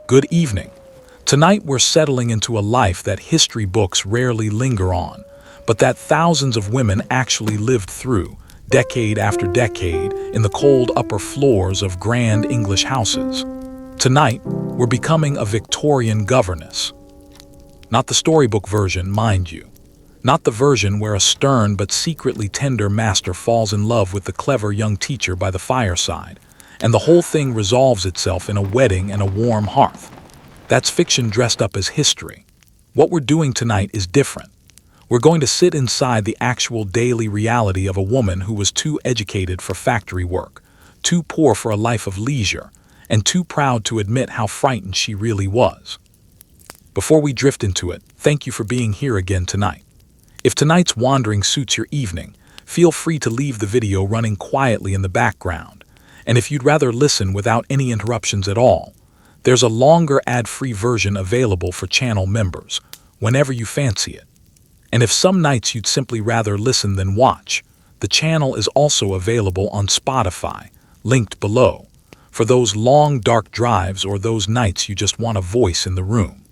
Good evening. Tonight we're settling into a life that history books rarely linger on, but that thousands of women actually lived through, decade after decade, in the cold upper floors of grand English houses. Tonight, we're becoming a Victorian governess. Not the storybook version, mind you. Not the version where a stern but secretly tender master falls in love with the clever young teacher by the fireside, and the whole thing resolves itself in a wedding and a warm hearth. That's fiction dressed up as history. What we're doing tonight is different. We're going to sit inside the actual daily reality of a woman who was too educated for factory work, too poor for a life of leisure, and too proud to admit how frightened she really was. Before we drift into it, thank you for being here again tonight. If tonight's wandering suits your evening, feel free to leave the video running quietly in the background. And if you'd rather listen without any interruptions at all, there's a longer ad-free version available for channel members, whenever you fancy it. And if some nights you'd simply rather listen than watch, the channel is also available on Spotify, linked below, for those long dark drives or those nights you just want a voice in the room.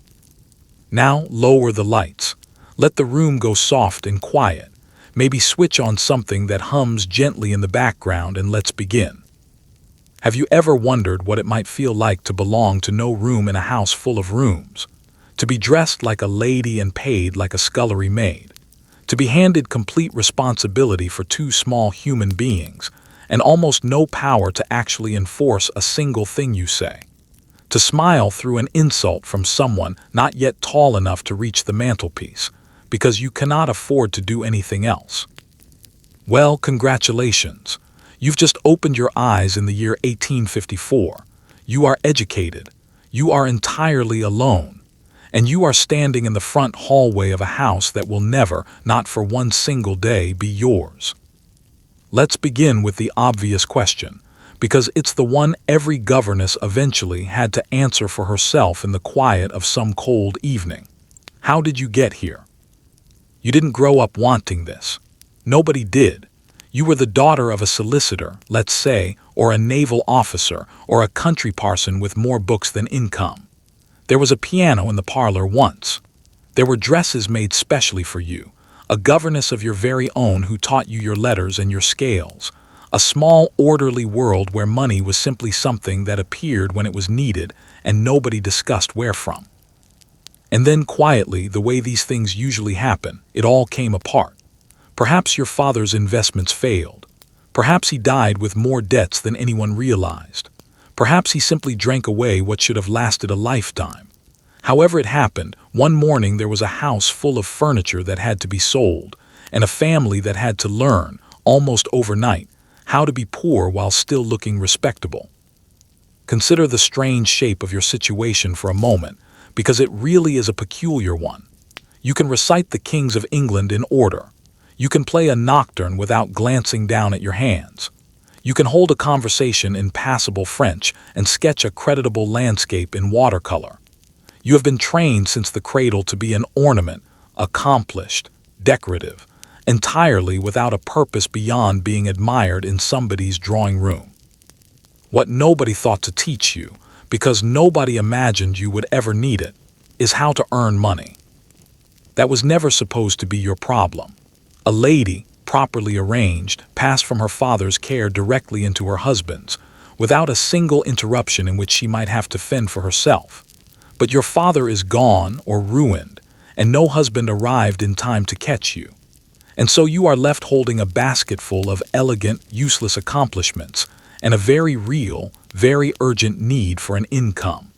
Now lower the lights. Let the room go soft and quiet. Maybe switch on something that hums gently in the background and let's begin. Have you ever wondered what it might feel like to belong to no room in a house full of rooms? To be dressed like a lady and paid like a scullery maid? To be handed complete responsibility for two small human beings and almost no power to actually enforce a single thing you say? To smile through an insult from someone not yet tall enough to reach the mantelpiece because you cannot afford to do anything else? Well, congratulations. You've just opened your eyes in the year 1854. You are educated. You are entirely alone. And you are standing in the front hallway of a house that will never, not for one single day, be yours. Let's begin with the obvious question, because it's the one every governess eventually had to answer for herself in the quiet of some cold evening. How did you get here? You didn't grow up wanting this. Nobody did. You were the daughter of a solicitor, let's say, or a naval officer, or a country parson with more books than income. There was a piano in the parlor once. There were dresses made specially for you, a governess of your very own who taught you your letters and your scales, a small, orderly world where money was simply something that appeared when it was needed and nobody discussed where from. And then quietly, the way these things usually happen, it all came apart. Perhaps your father's investments failed. Perhaps he died with more debts than anyone realized. Perhaps he simply drank away what should have lasted a lifetime. However it happened, one morning there was a house full of furniture that had to be sold, and a family that had to learn, almost overnight, how to be poor while still looking respectable. Consider the strange shape of your situation for a moment, because it really is a peculiar one. You can recite the kings of England in order. You can play a nocturne without glancing down at your hands. You can hold a conversation in passable French and sketch a creditable landscape in watercolor. You have been trained since the cradle to be an ornament, accomplished, decorative, entirely without a purpose beyond being admired in somebody's drawing room. What nobody thought to teach you, because nobody imagined you would ever need it, is how to earn money. That was never supposed to be your problem. A lady, properly arranged, passed from her father's care directly into her husband's, without a single interruption in which she might have to fend for herself. But your father is gone or ruined, and no husband arrived in time to catch you. And so you are left holding a basket full of elegant, useless accomplishments and a very real, very urgent need for an income.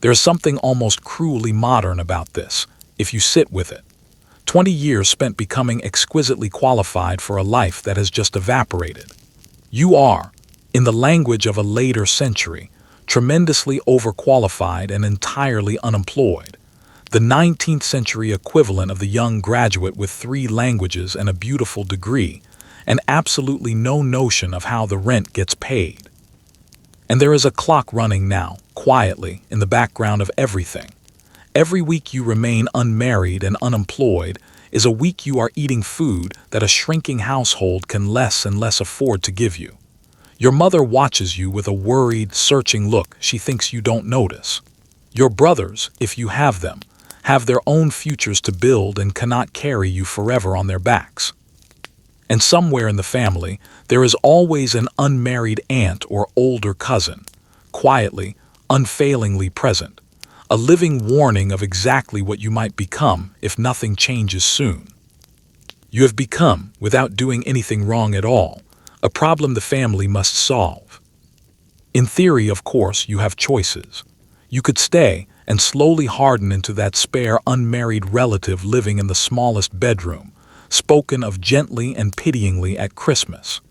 There is something almost cruelly modern about this, if you sit with it. 20 years spent becoming exquisitely qualified for a life that has just evaporated. You are, in the language of a later century, tremendously overqualified and entirely unemployed. The 19th century equivalent of the young graduate with 3 languages and a beautiful degree, and absolutely no notion of how the rent gets paid. And there is a clock running now, quietly, in the background of everything. Every week you remain unmarried and unemployed is a week you are eating food that a shrinking household can less and less afford to give you. Your mother watches you with a worried, searching look she thinks you don't notice. Your brothers, if you have them, have their own futures to build and cannot carry you forever on their backs. And somewhere in the family, there is always an unmarried aunt or older cousin, quietly, unfailingly present, a living warning of exactly what you might become if nothing changes soon. You have become, without doing anything wrong at all, a problem the family must solve. In theory, of course, you have choices. You could stay and slowly harden into that spare unmarried relative living in the smallest bedroom, spoken of gently and pityingly at Christmas.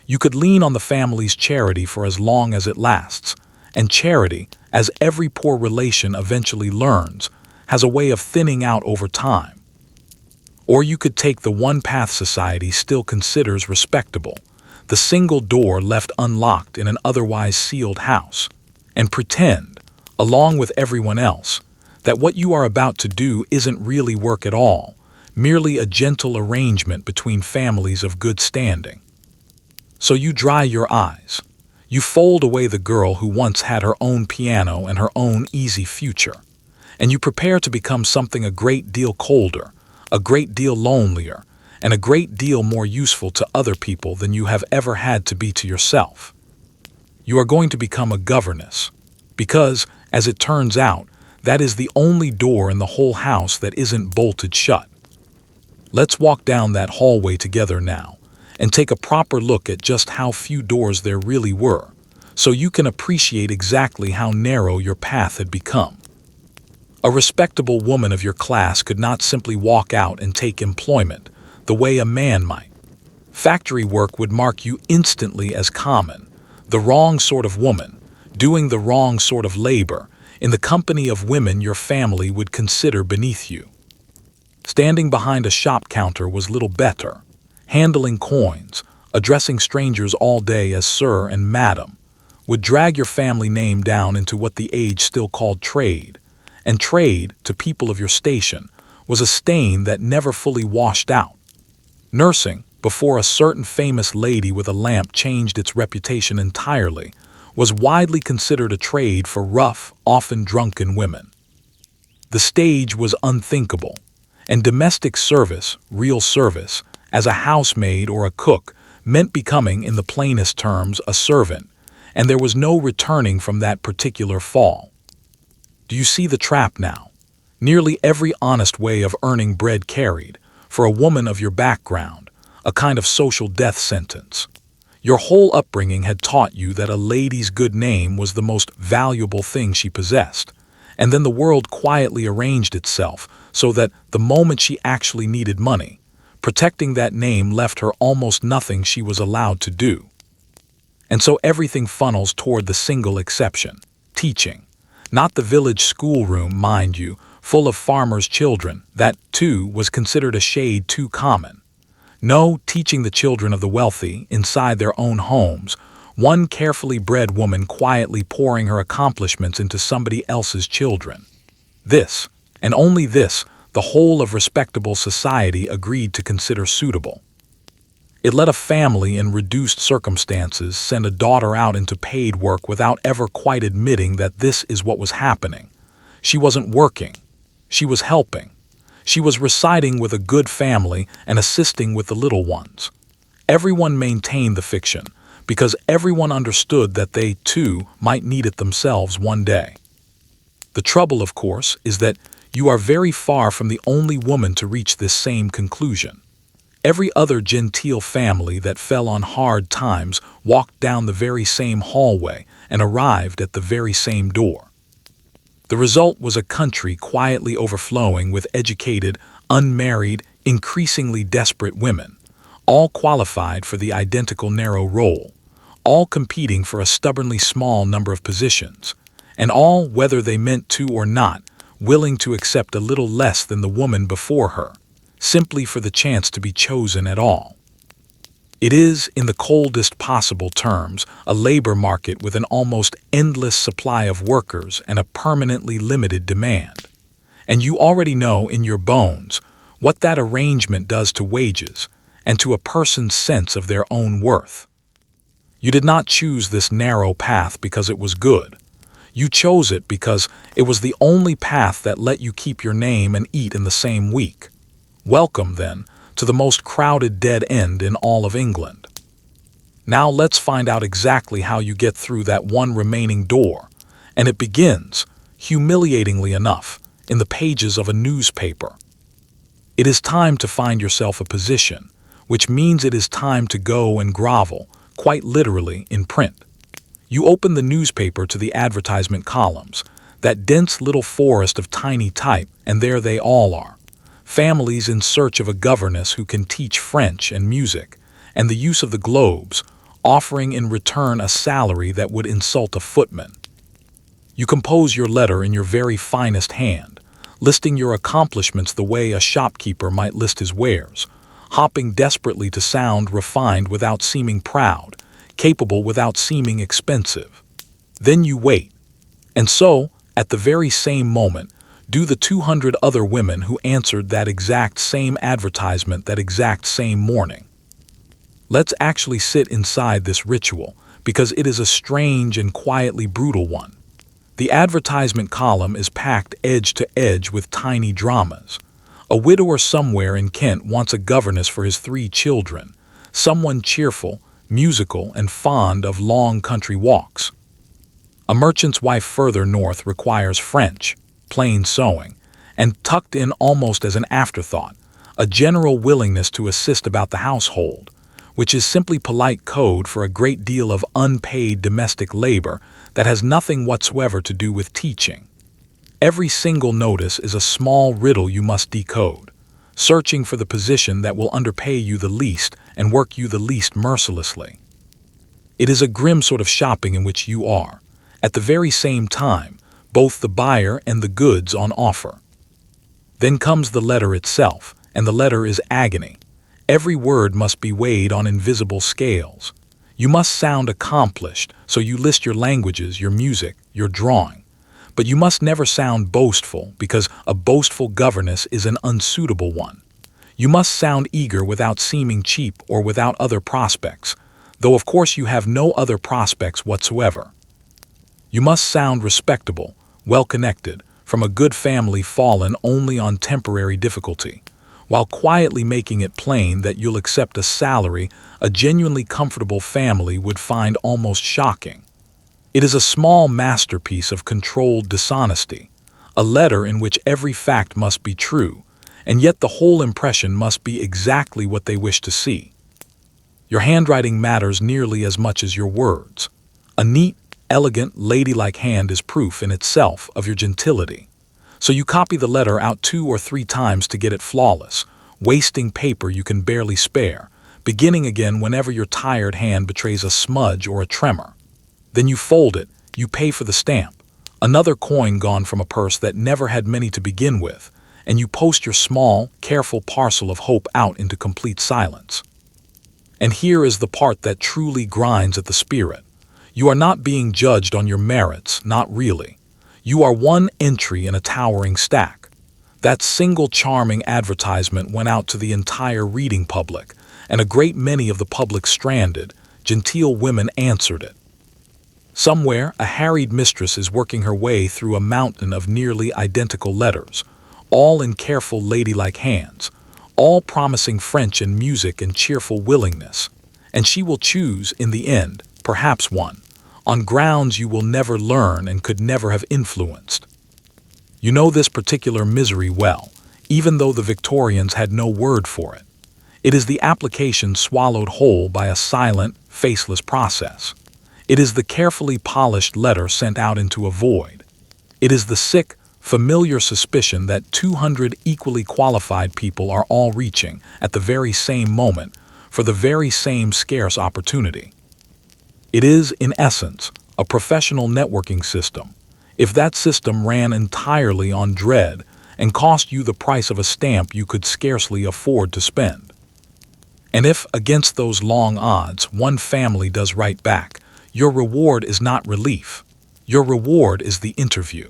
You could lean on the family's charity for as long as it lasts, and charity, as every poor relation eventually learns, has a way of thinning out over time. Or you could take the one path society still considers respectable, the single door left unlocked in an otherwise sealed house, and pretend, along with everyone else, that what you are about to do isn't really work at all, merely a gentle arrangement between families of good standing. So you dry your eyes. You fold away the girl who once had her own piano and her own easy future, and you prepare to become something a great deal colder, a great deal lonelier, and a great deal more useful to other people than you have ever had to be to yourself. You are going to become a governess, because, as it turns out, that is the only door in the whole house that isn't bolted shut. Let's walk down that hallway together now, and take a proper look at just how few doors there really were, so you can appreciate exactly how narrow your path had become. A respectable woman of your class could not simply walk out and take employment, the way a man might. Factory work would mark you instantly as common, the wrong sort of woman, doing the wrong sort of labor, in the company of women your family would consider beneath you. Standing behind a shop counter was little better, handling coins, addressing strangers all day as sir and madam, would drag your family name down into what the age still called trade, and trade, to people of your station, was a stain that never fully washed out. Nursing, before a certain famous lady with a lamp changed its reputation entirely, was widely considered a trade for rough, often drunken women. The stage was unthinkable, and domestic service, real service, as a housemaid or a cook, meant becoming, in the plainest terms, a servant, and there was no returning from that particular fall. Do you see the trap now? Nearly every honest way of earning bread carried, for a woman of your background, a kind of social death sentence. Your whole upbringing had taught you that a lady's good name was the most valuable thing she possessed, and then the world quietly arranged itself so that the moment she actually needed money, protecting that name left her almost nothing she was allowed to do. And so everything funnels toward the single exception, teaching. Not the village schoolroom, mind you, full of farmers' children, that, too, was considered a shade too common. No, teaching the children of the wealthy, inside their own homes, one carefully bred woman quietly pouring her accomplishments into somebody else's children. This, and only this, the whole of respectable society agreed to consider suitable. It let a family in reduced circumstances send a daughter out into paid work without ever quite admitting that this is what was happening. She wasn't working. She was helping. She was residing with a good family and assisting with the little ones. Everyone maintained the fiction, because everyone understood that they, too, might need it themselves one day. The trouble, of course, is that you are very far from the only woman to reach this same conclusion. Every other genteel family that fell on hard times walked down the very same hallway and arrived at the very same door. The result was a country quietly overflowing with educated, unmarried, increasingly desperate women, all qualified for the identical narrow role, all competing for a stubbornly small number of positions, and all, whether they meant to or not, willing to accept a little less than the woman before her, simply for the chance to be chosen at all. It is, in the coldest possible terms, a labor market with an almost endless supply of workers and a permanently limited demand. And you already know in your bones what that arrangement does to wages and to a person's sense of their own worth. You did not choose this narrow path because it was good. You chose it because it was the only path that let you keep your name and eat in the same week. Welcome, then, to the most crowded dead end in all of England. Now let's find out exactly how you get through that one remaining door, and it begins, humiliatingly enough, in the pages of a newspaper. It is time to find yourself a position, which means it is time to go and grovel, quite literally, in print. You open the newspaper to the advertisement columns, that dense little forest of tiny type, and there they all are. Families in search of a governess who can teach French and music, and the use of the globes, offering in return a salary that would insult a footman. You compose your letter in your very finest hand, listing your accomplishments the way a shopkeeper might list his wares, hopping desperately to sound refined without seeming proud, capable without seeming expensive. Then you wait. And so, at the very same moment, do the 200 other women who answered that exact same advertisement that exact same morning. Let's actually sit inside this ritual, because it is a strange and quietly brutal one. The advertisement column is packed edge to edge with tiny dramas. A widower somewhere in Kent wants a governess for his 3 children, someone cheerful, musical, and fond of long country walks. A merchant's wife further north requires French, plain sewing, and tucked in almost as an afterthought, a general willingness to assist about the household, which is simply polite code for a great deal of unpaid domestic labor that has nothing whatsoever to do with teaching. Every single notice is a small riddle you must decode, searching for the position that will underpay you the least and work you the least mercilessly. It is a grim sort of shopping in which you are, at the very same time, both the buyer and the goods on offer. Then comes the letter itself, and the letter is agony. Every word must be weighed on invisible scales. You must sound accomplished, so you list your languages, your music, your drawing. But you must never sound boastful, because a boastful governess is an unsuitable one. You must sound eager without seeming cheap or without other prospects, though of course you have no other prospects whatsoever. You must sound respectable, well-connected, from a good family fallen only on temporary difficulty, while quietly making it plain that you'll accept a salary a genuinely comfortable family would find almost shocking. It is a small masterpiece of controlled dishonesty, a letter in which every fact must be true, and yet the whole impression must be exactly what they wish to see. Your handwriting matters nearly as much as your words. A neat, elegant, ladylike hand is proof in itself of your gentility. So you copy the letter out 2 or 3 times to get it flawless, wasting paper you can barely spare, beginning again whenever your tired hand betrays a smudge or a tremor. Then you fold it, you pay for the stamp, another coin gone from a purse that never had many to begin with, and you post your small, careful parcel of hope out into complete silence. And here is the part that truly grinds at the spirit. You are not being judged on your merits, not really. You are one entry in a towering stack. That single charming advertisement went out to the entire reading public, and a great many of the public stranded, genteel women answered it. Somewhere, a harried mistress is working her way through a mountain of nearly identical letters, all in careful ladylike hands, all promising French and music and cheerful willingness, and she will choose, in the end, perhaps one, on grounds you will never learn and could never have influenced. You know this particular misery well, even though the Victorians had no word for it. It is the application swallowed whole by a silent, faceless process. It is the carefully polished letter sent out into a void. It is the sick, familiar suspicion that 200 equally qualified people are all reaching, at the very same moment, for the very same scarce opportunity. It is, in essence, a professional networking system. If that system ran entirely on dread and cost you the price of a stamp you could scarcely afford to spend. And if, against those long odds, one family does right back, your reward is not relief. Your reward is the interview.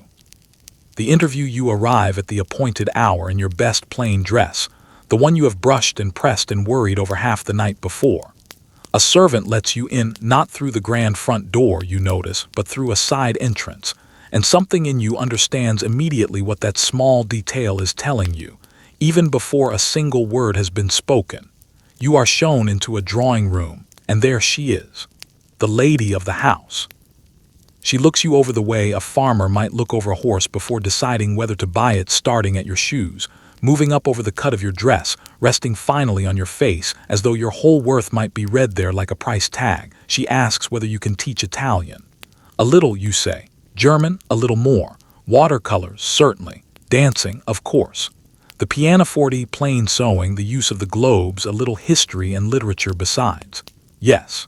The interview you arrive at the appointed hour in your best plain dress, the one you have brushed and pressed and worried over half the night before. A servant lets you in not through the grand front door, you notice, but through a side entrance, and something in you understands immediately what that small detail is telling you, even before a single word has been spoken. You are shown into a drawing room, and there she is, the lady of the house. She looks you over the way a farmer might look over a horse before deciding whether to buy it, starting at your shoes, moving up over the cut of your dress, resting finally on your face, as though your whole worth might be read there like a price tag. She asks whether you can teach Italian. A little, you say. German, a little more. Watercolors, certainly. Dancing, of course. The pianoforte, plain sewing, the use of the globes, a little history and literature besides. Yes.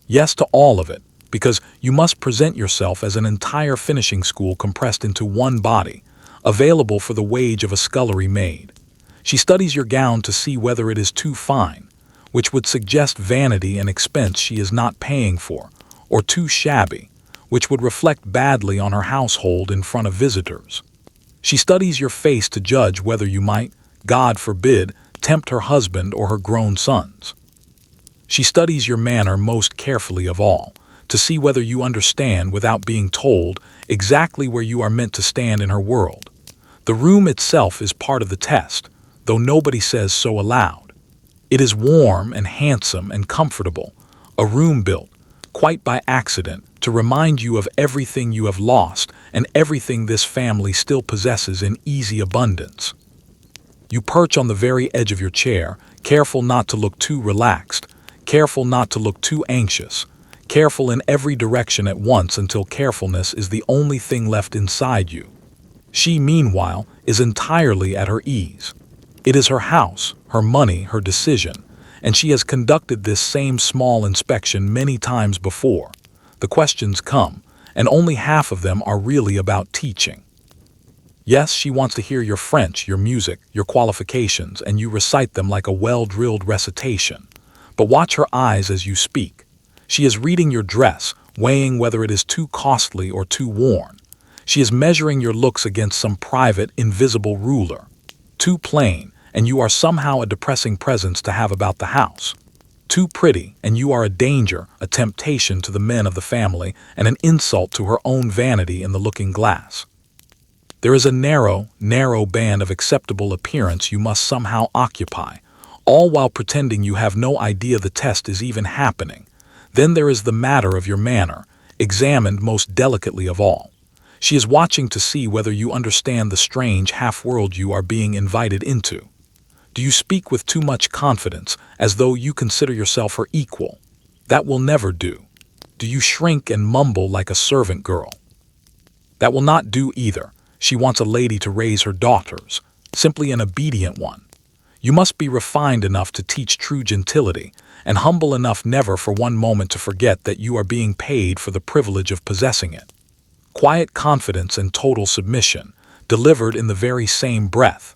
Yes to all of it, because you must present yourself as an entire finishing school compressed into one body, available for the wage of a scullery maid. She studies your gown to see whether it is too fine, which would suggest vanity and expense she is not paying for, or too shabby, which would reflect badly on her household in front of visitors. She studies your face to judge whether you might, God forbid, tempt her husband or her grown sons. She studies your manner most carefully of all, to see whether you understand, without being told, exactly where you are meant to stand in her world. The room itself is part of the test, though nobody says so aloud. It is warm and handsome and comfortable, a room built, quite by accident, to remind you of everything you have lost and everything this family still possesses in easy abundance. You perch on the very edge of your chair, careful not to look too relaxed, careful not to look too anxious, careful in every direction at once until carefulness is the only thing left inside you. She, meanwhile, is entirely at her ease. It is her house, her money, her decision, and she has conducted this same small inspection many times before. The questions come, and only half of them are really about teaching. Yes, she wants to hear your French, your music, your qualifications, and you recite them like a well-drilled recitation. But watch her eyes as you speak. She is reading your dress, weighing whether it is too costly or too worn. She is measuring your looks against some private, invisible ruler. Too plain, and you are somehow a depressing presence to have about the house. Too pretty, and you are a danger, a temptation to the men of the family, and an insult to her own vanity in the looking-glass. There is a narrow band of acceptable appearance you must somehow occupy, all while pretending you have no idea the test is even happening. Then there is the matter of your manner, examined most delicately of all. She is watching to see whether you understand the strange half-world you are being invited into. Do you speak with too much confidence, as though you consider yourself her equal? That will never do. Do you shrink and mumble like a servant girl? That will not do either. She wants a lady to raise her daughters, simply an obedient one. You must be refined enough to teach true gentility, and humble enough never for one moment to forget that you are being paid for the privilege of possessing it. Quiet confidence and total submission, delivered in the very same breath.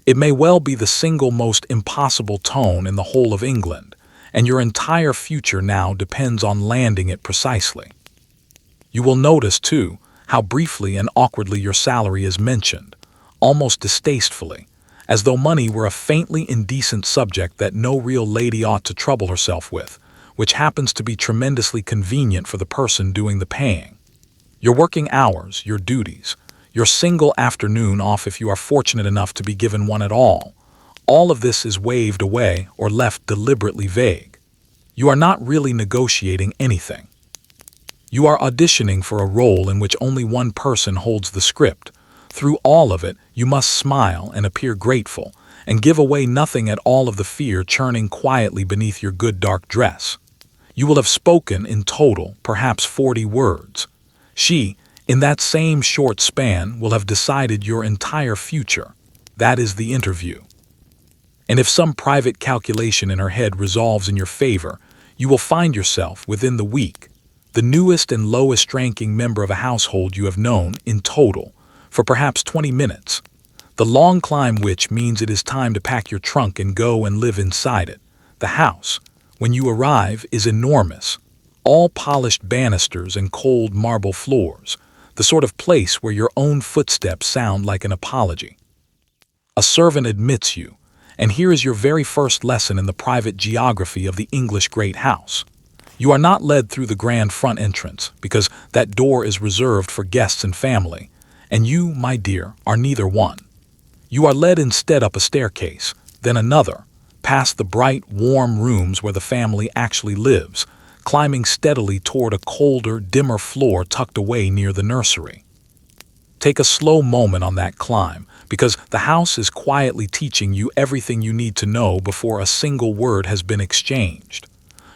It may well be the single most impossible tone in the whole of England, and your entire future now depends on landing it precisely. You will notice, too, how briefly and awkwardly your salary is mentioned, almost distastefully, as though money were a faintly indecent subject that no real lady ought to trouble herself with, which happens to be tremendously convenient for the person doing the paying. Your working hours, your duties, your single afternoon off if you are fortunate enough to be given one at all of this is waved away or left deliberately vague. You are not really negotiating anything. You are auditioning for a role in which only one person holds the script. Through all of it, you must smile and appear grateful, and give away nothing at all of the fear churning quietly beneath your good dark dress. You will have spoken in total perhaps 40 words. She, in that same short span, will have decided your entire future. That is the interview. And if some private calculation in her head resolves in your favor, you will find yourself, within the week, the newest and lowest-ranking member of a household you have known, in total, for perhaps 20 minutes. The long climb which means it is time to pack your trunk and go and live inside it. The house, when you arrive, is enormous. All polished banisters and cold marble floors, the sort of place where your own footsteps sound like an apology. A servant admits you, and here is your very first lesson in the private geography of the English great house. You are not led through the grand front entrance, because that door is reserved for guests and family, and you, my dear, are neither one. You are led instead up a staircase, then another, past the bright, warm rooms where the family actually lives, climbing steadily toward a colder, dimmer floor tucked away near the nursery. Take a slow moment on that climb, because the house is quietly teaching you everything you need to know before a single word has been exchanged.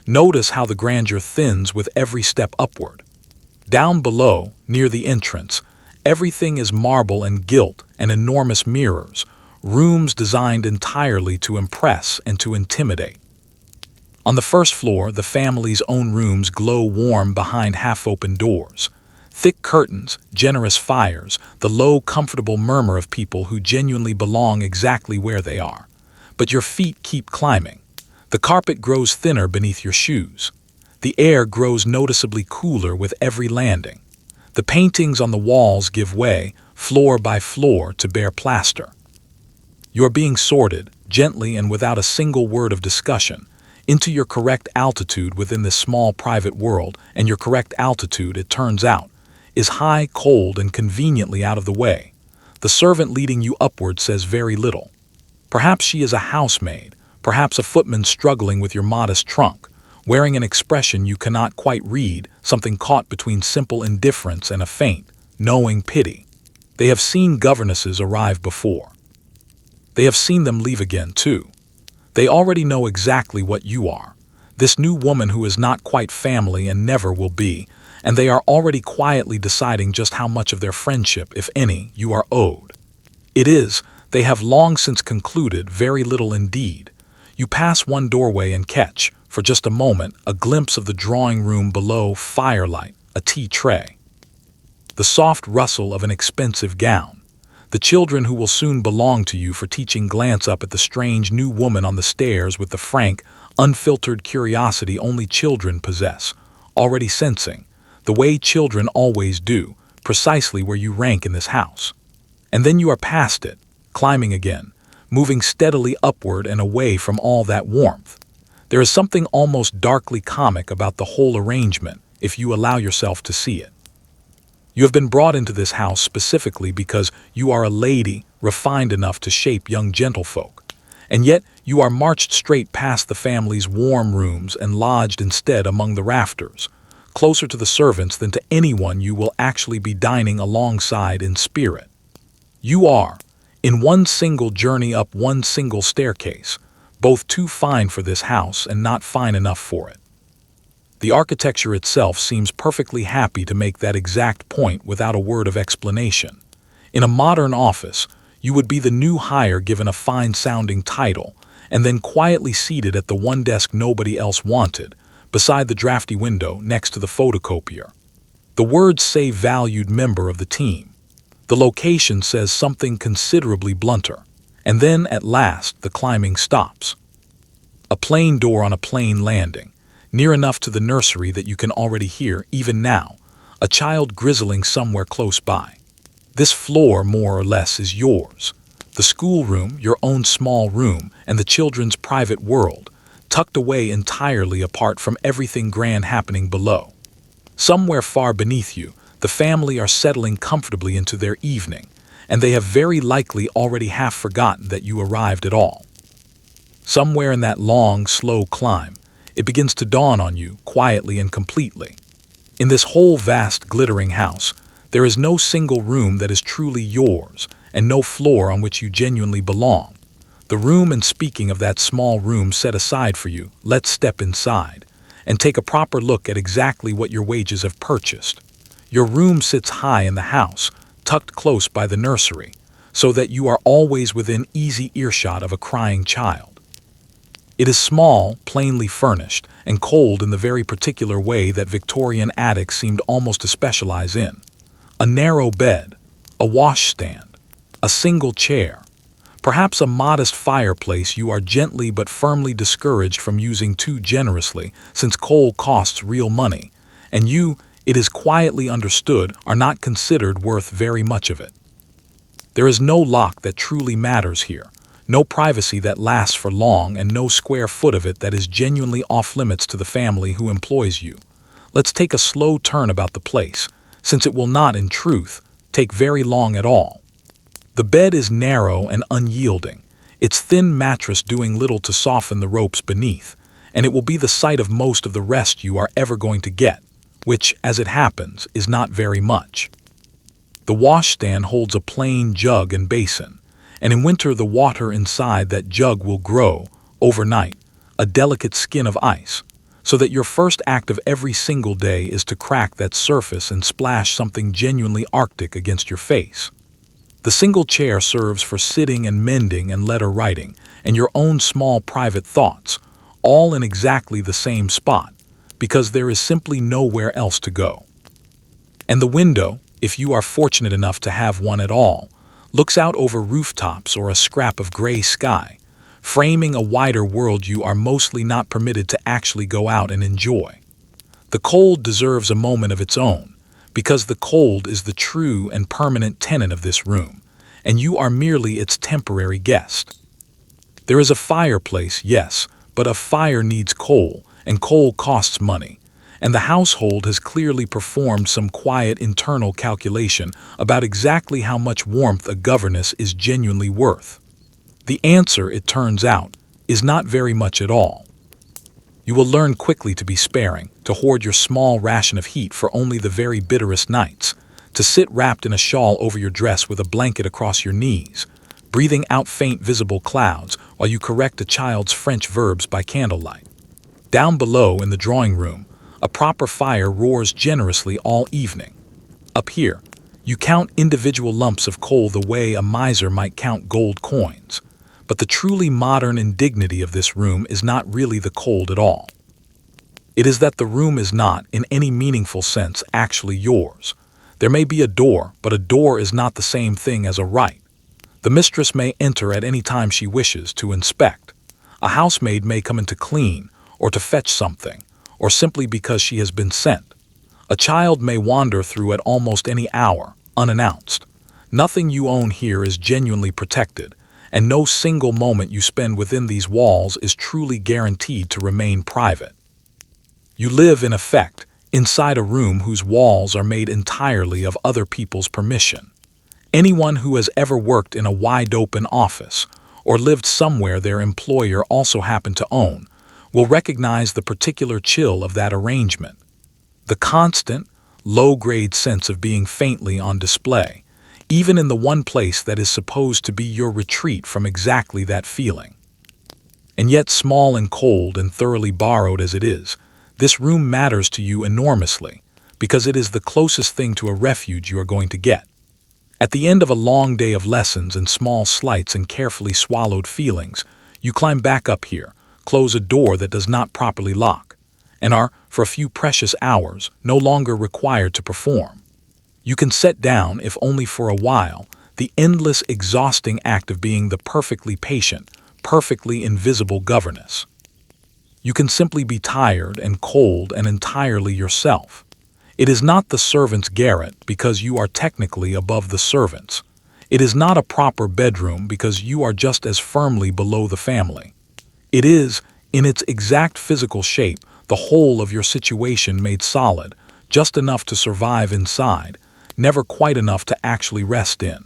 Notice how the grandeur thins with every step upward. Down below, near the entrance, everything is marble and gilt and enormous mirrors, rooms designed entirely to impress and to intimidate. On the first floor, the family's own rooms glow warm behind half-open doors. Thick curtains, generous fires, the low, comfortable murmur of people who genuinely belong exactly where they are. But your feet keep climbing. The carpet grows thinner beneath your shoes. The air grows noticeably cooler with every landing. The paintings on the walls give way, floor by floor, to bare plaster. You are being sorted, gently and without a single word of discussion, into your correct altitude within this small private world, and your correct altitude, it turns out, is high, cold, and conveniently out of the way. The servant leading you upward says very little. Perhaps she is a housemaid, perhaps a footman struggling with your modest trunk, wearing an expression you cannot quite read, something caught between simple indifference and a faint, knowing pity. They have seen governesses arrive before. They have seen them leave again, too. They already know exactly what you are, this new woman who is not quite family and never will be, and they are already quietly deciding just how much of their friendship, if any, you are owed. It is, they have long since concluded, very little indeed. You pass one doorway and catch, for just a moment, a glimpse of the drawing room below, firelight, a tea tray. The soft rustle of an expensive gown. The children who will soon belong to you for teaching glance up at the strange new woman on the stairs with the frank, unfiltered curiosity only children possess, already sensing, the way children always do, precisely where you rank in this house. And then you are past it, climbing again, moving steadily upward and away from all that warmth. There is something almost darkly comic about the whole arrangement, if you allow yourself to see it. You have been brought into this house specifically because you are a lady refined enough to shape young gentlefolk, and yet you are marched straight past the family's warm rooms and lodged instead among the rafters, closer to the servants than to anyone you will actually be dining alongside in spirit. You are, in one single journey up one single staircase, both too fine for this house and not fine enough for it. The architecture itself seems perfectly happy to make that exact point without a word of explanation. In a modern office, you would be the new hire given a fine-sounding title, and then quietly seated at the one desk nobody else wanted, beside the drafty window next to the photocopier. The words say valued member of the team. The location says something considerably blunter. And then, at last, the climbing stops. A plain door on a plain landing, near enough to the nursery that you can already hear, even now, a child grizzling somewhere close by. This floor, more or less, is yours. The schoolroom, your own small room, and the children's private world, tucked away entirely apart from everything grand happening below. Somewhere far beneath you, the family are settling comfortably into their evening, and they have very likely already half forgotten that you arrived at all. Somewhere in that long, slow climb, it begins to dawn on you, quietly and completely. In this whole vast, glittering house, there is no single room that is truly yours, and no floor on which you genuinely belong. The room, and speaking of that small room set aside for you, let's step inside, and take a proper look at exactly what your wages have purchased. Your room sits high in the house, tucked close by the nursery, so that you are always within easy earshot of a crying child. It is small, plainly furnished, and cold in the very particular way that Victorian attics seemed almost to specialize in. A narrow bed, a washstand, a single chair, perhaps a modest fireplace you are gently but firmly discouraged from using too generously, since coal costs real money, and you, it is quietly understood, are not considered worth very much of it. There is no lock that truly matters here, No privacy that lasts for long, and no square foot of it that is genuinely off limits to the family who employs you. Let's take a slow turn about the place, since it will not, in truth, take very long at all. The bed is narrow and unyielding, its thin mattress doing little to soften the ropes beneath, and it will be the site of most of the rest you are ever going to get, which, as it happens, is not very much. The washstand holds a plain jug and basin, and in winter the water inside that jug will grow, overnight, a delicate skin of ice, so that your first act of every single day is to crack that surface and splash something genuinely Arctic against your face. The single chair serves for sitting and mending and letter writing, and your own small private thoughts, all in exactly the same spot, because there is simply nowhere else to go. And the window, if you are fortunate enough to have one at all, looks out over rooftops or a scrap of gray sky, framing a wider world you are mostly not permitted to actually go out and enjoy. The cold deserves a moment of its own, because the cold is the true and permanent tenant of this room, and you are merely its temporary guest. There is a fireplace, yes, but a fire needs coal, and coal costs money, and the household has clearly performed some quiet internal calculation about exactly how much warmth a governess is genuinely worth. The answer, it turns out, is not very much at all. You will learn quickly to be sparing, to hoard your small ration of heat for only the very bitterest nights, to sit wrapped in a shawl over your dress with a blanket across your knees, breathing out faint visible clouds while you correct a child's French verbs by candlelight. Down below in the drawing room, a proper fire roars generously all evening. Up here, you count individual lumps of coal the way a miser might count gold coins. But the truly modern indignity of this room is not really the cold at all. It is that the room is not, in any meaningful sense, actually yours. There may be a door, but a door is not the same thing as a right. The mistress may enter at any time she wishes to inspect. A housemaid may come in to clean, or to fetch something, or simply because she has been sent. A child may wander through at almost any hour, unannounced. Nothing you own here is genuinely protected, and no single moment you spend within these walls is truly guaranteed to remain private. You live, in effect, inside a room whose walls are made entirely of other people's permission. Anyone who has ever worked in a wide-open office, or lived somewhere their employer also happened to own, will recognize the particular chill of that arrangement. The constant, low-grade sense of being faintly on display, even in the one place that is supposed to be your retreat from exactly that feeling. And yet, small and cold and thoroughly borrowed as it is, this room matters to you enormously, because it is the closest thing to a refuge you are going to get. At the end of a long day of lessons and small slights and carefully swallowed feelings, you climb back up here, close a door that does not properly lock, and are, for a few precious hours, no longer required to perform. You can set down, if only for a while, the endless, exhausting act of being the perfectly patient, perfectly invisible governess. You can simply be tired and cold and entirely yourself. It is not the servant's garret because you are technically above the servants. It is not a proper bedroom because you are just as firmly below the family. It is, in its exact physical shape, the whole of your situation made solid, just enough to survive inside, never quite enough to actually rest in.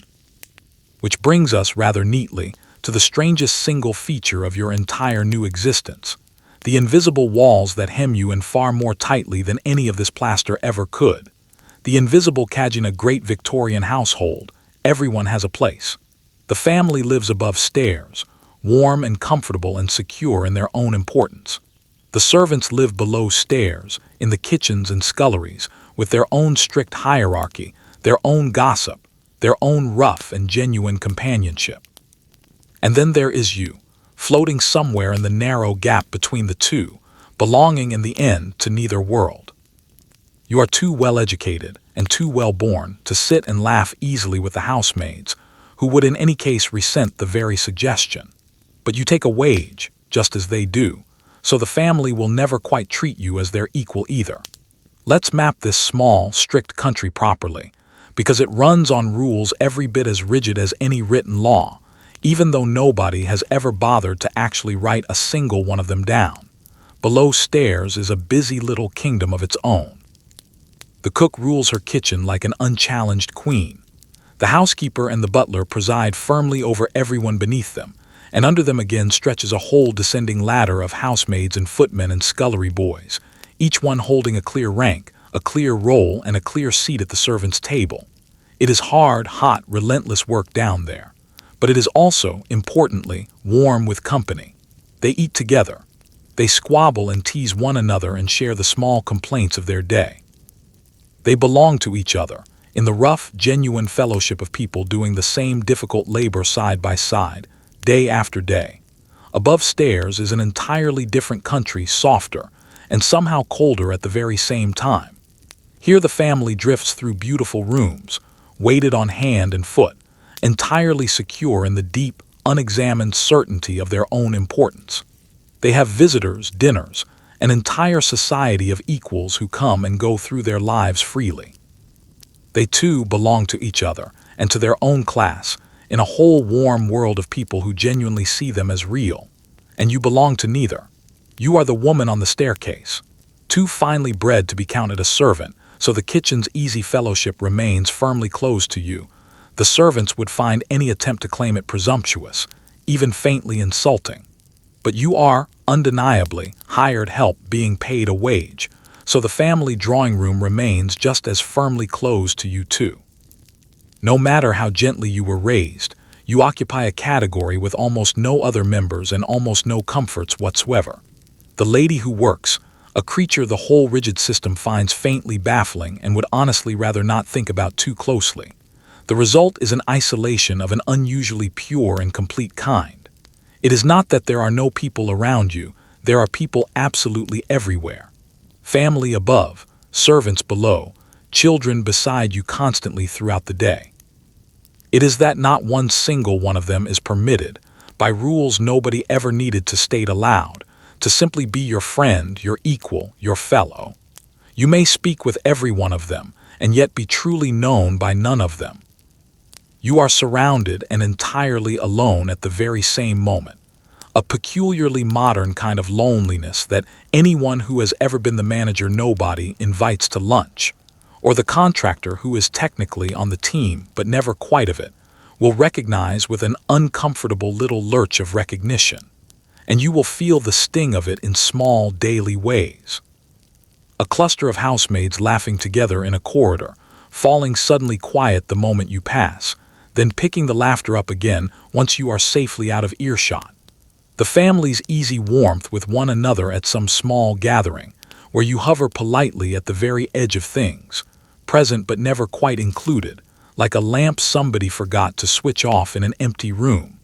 Which brings us, rather neatly, to the strangest single feature of your entire new existence, the invisible walls that hem you in far more tightly than any of this plaster ever could. The invisible cadge. In a great Victorian household, everyone has a place. The family lives above stairs, warm and comfortable and secure in their own importance. The servants live below stairs, in the kitchens and sculleries, with their own strict hierarchy, their own gossip, their own rough and genuine companionship. And then there is you, floating somewhere in the narrow gap between the two, belonging in the end to neither world. You are too well educated and too well born to sit and laugh easily with the housemaids, who would in any case resent the very suggestion. But you take a wage, just as they do, so the family will never quite treat you as their equal either. Let's map this small, strict country properly, because it runs on rules every bit as rigid as any written law, even though nobody has ever bothered to actually write a single one of them down. Below stairs is a busy little kingdom of its own. The cook rules her kitchen like an unchallenged queen. The housekeeper and the butler preside firmly over everyone beneath them, and under them again stretches a whole descending ladder of housemaids and footmen and scullery boys, each one holding a clear rank, a clear role, and a clear seat at the servants' table. It is hard, hot, relentless work down there, but it is also, importantly, warm with company. They eat together. They squabble and tease one another and share the small complaints of their day. They belong to each other, in the rough, genuine fellowship of people doing the same difficult labor side by side, day after day. Above stairs is an entirely different country, softer, and somehow colder at the very same time. Here the family drifts through beautiful rooms, weighted on hand and foot, entirely secure in the deep, unexamined certainty of their own importance. They have visitors, dinners, an entire society of equals who come and go through their lives freely. They too belong to each other and to their own class, in a whole warm world of people who genuinely see them as real. And you belong to neither. You are the woman on the staircase, too finely bred to be counted a servant, so the kitchen's easy fellowship remains firmly closed to you. The servants would find any attempt to claim it presumptuous, even faintly insulting. But you are, undeniably, hired help being paid a wage, so the family drawing room remains just as firmly closed to you too. No matter how gently you were raised, you occupy a category with almost no other members and almost no comforts whatsoever. The lady who works, a creature the whole rigid system finds faintly baffling and would honestly rather not think about too closely. The result is an isolation of an unusually pure and complete kind. It is not that there are no people around you, there are people absolutely everywhere. Family above, servants below, children beside you constantly throughout the day. It is that not one single one of them is permitted, by rules nobody ever needed to state aloud, to simply be your friend, your equal, your fellow. You may speak with every one of them, and yet be truly known by none of them. You are surrounded and entirely alone at the very same moment. A peculiarly modern kind of loneliness that anyone who has ever been the manager nobody invites to lunch, or the contractor who is technically on the team but never quite of it, will recognize with an uncomfortable little lurch of recognition, and you will feel the sting of it in small daily ways. A cluster of housemaids laughing together in a corridor, falling suddenly quiet the moment you pass, then picking the laughter up again once you are safely out of earshot. The family's easy warmth with one another at some small gathering, where you hover politely at the very edge of things, present but never quite included, like a lamp somebody forgot to switch off in an empty room.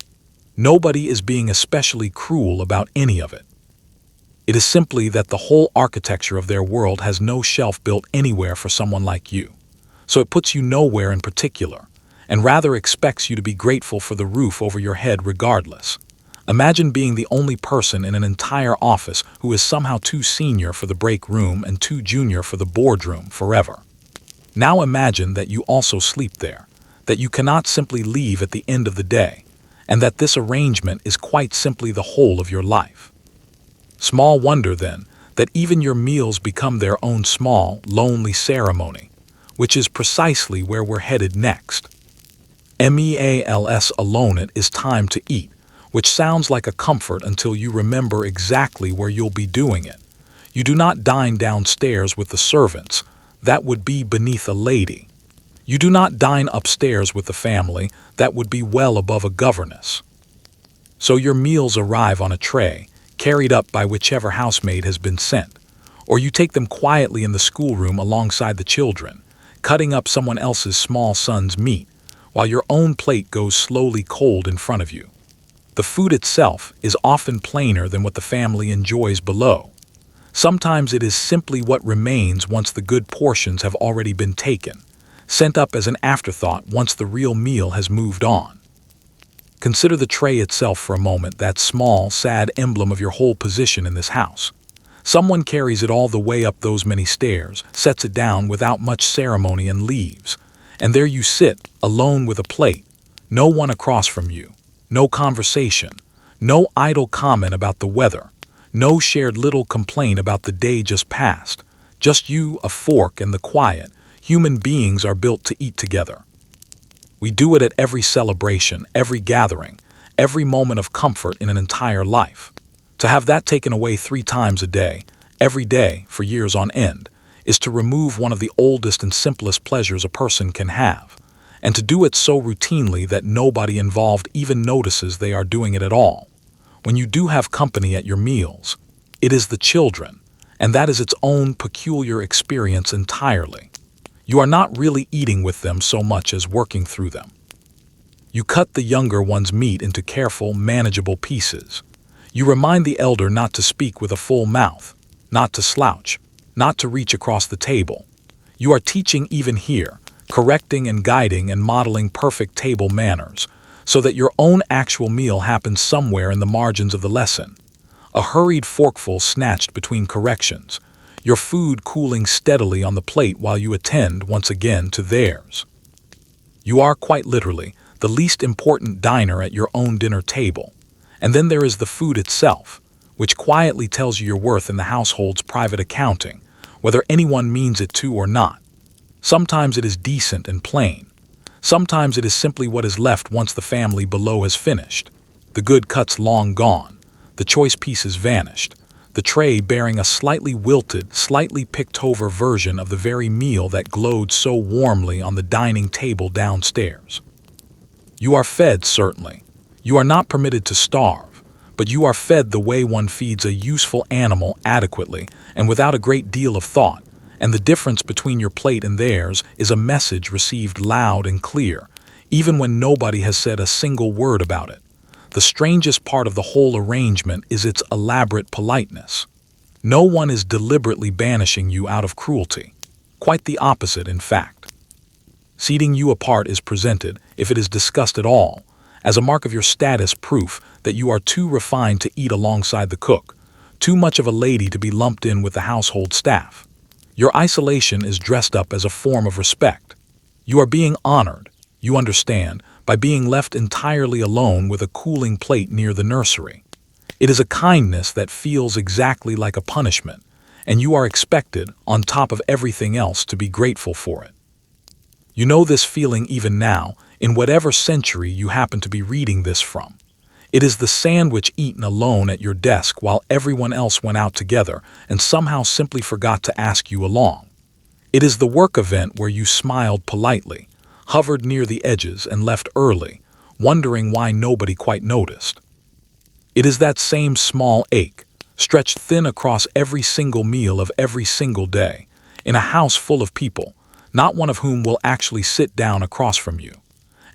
Nobody is being especially cruel about any of it. It is simply that the whole architecture of their world has no shelf built anywhere for someone like you, so it puts you nowhere in particular, and rather expects you to be grateful for the roof over your head regardless. Imagine being the only person in an entire office who is somehow too senior for the break room and too junior for the boardroom forever. Now imagine that you also sleep there, that you cannot simply leave at the end of the day, and that this arrangement is quite simply the whole of your life. Small wonder, then, that even your meals become their own small, lonely ceremony, which is precisely where we're headed next. Meals alone it is time to eat, which sounds like a comfort until you remember exactly where you'll be doing it. You do not dine downstairs with the servants, that would be beneath a lady. You do not dine upstairs with the family, that would be well above a governess. So your meals arrive on a tray, carried up by whichever housemaid has been sent, or you take them quietly in the schoolroom alongside the children, cutting up someone else's small son's meat, while your own plate goes slowly cold in front of you. The food itself is often plainer than what the family enjoys below. Sometimes it is simply what remains once the good portions have already been taken, sent up as an afterthought once the real meal has moved on. Consider the tray itself for a moment, that small, sad emblem of your whole position in this house. Someone carries it all the way up those many stairs, sets it down without much ceremony and leaves. And there you sit, alone with a plate, no one across from you, No conversation, no idle comment about the weather, no shared little complaint about the day just passed. Just you, a fork, and the quiet. Human beings are built to eat together. We do it at every celebration, every gathering, every moment of comfort in an entire life. To have that taken away 3 times a day, every day, for years on end, is to remove one of the oldest and simplest pleasures a person can have, and to do it so routinely that nobody involved even notices they are doing it at all. When you do have company at your meals, it is the children, and that is its own peculiar experience entirely. You are not really eating with them so much as working through them. You cut the younger one's meat into careful, manageable pieces. You remind the elder not to speak with a full mouth, not to slouch, not to reach across the table. You are teaching even here, correcting and guiding and modeling perfect table manners, so that your own actual meal happens somewhere in the margins of the lesson. A hurried forkful snatched between corrections, your food cooling steadily on the plate while you attend once again to theirs. You are quite literally the least important diner at your own dinner table. And then there is the food itself, which quietly tells you your worth in the household's private accounting, whether anyone means it to or not. Sometimes it is decent and plain. Sometimes it is simply what is left once the family below has finished. The good cuts long gone, the choice pieces vanished, the tray bearing a slightly wilted, slightly picked-over version of the very meal that glowed so warmly on the dining table downstairs. You are fed, certainly. You are not permitted to starve, but you are fed the way one feeds a useful animal adequately and without a great deal of thought, and the difference between your plate and theirs is a message received loud and clear, even when nobody has said a single word about it. The strangest part of the whole arrangement is its elaborate politeness. No one is deliberately banishing you out of cruelty. Quite the opposite, in fact. Seating you apart is presented, if it is discussed at all, as a mark of your status, proof that you are too refined to eat alongside the cook, too much of a lady to be lumped in with the household staff. Your isolation is dressed up as a form of respect. You are being honored, you understand, by being left entirely alone with a cooling plate near the nursery. It is a kindness that feels exactly like a punishment, and you are expected, on top of everything else, to be grateful for it. You know this feeling even now, in whatever century you happen to be reading this from. It is the sandwich eaten alone at your desk while everyone else went out together and somehow simply forgot to ask you along. It is the work event where you smiled politely, hovered near the edges and left early, wondering why nobody quite noticed. It is that same small ache, stretched thin across every single meal of every single day, in a house full of people, not one of whom will actually sit down across from you.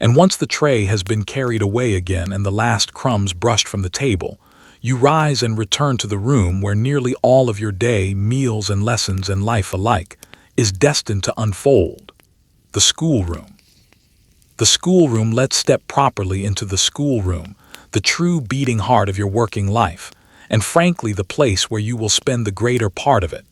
And once the tray has been carried away again and the last crumbs brushed from the table, you rise and return to the room where nearly all of your day, meals and lessons and life alike, is destined to unfold. The schoolroom. The schoolroom. Let's step properly into the schoolroom, the true beating heart of your working life, and frankly the place where you will spend the greater part of it.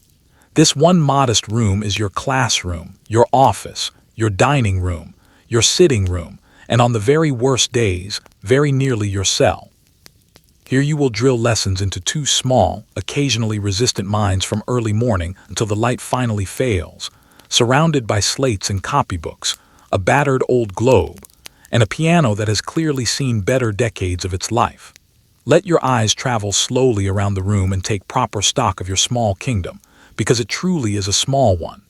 This one modest room is your classroom, your office, your dining room, your sitting room, and on the very worst days, very nearly your cell. Here you will drill lessons into 2 small, occasionally resistant minds from early morning until the light finally fails, surrounded by slates and copybooks, a battered old globe, and a piano that has clearly seen better decades of its life. Let your eyes travel slowly around the room and take proper stock of your small kingdom, because it truly is a small one.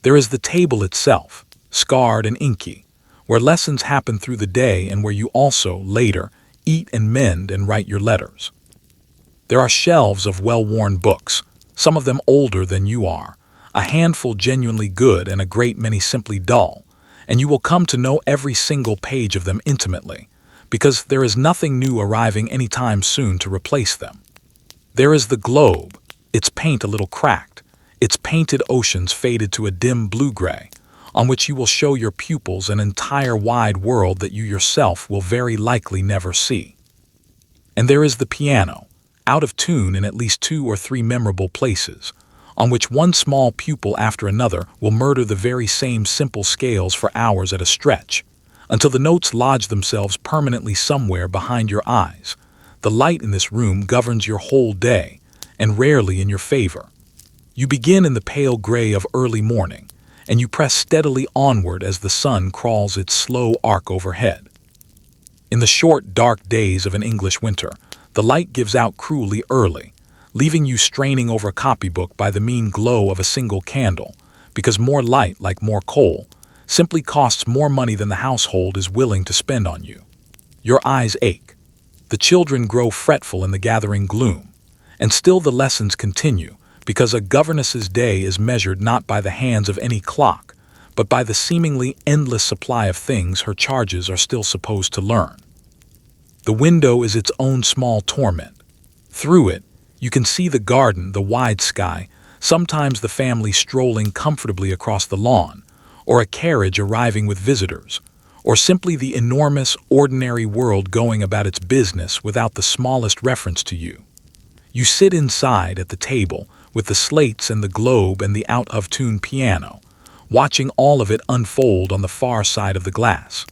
There is the table itself, scarred and inky, where lessons happen through the day and where you also, later, eat and mend and write your letters. There are shelves of well-worn books, some of them older than you are, a handful genuinely good and a great many simply dull, and you will come to know every single page of them intimately, because there is nothing new arriving any time soon to replace them. There is the globe, its paint a little cracked, its painted oceans faded to a dim blue-gray, on which you will show your pupils an entire wide world that you yourself will very likely never see. And there is the piano, out of tune in at least 2 or 3 memorable places, on which one small pupil after another will murder the very same simple scales for hours at a stretch, until the notes lodge themselves permanently somewhere behind your eyes. The light in this room governs your whole day, and rarely in your favor. You begin in the pale gray of early morning, and you press steadily onward as the sun crawls its slow arc overhead. In the short, dark days of an English winter, the light gives out cruelly early, leaving you straining over a copybook by the mean glow of a single candle, because more light, like more coal, simply costs more money than the household is willing to spend on you. Your eyes ache. The children grow fretful in the gathering gloom, and still the lessons continue, because a governess's day is measured not by the hands of any clock, but by the seemingly endless supply of things her charges are still supposed to learn. The window is its own small torment. Through it, you can see the garden, the wide sky, sometimes the family strolling comfortably across the lawn, or a carriage arriving with visitors, or simply the enormous, ordinary world going about its business without the smallest reference to you. You sit inside at the table with the slates and the globe and the out-of-tune piano, watching all of it unfold on the far side of the glass.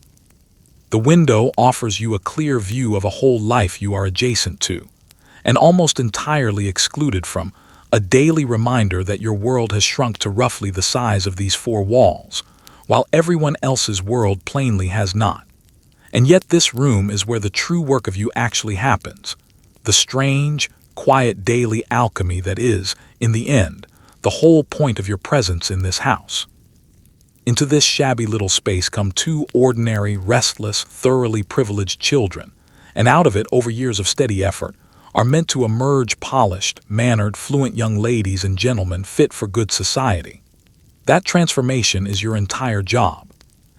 The window offers you a clear view of a whole life you are adjacent to, and almost entirely excluded from, a daily reminder that your world has shrunk to roughly the size of these four walls, while everyone else's world plainly has not. And yet this room is where the true work of you actually happens, the strange, quiet daily alchemy that is, in the end, the whole point of your presence in this house. Into this shabby little space come two ordinary, restless, thoroughly privileged children, and out of it, over years of steady effort, are meant to emerge polished, mannered, fluent young ladies and gentlemen fit for good society. That transformation is your entire job,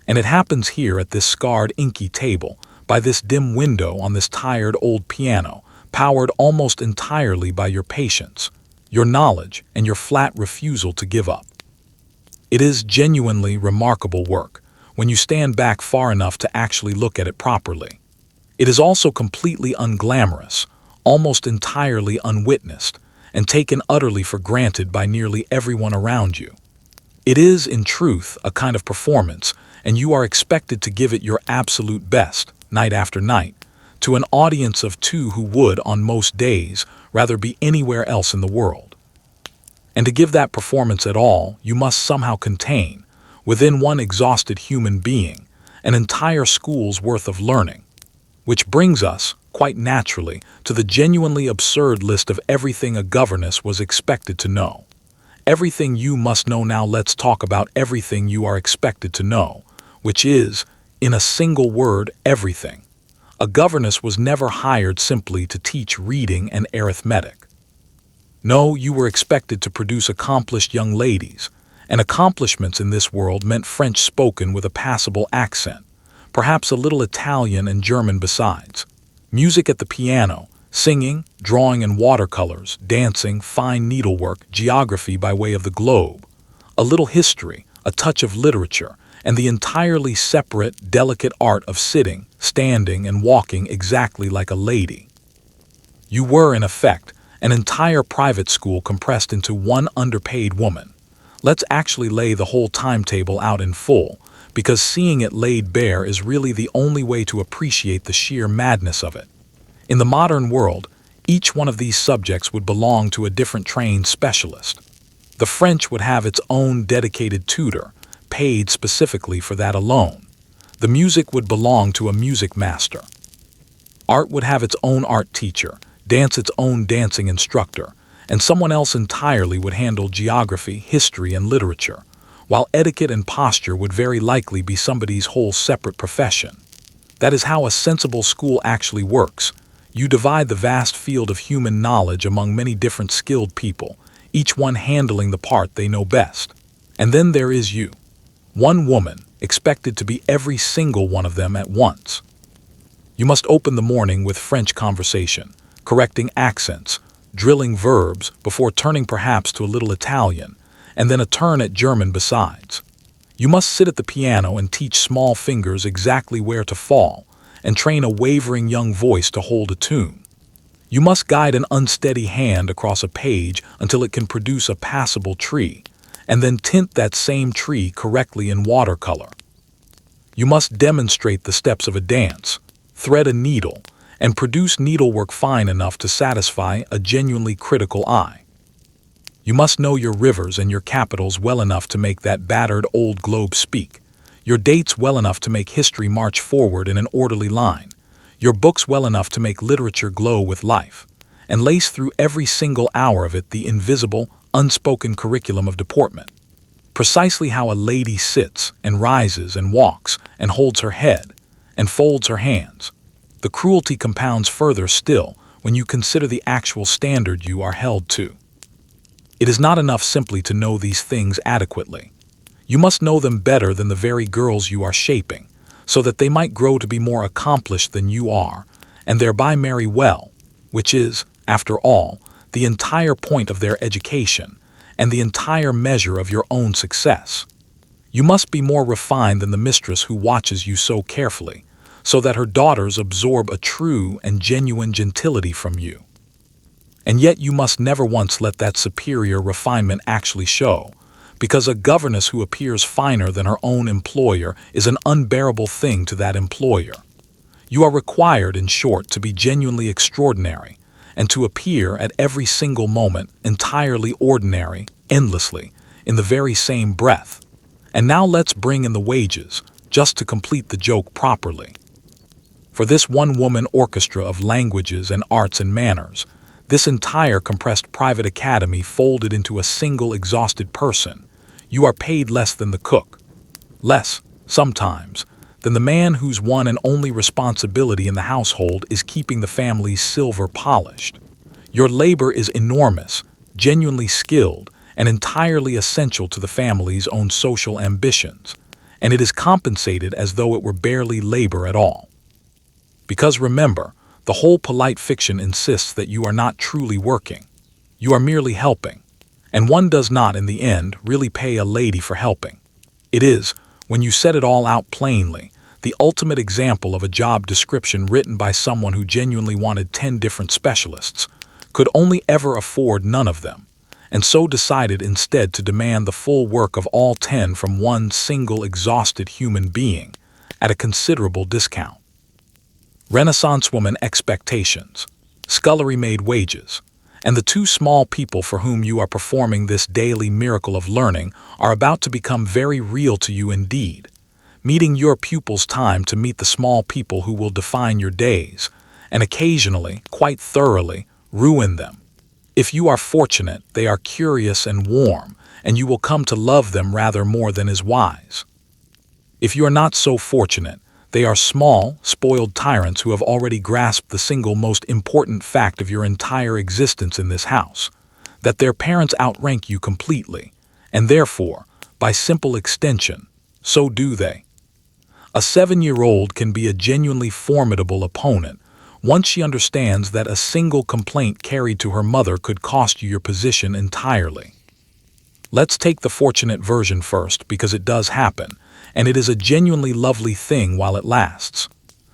and it happens here at this scarred, inky table, by this dim window on this tired old piano, powered almost entirely by your patience, your knowledge, and your flat refusal to give up. It is genuinely remarkable work when you stand back far enough to actually look at it properly. It is also completely unglamorous, almost entirely unwitnessed, and taken utterly for granted by nearly everyone around you. It is, in truth, a kind of performance, and you are expected to give it your absolute best, night after night, to an audience of two who would, on most days, rather be anywhere else in the world. And to give that performance at all, you must somehow contain, within one exhausted human being, an entire school's worth of learning. Which brings us, quite naturally, to the genuinely absurd list of everything a governess was expected to know. Everything you must know now. Let's talk about everything you are expected to know, which is, in a single word, everything. A governess was never hired simply to teach reading and arithmetic. No, you were expected to produce accomplished young ladies, and accomplishments in this world meant French spoken with a passable accent, perhaps a little Italian and German besides, music at the piano, singing, drawing in watercolors, dancing, fine needlework, geography by way of the globe, a little history, a touch of literature, and the entirely separate, delicate art of sitting, standing, and walking exactly like a lady. You were, in effect, an entire private school compressed into one underpaid woman. Let's actually lay the whole timetable out in full, because seeing it laid bare is really the only way to appreciate the sheer madness of it. In the modern world, each one of these subjects would belong to a different trained specialist. The French would have its own dedicated tutor, paid specifically for that alone. The music would belong to a music master. Art would have its own art teacher, dance its own dancing instructor, and someone else entirely would handle geography, history, and literature, while etiquette and posture would very likely be somebody's whole separate profession. That is how a sensible school actually works. You divide the vast field of human knowledge among many different skilled people, each one handling the part they know best. And then there is you. One woman, expected to be every single one of them at once. You must open the morning with French conversation, correcting accents, drilling verbs before turning perhaps to a little Italian, and then a turn at German besides. You must sit at the piano and teach small fingers exactly where to fall, and train a wavering young voice to hold a tune. You must guide an unsteady hand across a page until it can produce a passable tree, and then tint that same tree correctly in watercolor. You must demonstrate the steps of a dance, thread a needle, and produce needlework fine enough to satisfy a genuinely critical eye. You must know your rivers and your capitals well enough to make that battered old globe speak, your dates well enough to make history march forward in an orderly line, your books well enough to make literature glow with life, and lace through every single hour of it the invisible, unspoken curriculum of deportment. Precisely how a lady sits and rises and walks and holds her head and folds her hands. The cruelty compounds further still when you consider the actual standard you are held to. It is not enough simply to know these things adequately. You must know them better than the very girls you are shaping, so that they might grow to be more accomplished than you are, and thereby marry well, which is, after all, the entire point of their education, and the entire measure of your own success. You must be more refined than the mistress who watches you so carefully, so that her daughters absorb a true and genuine gentility from you. And yet you must never once let that superior refinement actually show, because a governess who appears finer than her own employer is an unbearable thing to that employer. You are required, in short, to be genuinely extraordinary, and to appear at every single moment entirely ordinary, endlessly, in the very same breath. And now let's bring in the wages, just to complete the joke properly. For this one-woman orchestra of languages and arts and manners, this entire compressed private academy folded into a single exhausted person, you are paid less than the cook. Less, sometimes, than the man whose one and only responsibility in the household is keeping the family's silver polished. Your labor is enormous, genuinely skilled, and entirely essential to the family's own social ambitions, and it is compensated as though it were barely labor at all. Because remember, the whole polite fiction insists that you are not truly working. You are merely helping, and one does not, in the end, really pay a lady for helping. It is, when you set it all out plainly, the ultimate example of a job description written by someone who genuinely wanted 10 different specialists, could only ever afford none of them, and so decided instead to demand the full work of all 10 from one single exhausted human being, at a considerable discount. Renaissance woman expectations, scullery-maid wages, and the two small people for whom you are performing this daily miracle of learning are about to become very real to you indeed, meeting your pupils' time to meet the small people who will define your days, and occasionally, quite thoroughly, ruin them. If you are fortunate, they are curious and warm, and you will come to love them rather more than is wise. If you are not so fortunate, they are small, spoiled tyrants who have already grasped the single most important fact of your entire existence in this house, that their parents outrank you completely, and therefore, by simple extension, so do they. A 7-year-old can be a genuinely formidable opponent once she understands that a single complaint carried to her mother could cost you your position entirely. Let's take the fortunate version first, because it does happen, and it is a genuinely lovely thing while it lasts.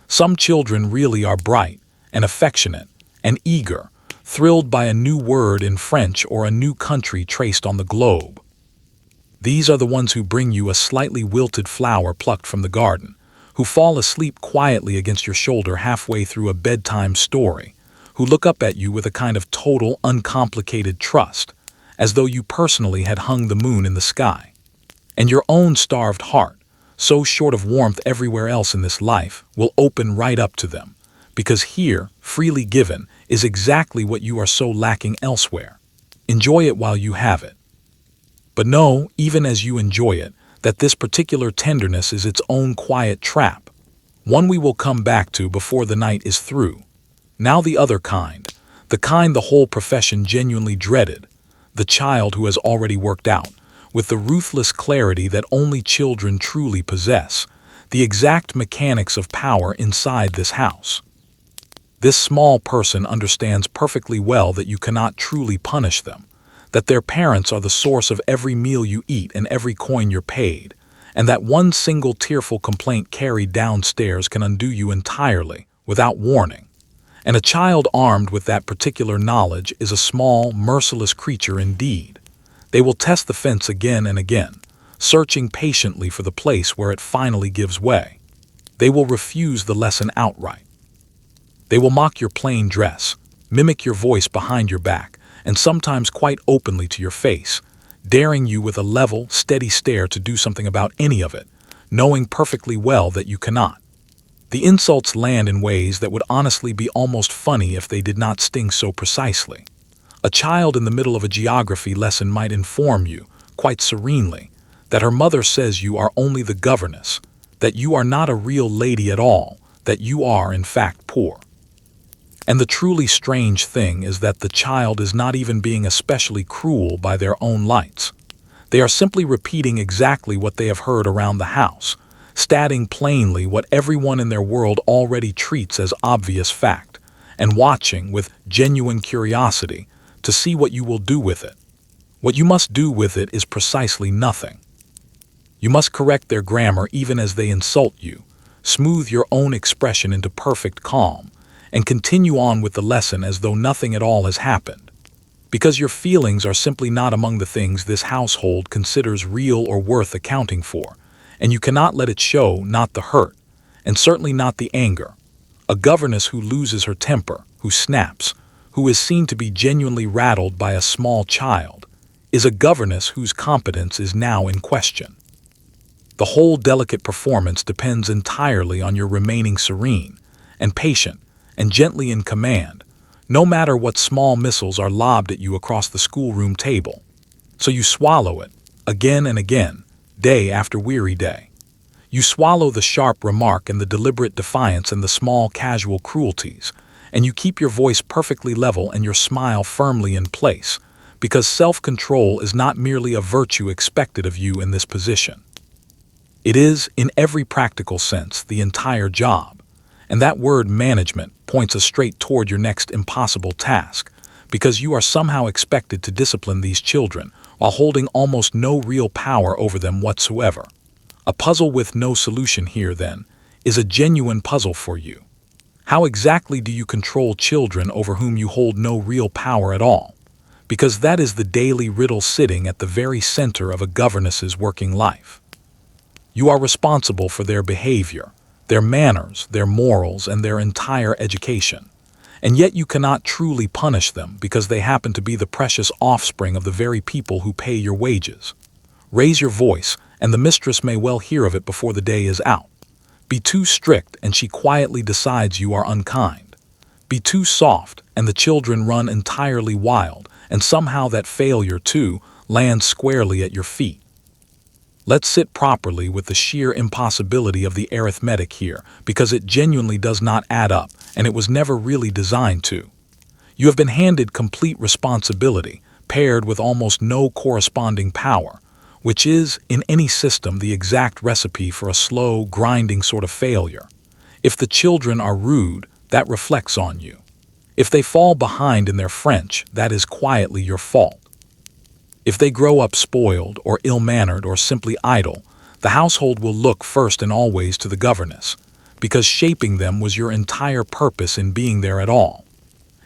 Some children really are bright and affectionate and eager, thrilled by a new word in French or a new country traced on the globe. These are the ones who bring you a slightly wilted flower plucked from the garden, who fall asleep quietly against your shoulder halfway through a bedtime story, who look up at you with a kind of total, uncomplicated trust, as though you personally had hung the moon in the sky. And your own starved heart, so short of warmth everywhere else in this life, will open right up to them, because here, freely given, is exactly what you are so lacking elsewhere. Enjoy it while you have it. But know, even as you enjoy it, that this particular tenderness is its own quiet trap, one we will come back to before the night is through. Now the other kind, the kind the whole profession genuinely dreaded, the child who has already worked out, with the ruthless clarity that only children truly possess, the exact mechanics of power inside this house. This small person understands perfectly well that you cannot truly punish them, that their parents are the source of every meal you eat and every coin you're paid, and that one single tearful complaint carried downstairs can undo you entirely, without warning. And a child armed with that particular knowledge is a small, merciless creature indeed. They will test the fence again and again, searching patiently for the place where it finally gives way. They will refuse the lesson outright. They will mock your plain dress, mimic your voice behind your back, and sometimes quite openly to your face, daring you with a level, steady stare to do something about any of it, knowing perfectly well that you cannot. The insults land in ways that would honestly be almost funny if they did not sting so precisely. A child in the middle of a geography lesson might inform you, quite serenely, that her mother says you are only the governess, that you are not a real lady at all, that you are, in fact, poor. And the truly strange thing is that the child is not even being especially cruel by their own lights. They are simply repeating exactly what they have heard around the house, stating plainly what everyone in their world already treats as obvious fact, and watching with genuine curiosity to see what you will do with it. What you must do with it is precisely nothing. You must correct their grammar even as they insult you, smooth your own expression into perfect calm, and continue on with the lesson as though nothing at all has happened. Because your feelings are simply not among the things this household considers real or worth accounting for, and you cannot let it show, not the hurt, and certainly not the anger. A governess who loses her temper, who snaps, who is seen to be genuinely rattled by a small child, is a governess whose competence is now in question. The whole delicate performance depends entirely on your remaining serene and patient and gently in command, no matter what small missiles are lobbed at you across the schoolroom table. So you swallow it, again and again, day after weary day. You swallow the sharp remark and the deliberate defiance and the small casual cruelties, and you keep your voice perfectly level and your smile firmly in place, because self-control is not merely a virtue expected of you in this position. It is, in every practical sense, the entire job, and that word management points us straight toward your next impossible task, because you are somehow expected to discipline these children while holding almost no real power over them whatsoever. A puzzle with no solution here, then, is a genuine puzzle for you. How exactly do you control children over whom you hold no real power at all? Because that is the daily riddle sitting at the very center of a governess's working life. You are responsible for their behavior, their manners, their morals, and their entire education. And yet you cannot truly punish them because they happen to be the precious offspring of the very people who pay your wages. Raise your voice, and the mistress may well hear of it before the day is out. Be too strict, and she quietly decides you are unkind. Be too soft, and the children run entirely wild, and somehow that failure, too, lands squarely at your feet. Let's sit properly with the sheer impossibility of the arithmetic here, because it genuinely does not add up, and it was never really designed to. You have been handed complete responsibility, paired with almost no corresponding power, which is, in any system, the exact recipe for a slow, grinding sort of failure. If the children are rude, that reflects on you. If they fall behind in their French, that is quietly your fault. If they grow up spoiled or ill-mannered or simply idle, the household will look first and always to the governess, because shaping them was your entire purpose in being there at all.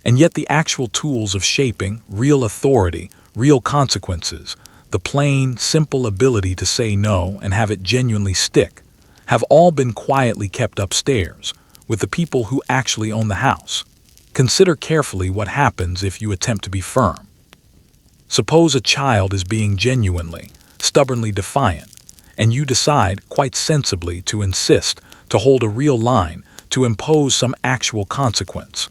And yet the actual tools of shaping, real authority, real consequences, the plain, simple ability to say no and have it genuinely stick, have all been quietly kept upstairs, with the people who actually own the house. Consider carefully what happens if you attempt to be firm. Suppose a child is being genuinely, stubbornly defiant, and you decide, quite sensibly, to insist, to hold a real line, to impose some actual consequence.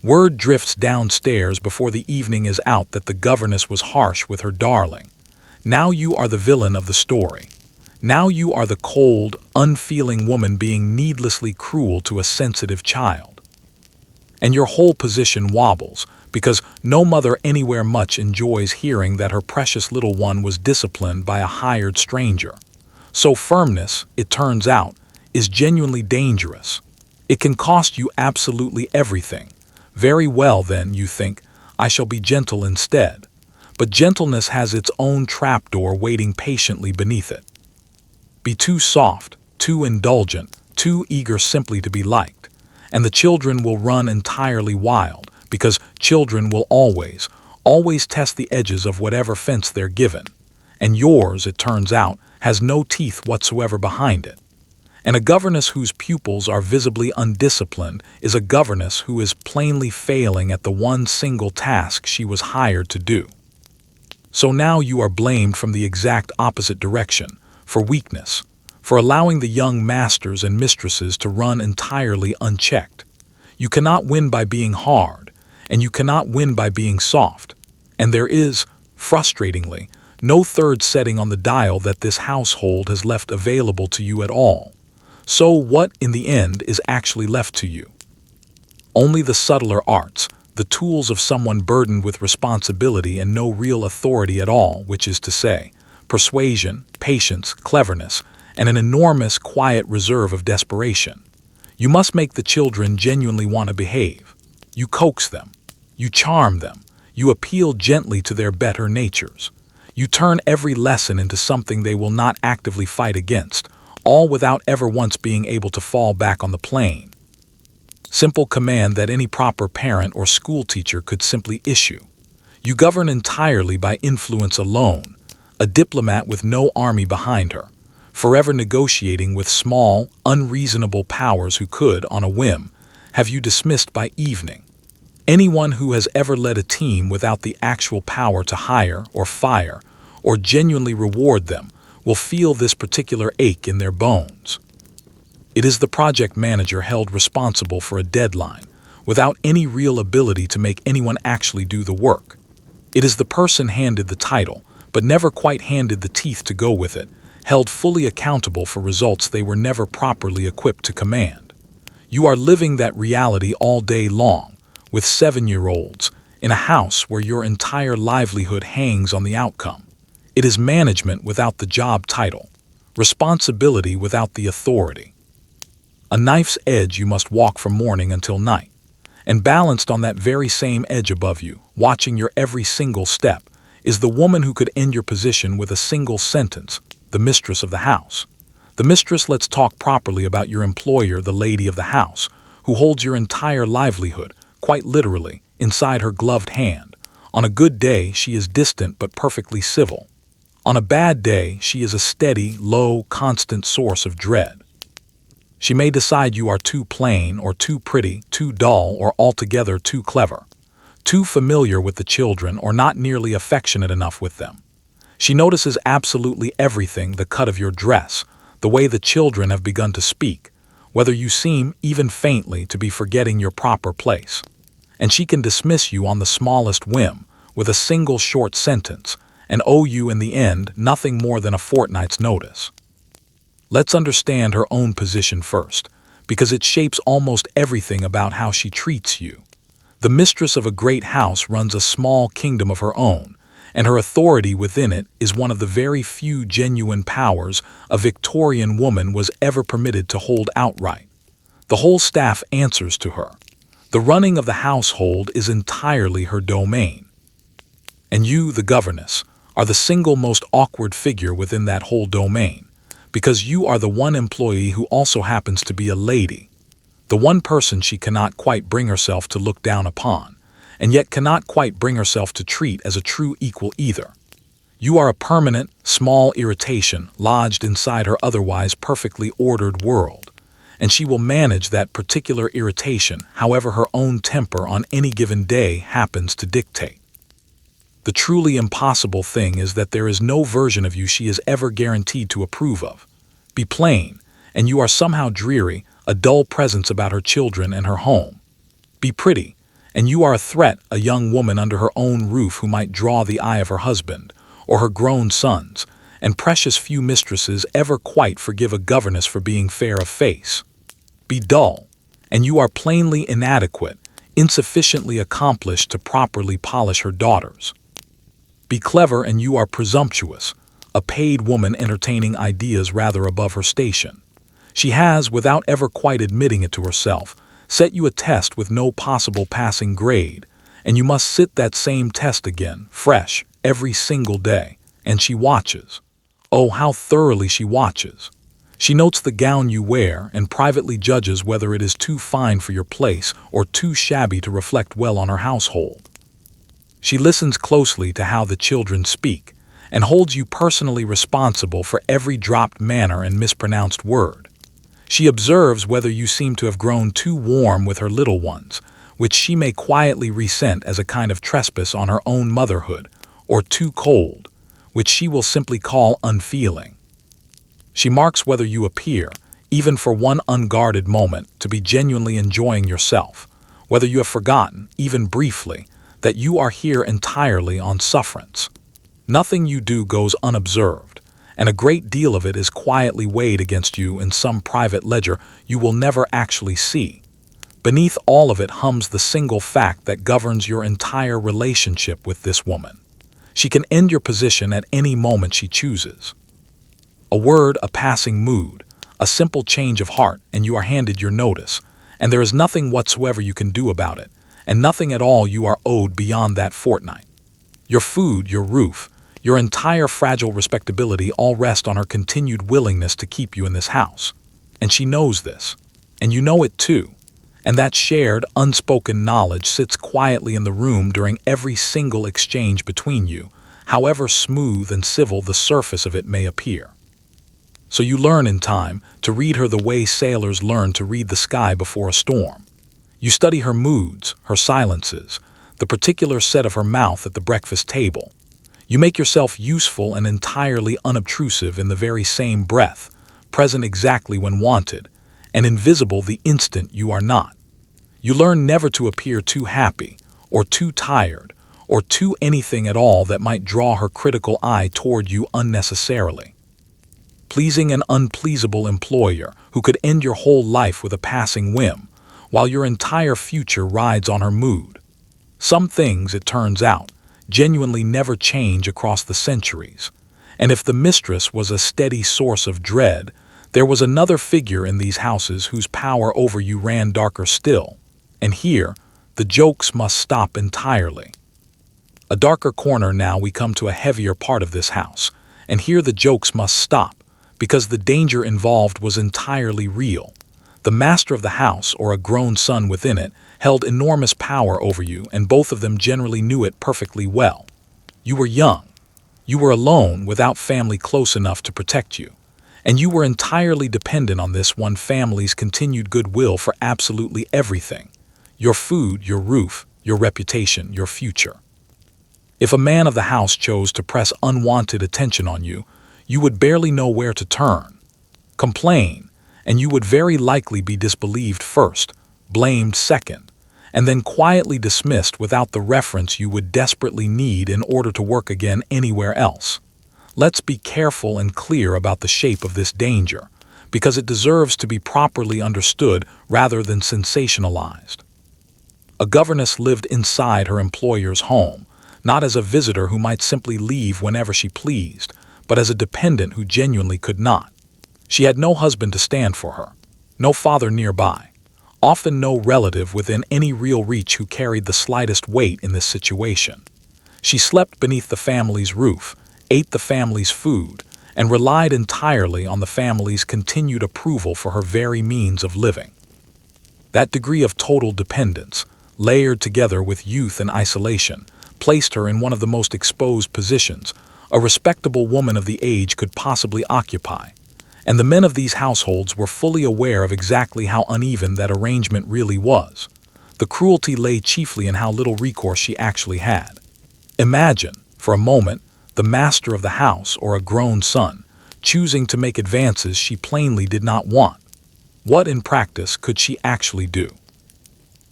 Word drifts downstairs before the evening is out that the governess was harsh with her darling. Now you are the villain of the story. Now you are the cold, unfeeling woman being needlessly cruel to a sensitive child. And your whole position wobbles, because no mother anywhere much enjoys hearing that her precious little one was disciplined by a hired stranger. So firmness, it turns out, is genuinely dangerous. It can cost you absolutely everything. Very well, then, you think, I shall be gentle instead. But gentleness has its own trapdoor waiting patiently beneath it. Be too soft, too indulgent, too eager simply to be liked, and the children will run entirely wild, because children will always test the edges of whatever fence they're given, and yours, it turns out, has no teeth whatsoever behind it. And a governess whose pupils are visibly undisciplined is a governess who is plainly failing at the one single task she was hired to do. So now you are blamed from the exact opposite direction, for weakness, for allowing the young masters and mistresses to run entirely unchecked. You cannot win by being hard, and you cannot win by being soft. And there is, frustratingly, no third setting on the dial that this household has left available to you at all. So what, in the end, is actually left to you? Only the subtler arts, the tools of someone burdened with responsibility and no real authority at all, which is to say, persuasion, patience, cleverness, and an enormous quiet reserve of desperation. You must make the children genuinely want to behave. You coax them. You charm them. You appeal gently to their better natures. You turn every lesson into something they will not actively fight against, all without ever once being able to fall back on the plane. Simple command that any proper parent or school teacher could simply issue. You govern entirely by influence alone, a diplomat with no army behind her, forever negotiating with small, unreasonable powers who could, on a whim, have you dismissed by evening. Anyone who has ever led a team without the actual power to hire or fire or genuinely reward them will feel this particular ache in their bones. It is the project manager held responsible for a deadline, without any real ability to make anyone actually do the work. It is the person handed the title, but never quite handed the teeth to go with it, held fully accountable for results they were never properly equipped to command. You are living that reality all day long, with 7-year-olds, in a house where your entire livelihood hangs on the outcome. It is management without the job title, responsibility without the authority. A knife's edge you must walk from morning until night, and balanced on that very same edge above you, watching your every single step, is the woman who could end your position with a single sentence, the mistress of the house. The mistress lets talk properly about your employer, the lady of the house, who holds your entire livelihood, quite literally, inside her gloved hand. On a good day, she is distant but perfectly civil. On a bad day, she is a steady, low, constant source of dread. She may decide you are too plain or too pretty, too dull or altogether too clever, too familiar with the children or not nearly affectionate enough with them. She notices absolutely everything, the cut of your dress, the way the children have begun to speak, whether you seem, even faintly, to be forgetting your proper place. And she can dismiss you on the smallest whim, with a single short sentence, and owe you in the end nothing more than a fortnight's notice. Let's understand her own position first, because it shapes almost everything about how she treats you. The mistress of a great house runs a small kingdom of her own, and her authority within it is one of the very few genuine powers a Victorian woman was ever permitted to hold outright. The whole staff answers to her. The running of the household is entirely her domain. And you, the governess, are the single most awkward figure within that whole domain, because you are the one employee who also happens to be a lady, the one person she cannot quite bring herself to look down upon, and yet cannot quite bring herself to treat as a true equal either. You are a permanent, small irritation lodged inside her otherwise perfectly ordered world, and she will manage that particular irritation however her own temper on any given day happens to dictate. The truly impossible thing is that there is no version of you she is ever guaranteed to approve of. Be plain, and you are somehow dreary, a dull presence about her children and her home. Be pretty, and you are a threat, a young woman under her own roof who might draw the eye of her husband, or her grown sons, and precious few mistresses ever quite forgive a governess for being fair of face. Be dull, and you are plainly inadequate, insufficiently accomplished to properly polish her daughters. Be clever, and you are presumptuous, a paid woman entertaining ideas rather above her station. She has, without ever quite admitting it to herself, set you a test with no possible passing grade, and you must sit that same test again, fresh, every single day, and she watches. Oh, how thoroughly she watches! She notes the gown you wear and privately judges whether it is too fine for your place or too shabby to reflect well on her household. She listens closely to how the children speak, and holds you personally responsible for every dropped manner and mispronounced word. She observes whether you seem to have grown too warm with her little ones, which she may quietly resent as a kind of trespass on her own motherhood, or too cold, which she will simply call unfeeling. She marks whether you appear, even for one unguarded moment, to be genuinely enjoying yourself, whether you have forgotten, even briefly, that you are here entirely on sufferance. Nothing you do goes unobserved, and a great deal of it is quietly weighed against you in some private ledger you will never actually see. Beneath all of it hums the single fact that governs your entire relationship with this woman. She can end your position at any moment she chooses. A word, a passing mood, a simple change of heart, and you are handed your notice, and there is nothing whatsoever you can do about it, and nothing at all you are owed beyond that fortnight. Your food, your roof, your entire fragile respectability all rest on her continued willingness to keep you in this house. And she knows this, and you know it too. And that shared, unspoken knowledge sits quietly in the room during every single exchange between you, however smooth and civil the surface of it may appear. So you learn in time to read her the way sailors learn to read the sky before a storm. You study her moods, her silences, the particular set of her mouth at the breakfast table. You make yourself useful and entirely unobtrusive in the very same breath, present exactly when wanted, and invisible the instant you are not. You learn never to appear too happy, or too tired, or too anything at all that might draw her critical eye toward you unnecessarily. Pleasing an unpleasable employer who could end your whole life with a passing whim, while your entire future rides on her mood. Some things, it turns out, genuinely never change across the centuries, and if the mistress was a steady source of dread, there was another figure in these houses whose power over you ran darker still, and here the jokes must stop entirely. A darker corner now we come to a heavier part of this house, and here the jokes must stop, because the danger involved was entirely real. The master of the house, or a grown son within it, held enormous power over you, and both of them generally knew it perfectly well. You were young. You were alone, without family close enough to protect you. And you were entirely dependent on this one family's continued goodwill for absolutely everything. Your food, your roof, your reputation, your future. If a man of the house chose to press unwanted attention on you, you would barely know where to turn. Complain, and you would very likely be disbelieved first, blamed second, and then quietly dismissed without the reference you would desperately need in order to work again anywhere else. Let's be careful and clear about the shape of this danger, because it deserves to be properly understood rather than sensationalized. A governess lived inside her employer's home, not as a visitor who might simply leave whenever she pleased, but as a dependent who genuinely could not. She had no husband to stand for her, no father nearby, often no relative within any real reach who carried the slightest weight in this situation. She slept beneath the family's roof, ate the family's food, and relied entirely on the family's continued approval for her very means of living. That degree of total dependence, layered together with youth and isolation, placed her in one of the most exposed positions a respectable woman of the age could possibly occupy, and the men of these households were fully aware of exactly how uneven that arrangement really was. The cruelty lay chiefly in how little recourse she actually had. Imagine, for a moment, the master of the house, or a grown son, choosing to make advances she plainly did not want. What in practice could she actually do?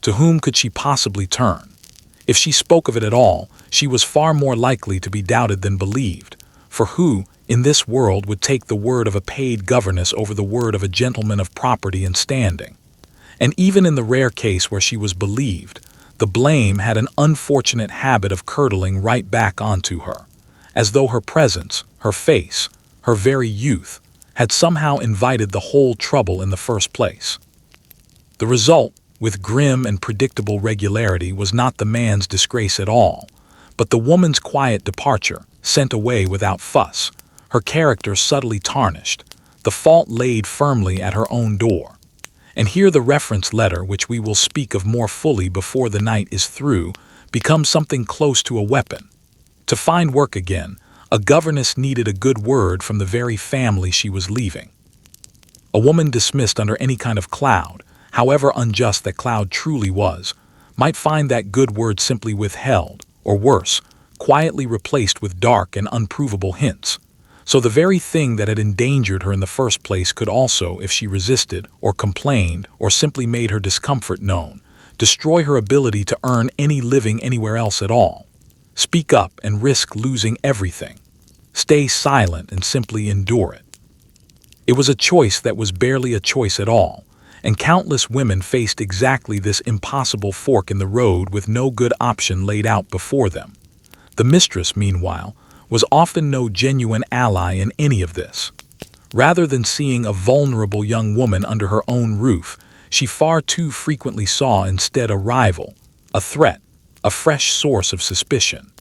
To whom could she possibly turn? If she spoke of it at all, she was far more likely to be doubted than believed, for who, in this world, would take the word of a paid governess over the word of a gentleman of property and standing? And even in the rare case where she was believed, the blame had an unfortunate habit of curdling right back onto her, as though her presence, her face, her very youth, had somehow invited the whole trouble in the first place. The result, with grim and predictable regularity, was not the man's disgrace at all, but the woman's quiet departure, sent away without fuss, her character subtly tarnished, the fault laid firmly at her own door. And here the reference letter, which we will speak of more fully before the night is through, becomes something close to a weapon. To find work again, a governess needed a good word from the very family she was leaving. A woman dismissed under any kind of cloud, however unjust that cloud truly was, might find that good word simply withheld, or worse, quietly replaced with dark and unprovable hints. So the very thing that had endangered her in the first place could also, if she resisted, or complained, or simply made her discomfort known, destroy her ability to earn any living anywhere else at all. Speak up and risk losing everything. Stay silent and simply endure it. It was a choice that was barely a choice at all, and countless women faced exactly this impossible fork in the road with no good option laid out before them. The mistress, meanwhile, was often no genuine ally in any of this. Rather than seeing a vulnerable young woman under her own roof, she far too frequently saw instead a rival, a threat, a fresh source of suspicion.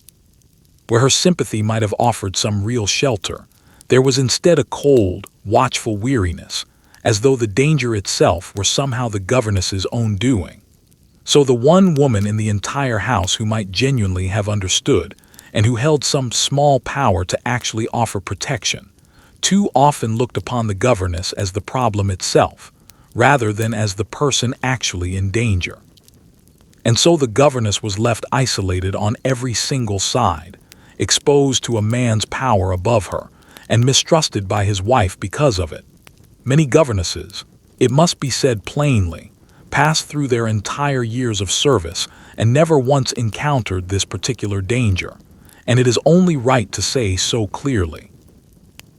Where her sympathy might have offered some real shelter, there was instead a cold, watchful weariness, as though the danger itself were somehow the governess's own doing. So the one woman in the entire house who might genuinely have understood, and who held some small power to actually offer protection, too often looked upon the governess as the problem itself, rather than as the person actually in danger. And so the governess was left isolated on every single side, exposed to a man's power above her, and mistrusted by his wife because of it. Many governesses, it must be said plainly, passed through their entire years of service and never once encountered this particular danger, and it is only right to say so clearly.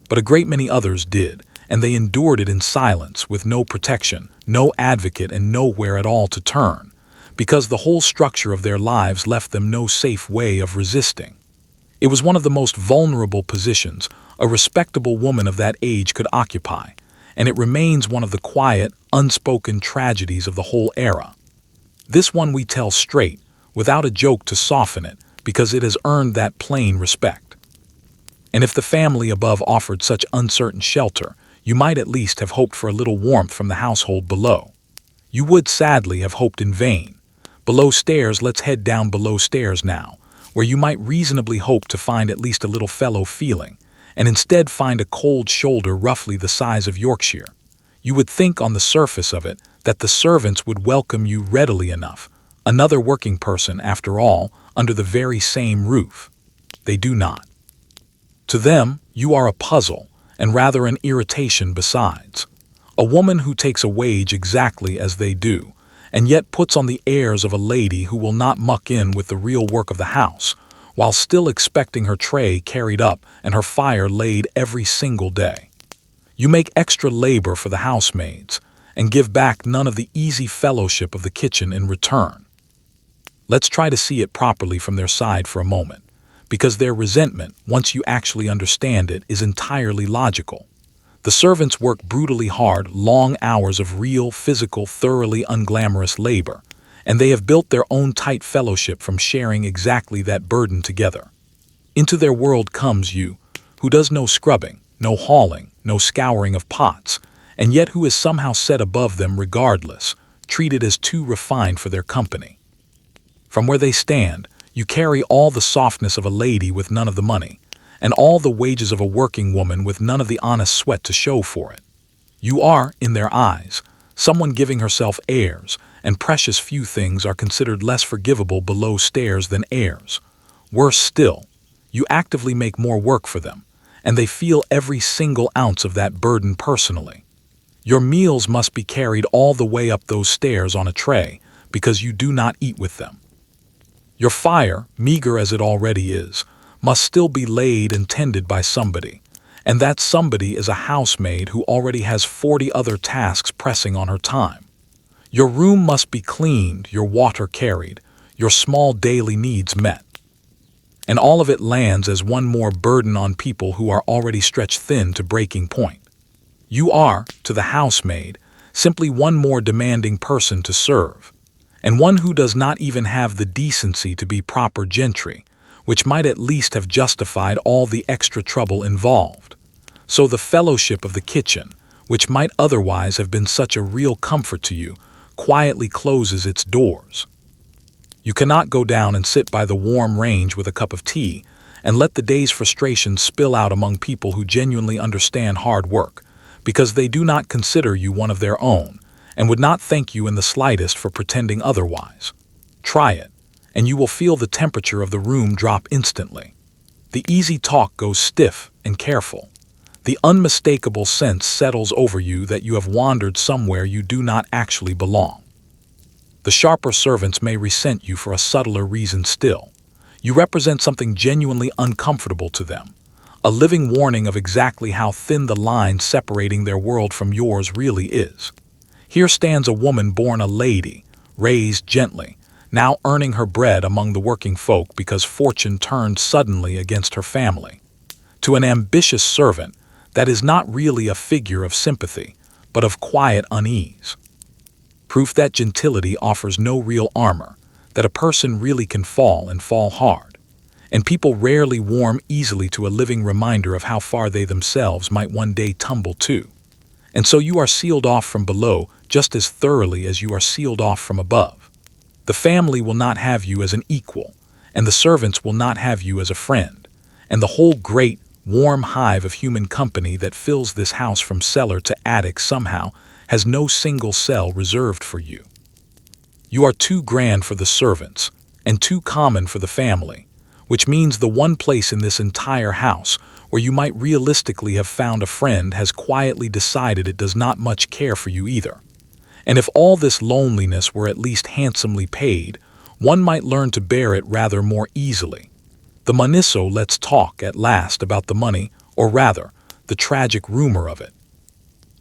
But a great many others did, and they endured it in silence with no protection, no advocate, and nowhere at all to turn, because the whole structure of their lives left them no safe way of resisting. It was one of the most vulnerable positions a respectable woman of that age could occupy, and it remains one of the quiet, unspoken tragedies of the whole era. This one we tell straight, without a joke to soften it, because it has earned that plain respect. And if the family above offered such uncertain shelter, you might at least have hoped for a little warmth from the household below. You would sadly have hoped in vain. Below stairs, let's head down below stairs now, where you might reasonably hope to find at least a little fellow feeling, and instead find a cold shoulder roughly the size of Yorkshire. You would think on the surface of it that the servants would welcome you readily enough, another working person, after all, under the very same roof. They do not. To them, you are a puzzle, and rather an irritation besides. A woman who takes a wage exactly as they do, and yet puts on the airs of a lady who will not muck in with the real work of the house, while still expecting her tray carried up and her fire laid every single day. You make extra labor for the housemaids, and give back none of the easy fellowship of the kitchen in return. Let's try to see it properly from their side for a moment, because their resentment, once you actually understand it, is entirely logical. The servants work brutally hard, long hours of real, physical, thoroughly unglamorous labor, and they have built their own tight fellowship from sharing exactly that burden together. Into their world comes you, who does no scrubbing, no hauling, no scouring of pots, and yet who is somehow set above them regardless, treated as too refined for their company. From where they stand, you carry all the softness of a lady with none of the money, and all the wages of a working woman with none of the honest sweat to show for it. You are, in their eyes, someone giving herself airs, and precious few things are considered less forgivable below stairs than airs. Worse still, you actively make more work for them, and they feel every single ounce of that burden personally. Your meals must be carried all the way up those stairs on a tray, because you do not eat with them. Your fire, meager as it already is, must still be laid and tended by somebody, and that somebody is a housemaid who already has 40 other tasks pressing on her time. Your room must be cleaned, your water carried, your small daily needs met. And all of it lands as one more burden on people who are already stretched thin to breaking point. You are, to the housemaid, simply one more demanding person to serve, and one who does not even have the decency to be proper gentry, which might at least have justified all the extra trouble involved. So the fellowship of the kitchen, which might otherwise have been such a real comfort to you, quietly closes its doors. You cannot go down and sit by the warm range with a cup of tea and let the day's frustrations spill out among people who genuinely understand hard work, because they do not consider you one of their own and would not thank you in the slightest for pretending otherwise. Try it, and you will feel the temperature of the room drop instantly. The easy talk goes stiff and careful. The unmistakable sense settles over you that you have wandered somewhere you do not actually belong. The sharper servants may resent you for a subtler reason still. You represent something genuinely uncomfortable to them, a living warning of exactly how thin the line separating their world from yours really is. Here stands a woman born a lady, raised gently, now earning her bread among the working folk because fortune turned suddenly against her family. To an ambitious servant, that is not really a figure of sympathy, but of quiet unease. Proof that gentility offers no real armor, that a person really can fall and fall hard. And people rarely warm easily to a living reminder of how far they themselves might one day tumble too. And so you are sealed off from below just as thoroughly as you are sealed off from above. The family will not have you as an equal, and the servants will not have you as a friend, and the whole great, warm hive of human company that fills this house from cellar to attic somehow has no single cell reserved for you. You are too grand for the servants, and too common for the family, which means the one place in this entire house where you might realistically have found a friend has quietly decided it does not much care for you either. And if all this loneliness were at least handsomely paid, one might learn to bear it rather more easily. The Manisso lets talk at last about the money, or rather, the tragic rumor of it.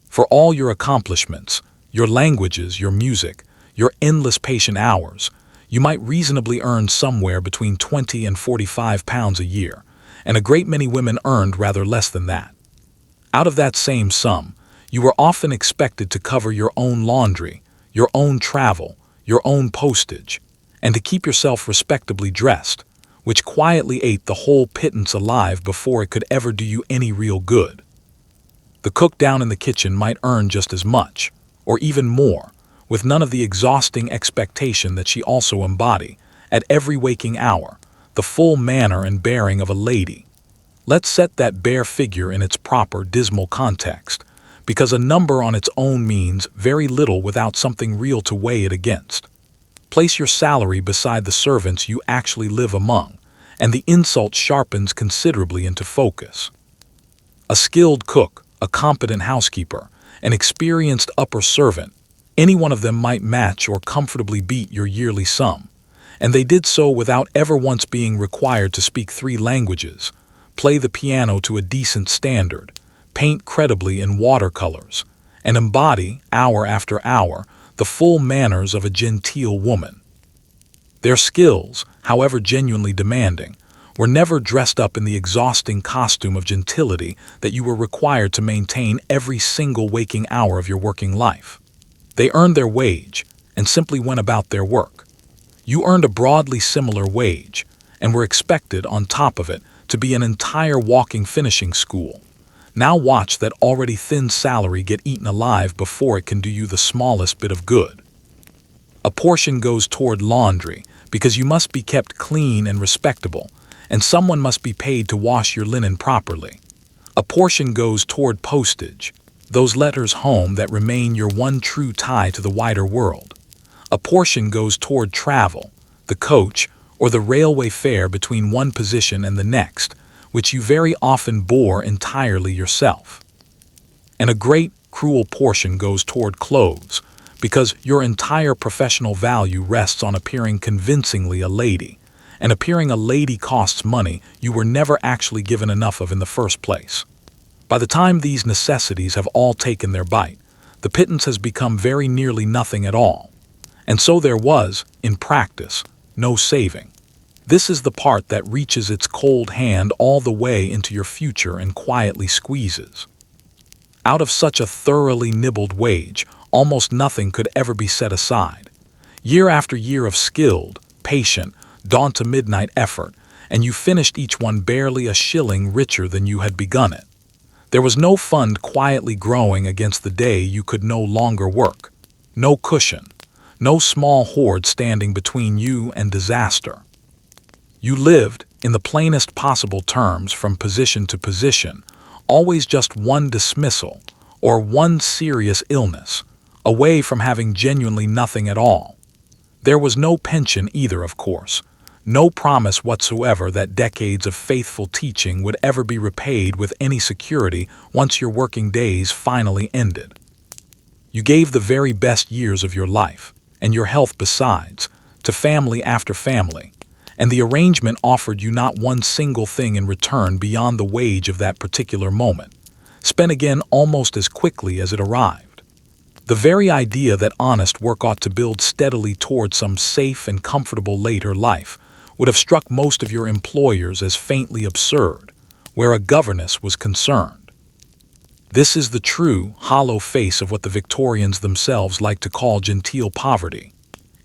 For all your accomplishments, your languages, your music, your endless patient hours, you might reasonably earn somewhere between 20 and 45 pounds a year, and a great many women earned rather less than that. Out of that same sum, you were often expected to cover your own laundry, your own travel, your own postage, and to keep yourself respectably dressed, which quietly ate the whole pittance alive before it could ever do you any real good. The cook down in the kitchen might earn just as much, or even more, with none of the exhausting expectation that she also embody, at every waking hour, the full manner and bearing of a lady. Let's set that bare figure in its proper dismal context, because a number on its own means very little without something real to weigh it against. Place your salary beside the servants you actually live among, and the insult sharpens considerably into focus. A skilled cook, a competent housekeeper, an experienced upper servant, any one of them might match or comfortably beat your yearly sum, and they did so without ever once being required to speak 3 languages, play the piano to a decent standard, paint credibly in watercolors, and embody, hour after hour, the full manners of a genteel woman. Their skills, however genuinely demanding, were never dressed up in the exhausting costume of gentility that you were required to maintain every single waking hour of your working life. They earned their wage and simply went about their work. You earned a broadly similar wage and were expected, on top of it, to be an entire walking finishing school. Now watch that already thin salary get eaten alive before it can do you the smallest bit of good. A portion goes toward laundry because you must be kept clean and respectable, and someone must be paid to wash your linen properly. A portion goes toward postage, those letters home that remain your one true tie to the wider world. A portion goes toward travel, the coach, or the railway fare between one position and the next, which you very often bore entirely yourself. And a great, cruel portion goes toward clothes, because your entire professional value rests on appearing convincingly a lady, and appearing a lady costs money you were never actually given enough of in the first place. By the time these necessities have all taken their bite, the pittance has become very nearly nothing at all. And so there was, in practice, no saving. This is the part that reaches its cold hand all the way into your future and quietly squeezes. Out of such a thoroughly nibbled wage, almost nothing could ever be set aside. Year after year of skilled, patient, dawn-to-midnight effort, and you finished each one barely a shilling richer than you had begun it. There was no fund quietly growing against the day you could no longer work, no cushion, no small hoard standing between you and disaster. You lived, in the plainest possible terms, from position to position, always just one dismissal, or one serious illness, away from having genuinely nothing at all. There was no pension either, of course, no promise whatsoever that decades of faithful teaching would ever be repaid with any security once your working days finally ended. You gave the very best years of your life, and your health besides, to family after family, and the arrangement offered you not one single thing in return beyond the wage of that particular moment, spent again almost as quickly as it arrived. The very idea that honest work ought to build steadily toward some safe and comfortable later life would have struck most of your employers as faintly absurd, where a governess was concerned. This is the true, hollow face of what the Victorians themselves like to call genteel poverty.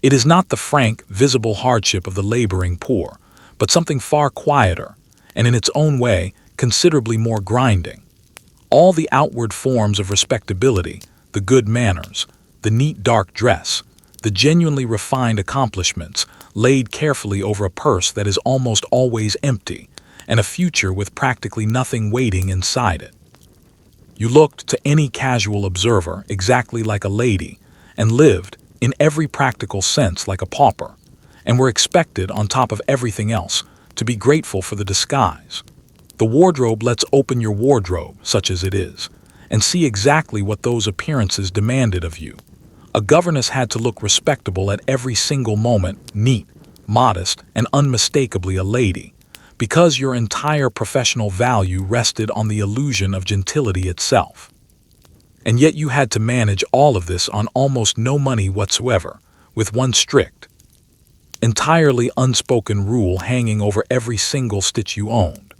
It is not the frank, visible hardship of the laboring poor, but something far quieter, and in its own way, considerably more grinding. All the outward forms of respectability, the good manners, the neat dark dress, the genuinely refined accomplishments laid carefully over a purse that is almost always empty, and a future with practically nothing waiting inside it. You looked to any casual observer exactly like a lady, and lived, in every practical sense, like a pauper, and were expected, on top of everything else, to be grateful for the disguise. The wardrobe lets open your wardrobe, such as it is, and see exactly what those appearances demanded of you. A governess had to look respectable at every single moment, neat, modest, and unmistakably a lady, because your entire professional value rested on the illusion of gentility itself. And yet you had to manage all of this on almost no money whatsoever, with one strict, entirely unspoken rule hanging over every single stitch you owned.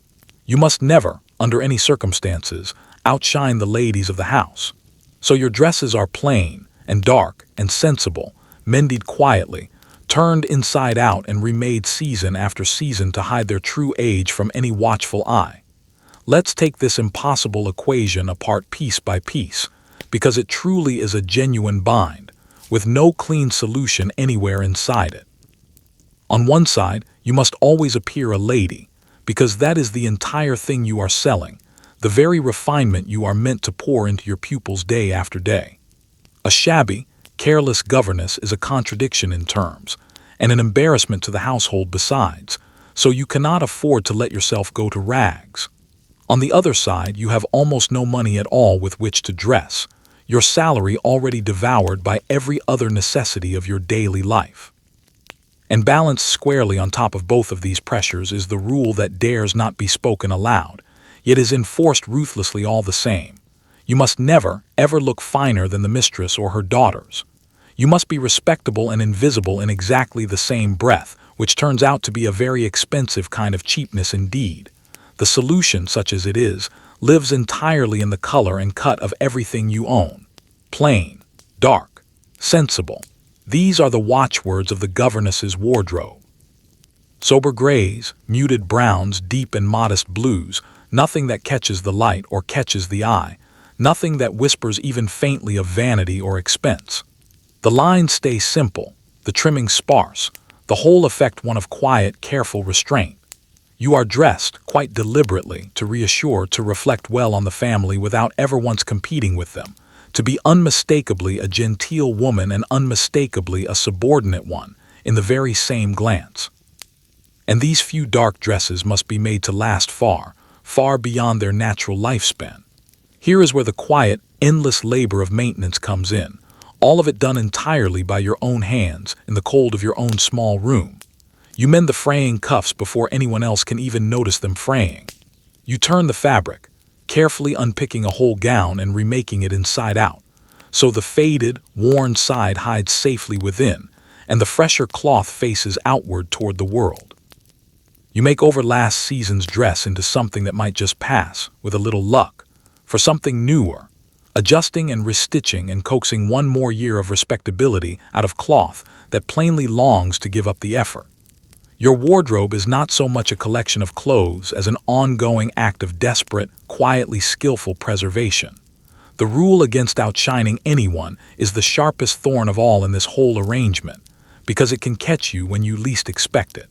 You must never, under any circumstances, outshine the ladies of the house. So your dresses are plain and dark and sensible, mended quietly, turned inside out and remade season after season to hide their true age from any watchful eye. Let's take this impossible equation apart piece by piece, because it truly is a genuine bind, with no clean solution anywhere inside it. On one side, you must always appear a lady, because that is the entire thing you are selling, the very refinement you are meant to pour into your pupils day after day. A shabby, careless governess is a contradiction in terms, and an embarrassment to the household besides, so you cannot afford to let yourself go to rags. On the other side, you have almost no money at all with which to dress, your salary already devoured by every other necessity of your daily life. And balanced squarely on top of both of these pressures is the rule that dares not be spoken aloud, yet is enforced ruthlessly all the same. You must never, ever look finer than the mistress or her daughters. You must be respectable and invisible in exactly the same breath, which turns out to be a very expensive kind of cheapness indeed. The solution, such as it is, lives entirely in the color and cut of everything you own. Plain, dark, sensible. These are the watchwords of the governess's wardrobe. Sober grays, muted browns, deep and modest blues, nothing that catches the light or catches the eye, nothing that whispers even faintly of vanity or expense. The lines stay simple, the trimming sparse, the whole effect one of quiet, careful restraint. You are dressed, quite deliberately, to reassure, to reflect well on the family without ever once competing with them, to be unmistakably a genteel woman and unmistakably a subordinate one, in the very same glance. And these few dark dresses must be made to last far, far beyond their natural lifespan. Here is where the quiet, endless labor of maintenance comes in, all of it done entirely by your own hands in the cold of your own small room. You mend the fraying cuffs before anyone else can even notice them fraying. You turn the fabric, carefully unpicking a whole gown and remaking it inside out, so the faded, worn side hides safely within, and the fresher cloth faces outward toward the world. You make over last season's dress into something that might just pass, with a little luck, for something newer, adjusting and restitching and coaxing one more year of respectability out of cloth that plainly longs to give up the effort. Your wardrobe is not so much a collection of clothes as an ongoing act of desperate, quietly skillful preservation. The rule against outshining anyone is the sharpest thorn of all in this whole arrangement, because it can catch you when you least expect it.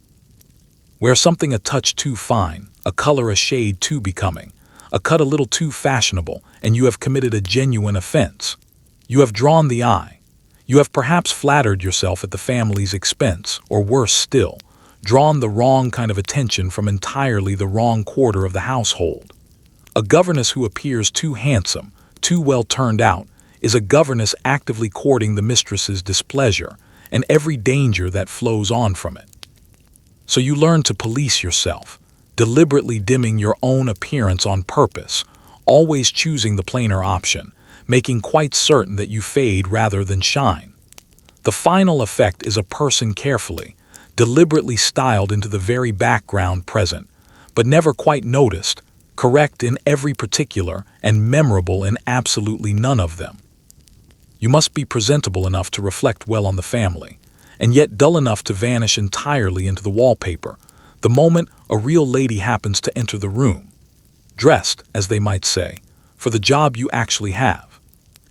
Wear something a touch too fine, a color a shade too becoming, a cut a little too fashionable, and you have committed a genuine offense. You have drawn the eye. You have perhaps flattered yourself at the family's expense, or worse still, drawn the wrong kind of attention from entirely the wrong quarter of the household. A governess who appears too handsome, too well turned out, is a governess actively courting the mistress's displeasure and every danger that flows on from it. So you learn to police yourself, deliberately dimming your own appearance on purpose, always choosing the plainer option, making quite certain that you fade rather than shine. The final effect is a person carefully, deliberately styled into the very background present, but never quite noticed, correct in every particular and memorable in absolutely none of them. You must be presentable enough to reflect well on the family, and yet dull enough to vanish entirely into the wallpaper the moment a real lady happens to enter the room, dressed, as they might say, for the job you actually have.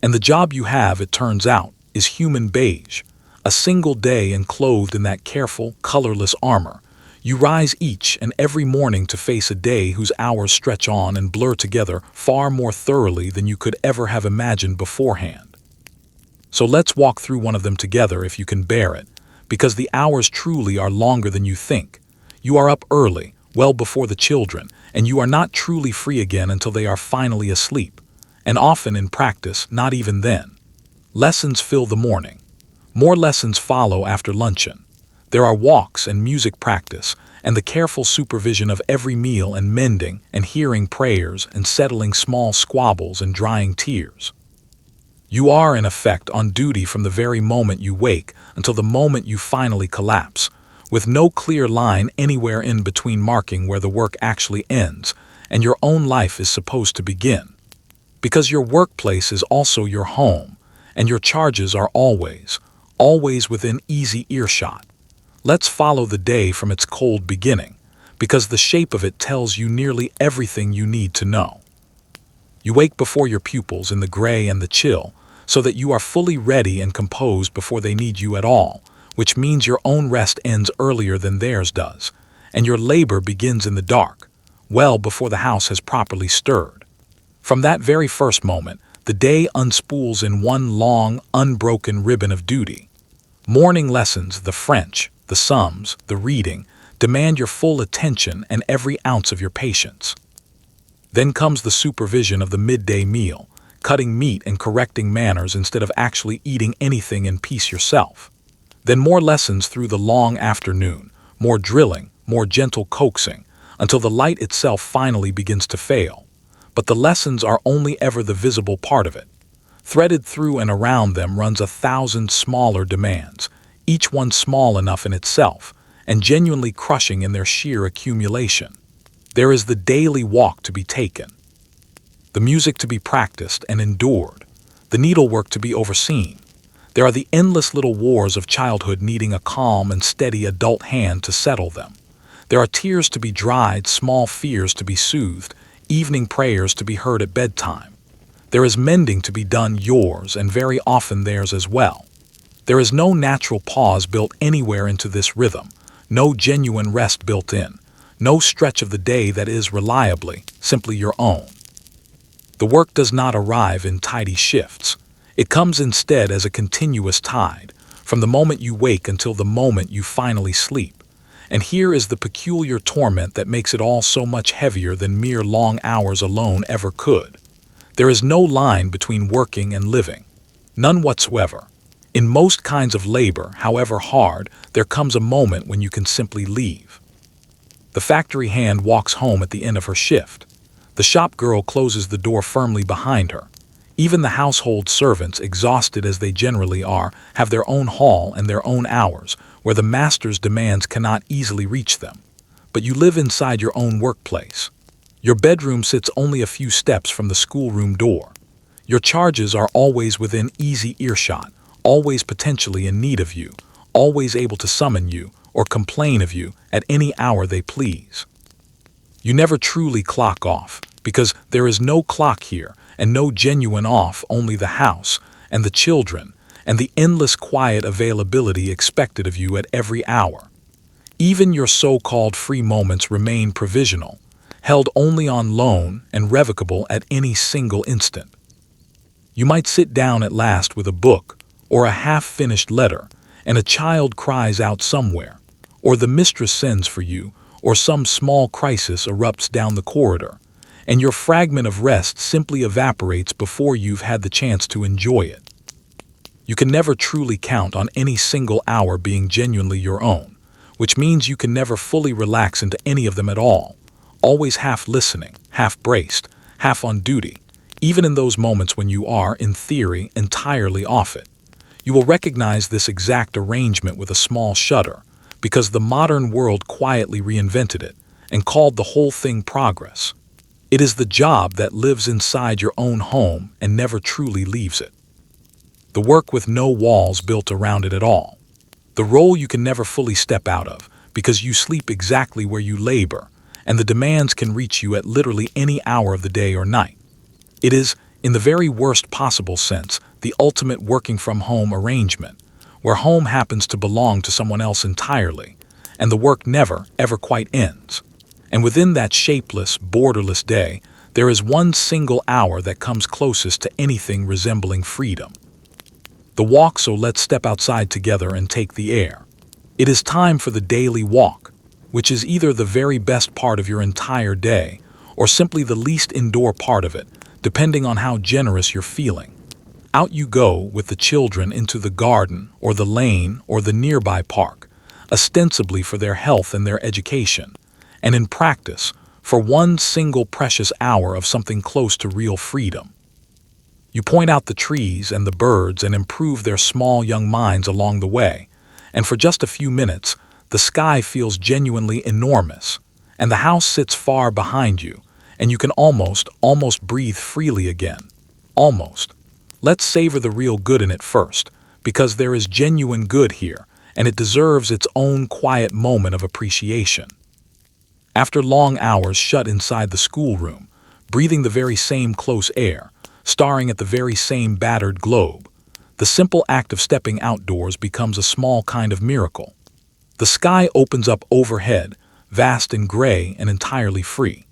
And the job you have, it turns out, is human beige. A single day and clothed in that careful, colorless armor, you rise each and every morning to face a day whose hours stretch on and blur together far more thoroughly than you could ever have imagined beforehand. So let's walk through one of them together if you can bear it, because the hours truly are longer than you think. You are up early, well before the children, and you are not truly free again until they are finally asleep, and often in practice, not even then. Lessons fill the morning. More lessons follow after luncheon. There are walks and music practice, and the careful supervision of every meal and mending and hearing prayers and settling small squabbles and drying tears. You are, in effect, on duty from the very moment you wake until the moment you finally collapse, with no clear line anywhere in between marking where the work actually ends and your own life is supposed to begin. Because your workplace is also your home, and your charges are always within easy earshot. Let's follow the day from its cold beginning, because the shape of it tells you nearly everything you need to know. You wake before your pupils in the gray and the chill, so that you are fully ready and composed before they need you at all, which means your own rest ends earlier than theirs does, and your labor begins in the dark, well before the house has properly stirred. From that very first moment, the day unspools in one long, unbroken ribbon of duty. Morning lessons, the French, the sums, the reading, demand your full attention and every ounce of your patience. Then comes the supervision of the midday meal, cutting meat and correcting manners instead of actually eating anything in peace yourself. Then more lessons through the long afternoon, more drilling, more gentle coaxing, until the light itself finally begins to fail. But the lessons are only ever the visible part of it. Threaded through and around them runs 1,000 smaller demands, each one small enough in itself, and genuinely crushing in their sheer accumulation. There is the daily walk to be taken, the music to be practiced and endured, the needlework to be overseen. There are the endless little wars of childhood needing a calm and steady adult hand to settle them. There are tears to be dried, small fears to be soothed, evening prayers to be heard at bedtime. There is mending to be done, yours and very often theirs as well. There is no natural pause built anywhere into this rhythm, no genuine rest built in, no stretch of the day that is reliably, simply your own. The work does not arrive in tidy shifts. It comes instead as a continuous tide, from the moment you wake until the moment you finally sleep. And here is the peculiar torment that makes it all so much heavier than mere long hours alone ever could. There is no line between working and living. None whatsoever. In most kinds of labor, however hard, there comes a moment when you can simply leave. The factory hand walks home at the end of her shift. The shop girl closes the door firmly behind her. Even the household servants, exhausted as they generally are, have their own hall and their own hours, where the master's demands cannot easily reach them. But you live inside your own workplace. Your bedroom sits only a few steps from the schoolroom door. Your charges are always within easy earshot, always potentially in need of you, always able to summon you or complain of you at any hour they please. You never truly clock off, because there is no clock here and no genuine off, only the house and the children and the endless quiet availability expected of you at every hour. Even your so-called free moments remain provisional, held only on loan and revocable at any single instant. You might sit down at last with a book, or a half-finished letter, and a child cries out somewhere, or the mistress sends for you, or some small crisis erupts down the corridor, and your fragment of rest simply evaporates before you've had the chance to enjoy it. You can never truly count on any single hour being genuinely your own, which means you can never fully relax into any of them at all, always half listening, half braced, half on duty, even in those moments when you are, in theory, entirely off it. You will recognize this exact arrangement with a small shudder, because the modern world quietly reinvented it and called the whole thing progress. It is the job that lives inside your own home and never truly leaves it. The work with no walls built around it at all. The role you can never fully step out of, because you sleep exactly where you labor, and the demands can reach you at literally any hour of the day or night. It is, in the very worst possible sense, the ultimate working from home arrangement, where home happens to belong to someone else entirely, and the work never, ever quite ends. And within that shapeless, borderless day, there is one single hour that comes closest to anything resembling freedom. The walk, so let's step outside together and take the air. It is time for the daily walk, which is either the very best part of your entire day, or simply the least indoor part of it, depending on how generous you're feeling. Out you go with the children into the garden or the lane or the nearby park, ostensibly for their health and their education, and in practice, for one single precious hour of something close to real freedom. You point out the trees and the birds and improve their small young minds along the way, and for just a few minutes, the sky feels genuinely enormous, and the house sits far behind you, and you can almost breathe freely again. Almost. Let's savor the real good in it first, because there is genuine good here, and it deserves its own quiet moment of appreciation. After long hours shut inside the schoolroom, breathing the very same close air, staring at the very same battered globe, the simple act of stepping outdoors becomes a small kind of miracle. The sky opens up overhead, vast and gray and entirely free.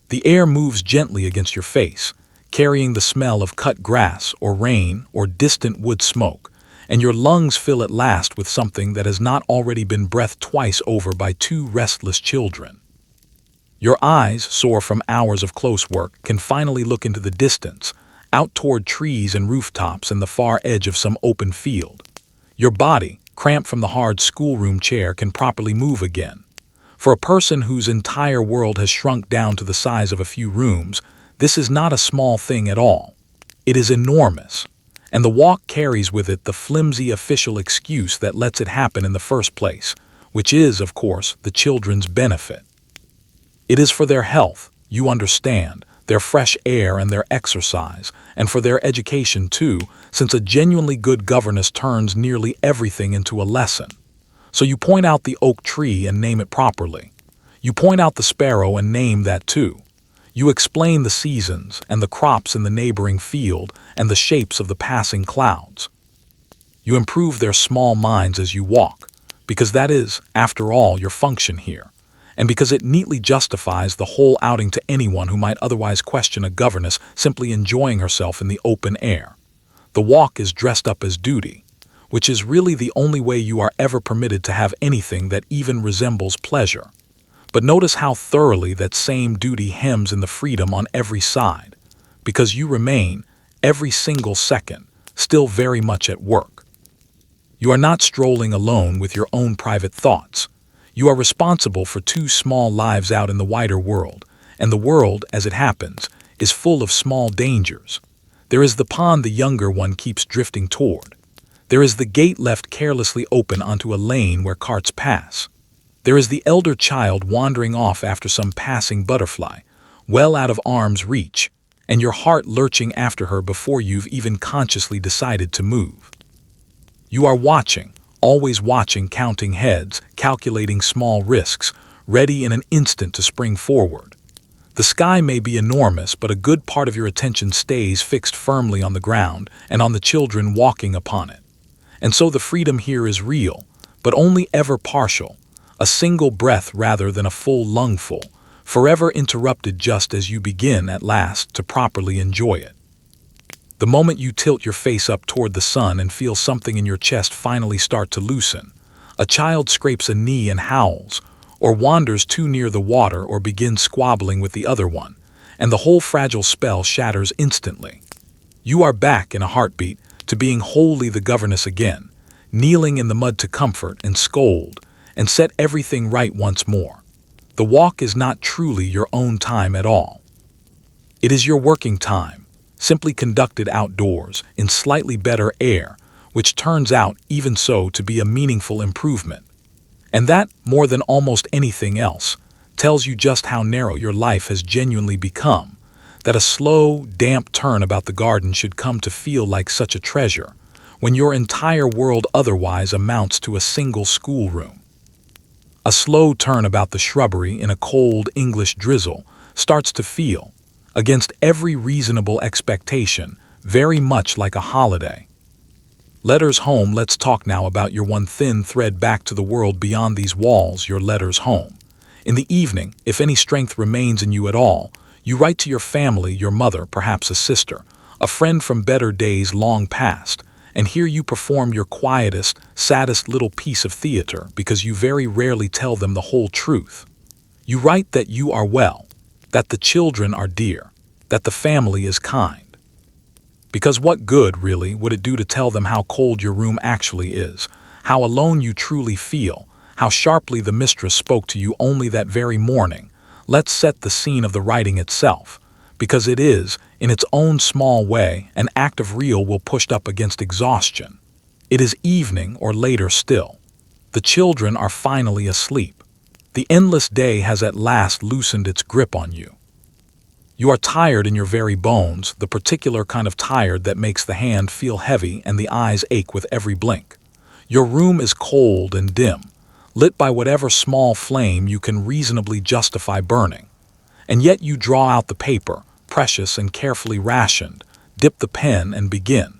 The air moves gently against your face, carrying the smell of cut grass or rain or distant wood smoke, and your lungs fill at last with something that has not already been breathed twice over by two restless children. Your eyes, sore from hours of close work, can finally look into the distance, out toward trees and rooftops and the far edge of some open field. Your body, cramped from the hard schoolroom chair, can properly move again. For a person whose entire world has shrunk down to the size of a few rooms, this is not a small thing at all. It is enormous, and the walk carries with it the flimsy official excuse that lets it happen in the first place, which is, of course, the children's benefit. It is for their health, you understand, their fresh air and their exercise, and for their education too, since a genuinely good governess turns nearly everything into a lesson. So you point out the oak tree and name it properly. You point out the sparrow and name that too. You explain the seasons and the crops in the neighboring field and the shapes of the passing clouds. You improve their small minds as you walk, because that is, after all, your function here, and because it neatly justifies the whole outing to anyone who might otherwise question a governess simply enjoying herself in the open air. The walk is dressed up as duty, which is really the only way you are ever permitted to have anything that even resembles pleasure. But notice how thoroughly that same duty hems in the freedom on every side, because you remain, every single second, still very much at work. You are not strolling alone with your own private thoughts. You are responsible for two small lives out in the wider world, and the world, as it happens, is full of small dangers. There is the pond the younger one keeps drifting toward. There is the gate left carelessly open onto a lane where carts pass. There is the elder child wandering off after some passing butterfly, well out of arm's reach, and your heart lurching after her before you've even consciously decided to move. You are watching, always watching, counting heads, calculating small risks, ready in an instant to spring forward. The sky may be enormous, but a good part of your attention stays fixed firmly on the ground and on the children walking upon it. And so the freedom here is real, but only ever partial, a single breath rather than a full lungful, forever interrupted just as you begin at last to properly enjoy it. The moment you tilt your face up toward the sun and feel something in your chest finally start to loosen, a child scrapes a knee and howls, or wanders too near the water or begins squabbling with the other one, and the whole fragile spell shatters instantly. You are back in a heartbeat to being wholly the governess again, kneeling in the mud to comfort and scold and set everything right once more. The walk is not truly your own time at all. It is your working time, simply conducted outdoors in slightly better air, which turns out even so to be a meaningful improvement. And that, more than almost anything else, tells you just how narrow your life has genuinely become, that a slow, damp turn about the garden should come to feel like such a treasure, when your entire world otherwise amounts to a single schoolroom. A slow turn about the shrubbery in a cold English drizzle starts to feel, against every reasonable expectation, very much like a holiday. Letters home. Let's talk now about your one thin thread back to the world beyond these walls, your letters home. In the evening, if any strength remains in you at all, you write to your family, your mother, perhaps a sister, a friend from better days long past, and here you perform your quietest, saddest little piece of theater because you very rarely tell them the whole truth. You write that you are well, that the children are dear, that the family is kind. Because what good, really, would it do to tell them how cold your room actually is, how alone you truly feel, how sharply the mistress spoke to you only that very morning? Let's set the scene of the writing itself, because it is, in its own small way, an act of real will pushed up against exhaustion. It is evening or later still. The children are finally asleep. The endless day has at last loosened its grip on you. You are tired in your very bones, the particular kind of tired that makes the hand feel heavy and the eyes ache with every blink. Your room is cold and dim, lit by whatever small flame you can reasonably justify burning. And yet you draw out the paper, precious and carefully rationed, dip the pen and begin.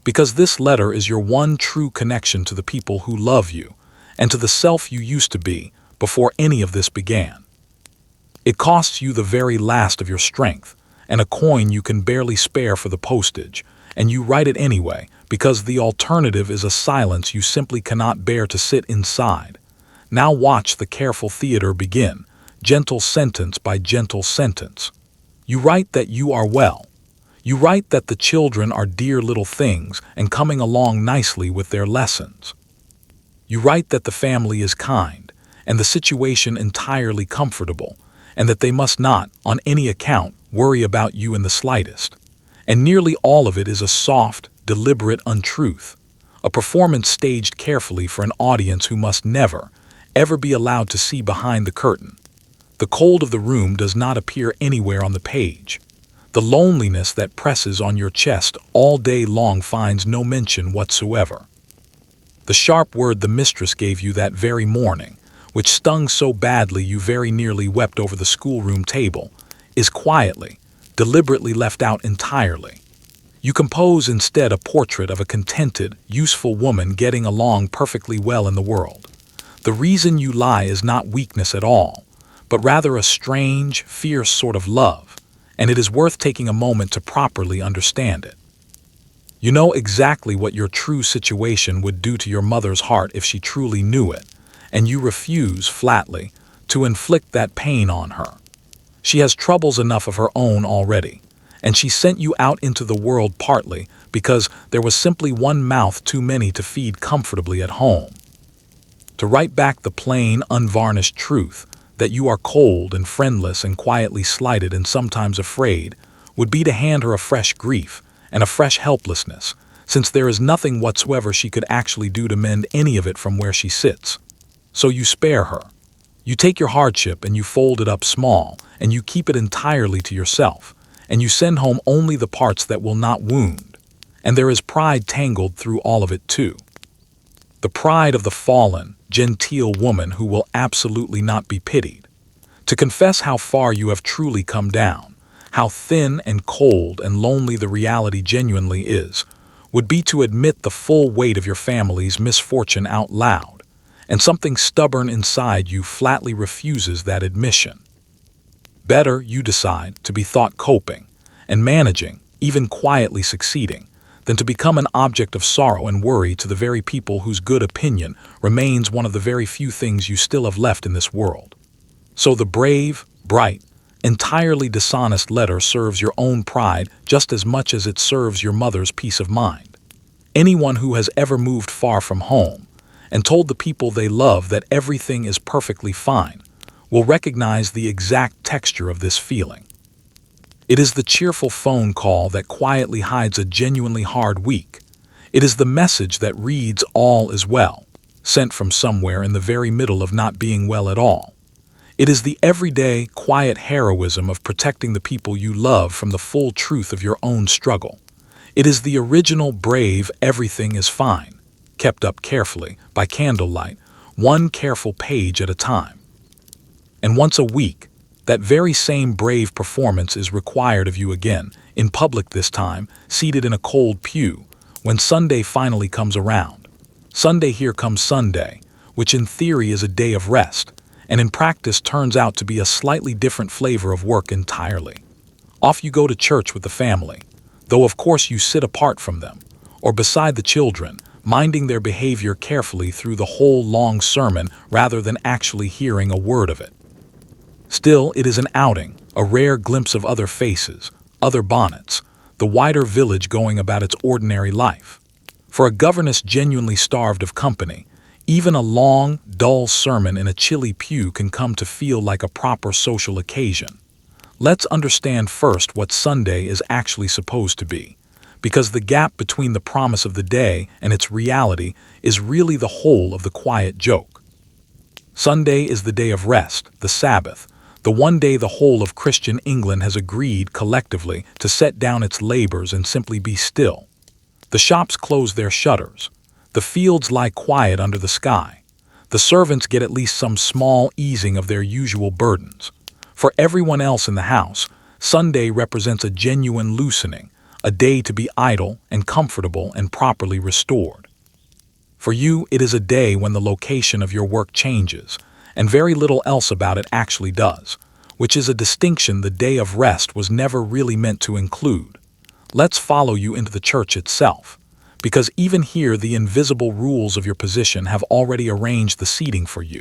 Because this letter is your one true connection to the people who love you, and to the self you used to be before any of this began. It costs you the very last of your strength, and a coin you can barely spare for the postage, and you write it anyway, because the alternative is a silence you simply cannot bear to sit inside. Now watch the careful theater begin, gentle sentence by gentle sentence. You write that you are well. You write that the children are dear little things and coming along nicely with their lessons. You write that the family is kind, and the situation entirely comfortable, and that they must not, on any account, worry about you in the slightest. And nearly all of it is a soft, deliberate untruth, a performance staged carefully for an audience who must never, ever be allowed to see behind the curtain. The cold of the room does not appear anywhere on the page. The loneliness that presses on your chest all day long finds no mention whatsoever. The sharp word the mistress gave you that very morning, which stung so badly you very nearly wept over the schoolroom table, is quietly, deliberately left out entirely. You compose instead a portrait of a contented, useful woman getting along perfectly well in the world. The reason you lie is not weakness at all, but rather a strange, fierce sort of love, and it is worth taking a moment to properly understand it. You know exactly what your true situation would do to your mother's heart if she truly knew it, and you refuse, flatly, to inflict that pain on her. She has troubles enough of her own already, and she sent you out into the world partly because there was simply one mouth too many to feed comfortably at home. To write back the plain, unvarnished truth, that you are cold and friendless and quietly slighted and sometimes afraid, would be to hand her a fresh grief and a fresh helplessness, since there is nothing whatsoever she could actually do to mend any of it from where she sits. So you spare her. You take your hardship and you fold it up small, and you keep it entirely to yourself, and you send home only the parts that will not wound. And there is pride tangled through all of it too. The pride of the fallen, genteel woman who will absolutely not be pitied. To confess how far you have truly come down, how thin and cold and lonely the reality genuinely is, would be to admit the full weight of your family's misfortune out loud, and something stubborn inside you flatly refuses that admission. Better, you decide, to be thought coping and managing, even quietly succeeding, than to become an object of sorrow and worry to the very people whose good opinion remains one of the very few things you still have left in this world. So the brave, bright, entirely dishonest letter serves your own pride just as much as it serves your mother's peace of mind. Anyone who has ever moved far from home and told the people they love that everything is perfectly fine will recognize the exact texture of this feeling. It is the cheerful phone call that quietly hides a genuinely hard week. It is the message that reads "all is well," sent from somewhere in the very middle of not being well at all. It is the everyday, quiet heroism of protecting the people you love from the full truth of your own struggle. It is the original brave "everything is fine," kept up carefully, by candlelight, one careful page at a time. And once a week, that very same brave performance is required of you again, in public this time, seated in a cold pew, when Sunday finally comes around. Sunday, here comes Sunday, which in theory is a day of rest, and in practice turns out to be a slightly different flavor of work entirely. Off you go to church with the family, though of course you sit apart from them, or beside the children, minding their behavior carefully through the whole long sermon rather than actually hearing a word of it. Still, it is an outing, a rare glimpse of other faces, other bonnets, the wider village going about its ordinary life. For a governess genuinely starved of company, even a long, dull sermon in a chilly pew can come to feel like a proper social occasion. Let's understand first what Sunday is actually supposed to be, because the gap between the promise of the day and its reality is really the whole of the quiet joke. Sunday is the day of rest, the Sabbath, the one day the whole of Christian England has agreed collectively to set down its labors and simply be still. The shops close their shutters. The fields lie quiet under the sky. The servants get at least some small easing of their usual burdens. For everyone else in the house, Sunday represents a genuine loosening, a day to be idle and comfortable and properly restored. For you, it is a day when the location of your work changes, and very little else about it actually does, which is a distinction the day of rest was never really meant to include. Let's follow you into the church itself, because even here the invisible rules of your position have already arranged the seating for you.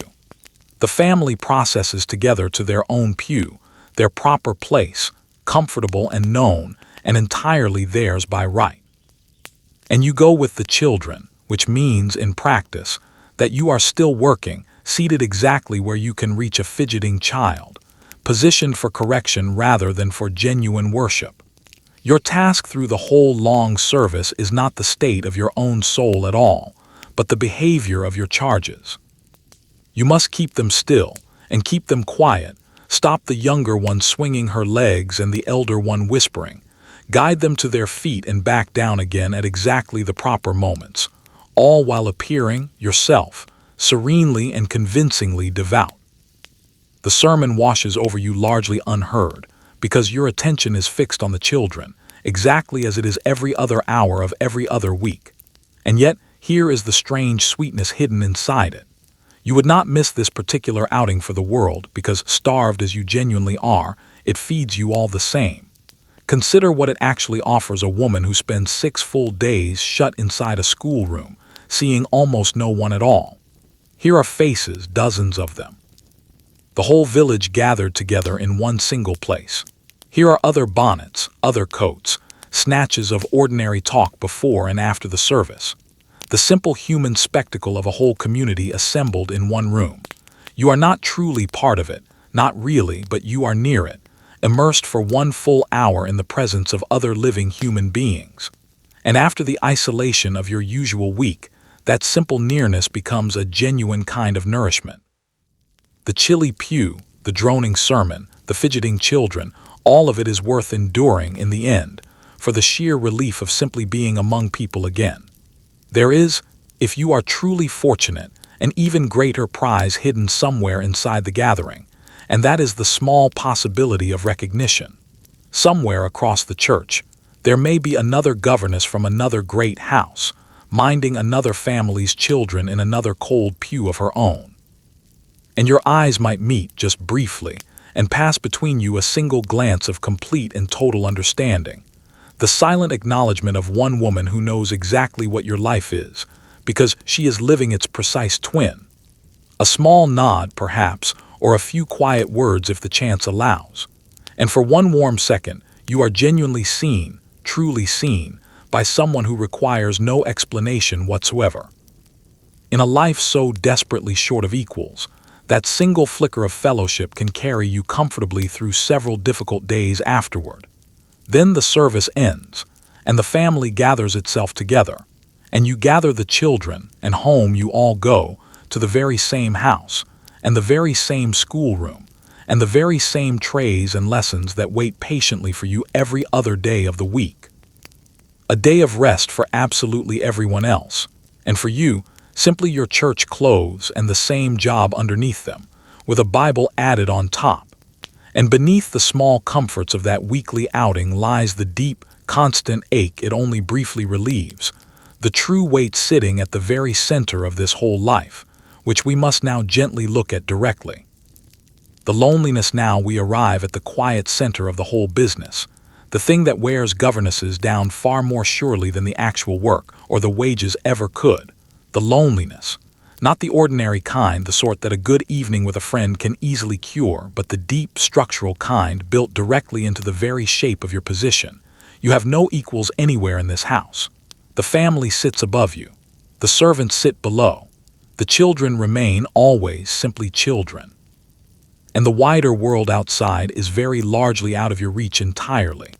The family processes together to their own pew, their proper place, comfortable and known, and entirely theirs by right. And you go with the children, which means, in practice, that you are still working, seated exactly where you can reach a fidgeting child, positioned for correction rather than for genuine worship. Your task through the whole long service is not the state of your own soul at all, but the behavior of your charges. You must keep them still, and keep them quiet, stop the younger one swinging her legs and the elder one whispering, guide them to their feet and back down again at exactly the proper moments, all while appearing, yourself, serenely and convincingly devout. The sermon washes over you largely unheard, because your attention is fixed on the children, exactly as it is every other hour of every other week. And yet, here is the strange sweetness hidden inside it. You would not miss this particular outing for the world, because, starved as you genuinely are, it feeds you all the same. Consider what it actually offers a woman who spends 6 full days shut inside a schoolroom, seeing almost no one at all. Here are faces, dozens of them. The whole village gathered together in one single place. Here are other bonnets, other coats, snatches of ordinary talk before and after the service. The simple human spectacle of a whole community assembled in one room. You are not truly part of it, not really, but you are near it, immersed for 1 full hour in the presence of other living human beings. And after the isolation of your usual week, that simple nearness becomes a genuine kind of nourishment. The chilly pew, the droning sermon, the fidgeting children, all of it is worth enduring in the end, for the sheer relief of simply being among people again. There is, if you are truly fortunate, an even greater prize hidden somewhere inside the gathering, and that is the small possibility of recognition. Somewhere across the church, there may be another governess from another great house, minding another family's children in another cold pew of her own. And your eyes might meet just briefly, and pass between you a single glance of complete and total understanding. The silent acknowledgement of one woman who knows exactly what your life is, because she is living its precise twin. A small nod, perhaps, or a few quiet words if the chance allows. And for one warm second, you are genuinely seen, truly seen, by someone who requires no explanation whatsoever. In a life so desperately short of equals, that single flicker of fellowship can carry you comfortably through several difficult days afterward. Then the service ends, and the family gathers itself together, and you gather the children, and home you all go, to the very same house, and the very same schoolroom, and the very same trays and lessons that wait patiently for you every other day of the week. A day of rest for absolutely everyone else, and for you, simply your church clothes and the same job underneath them, with a Bible added on top. And beneath the small comforts of that weekly outing lies the deep, constant ache it only briefly relieves, the true weight sitting at the very center of this whole life, which we must now gently look at directly. The loneliness. Now we arrive at the quiet center of the whole business, the thing that wears governesses down far more surely than the actual work or the wages ever could. The loneliness. Not the ordinary kind, the sort that a good evening with a friend can easily cure, but the deep, structural kind built directly into the very shape of your position. You have no equals anywhere in this house. The family sits above you. The servants sit below. The children remain always simply children. And the wider world outside is very largely out of your reach entirely.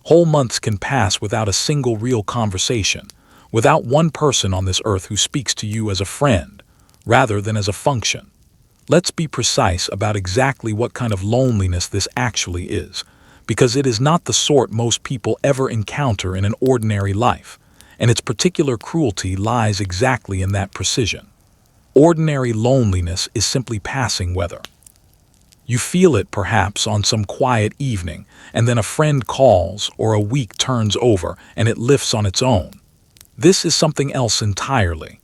Whole months can pass without a single real conversation, without one person on this earth who speaks to you as a friend, rather than as a function. Let's be precise about exactly what kind of loneliness this actually is, because it is not the sort most people ever encounter in an ordinary life, and its particular cruelty lies exactly in that precision. Ordinary loneliness is simply passing weather. You feel it perhaps on some quiet evening, and then a friend calls or a week turns over and it lifts on its own. This is something else entirely.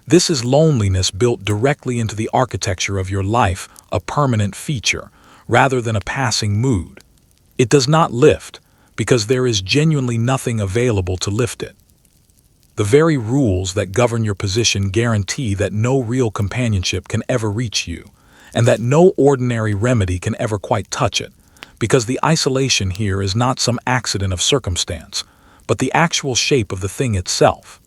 This is loneliness built directly into the architecture of your life, a permanent feature, rather than a passing mood. It does not lift, because there is genuinely nothing available to lift it. The very rules that govern your position guarantee that no real companionship can ever reach you, and that no ordinary remedy can ever quite touch it, because the isolation here is not some accident of circumstance, but the actual shape of the thing itself.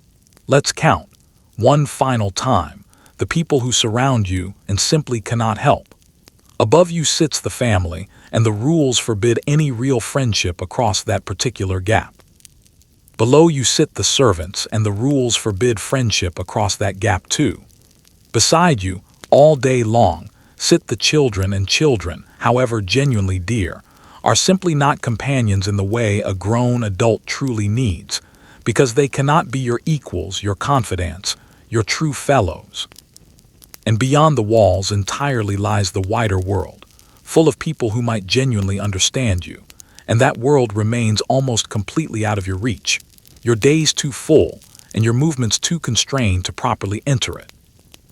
Let's count, one final time, the people who surround you and simply cannot help. Above you sits the family, and the rules forbid any real friendship across that particular gap. Below you sit the servants, and the rules forbid friendship across that gap too. Beside you, all day long, sit the children, and children, however genuinely dear, are simply not companions in the way a grown adult truly needs, because they cannot be your equals, your confidants, your true fellows. And beyond the walls entirely lies the wider world, full of people who might genuinely understand you, and that world remains almost completely out of your reach, your days too full, and your movements too constrained to properly enter it.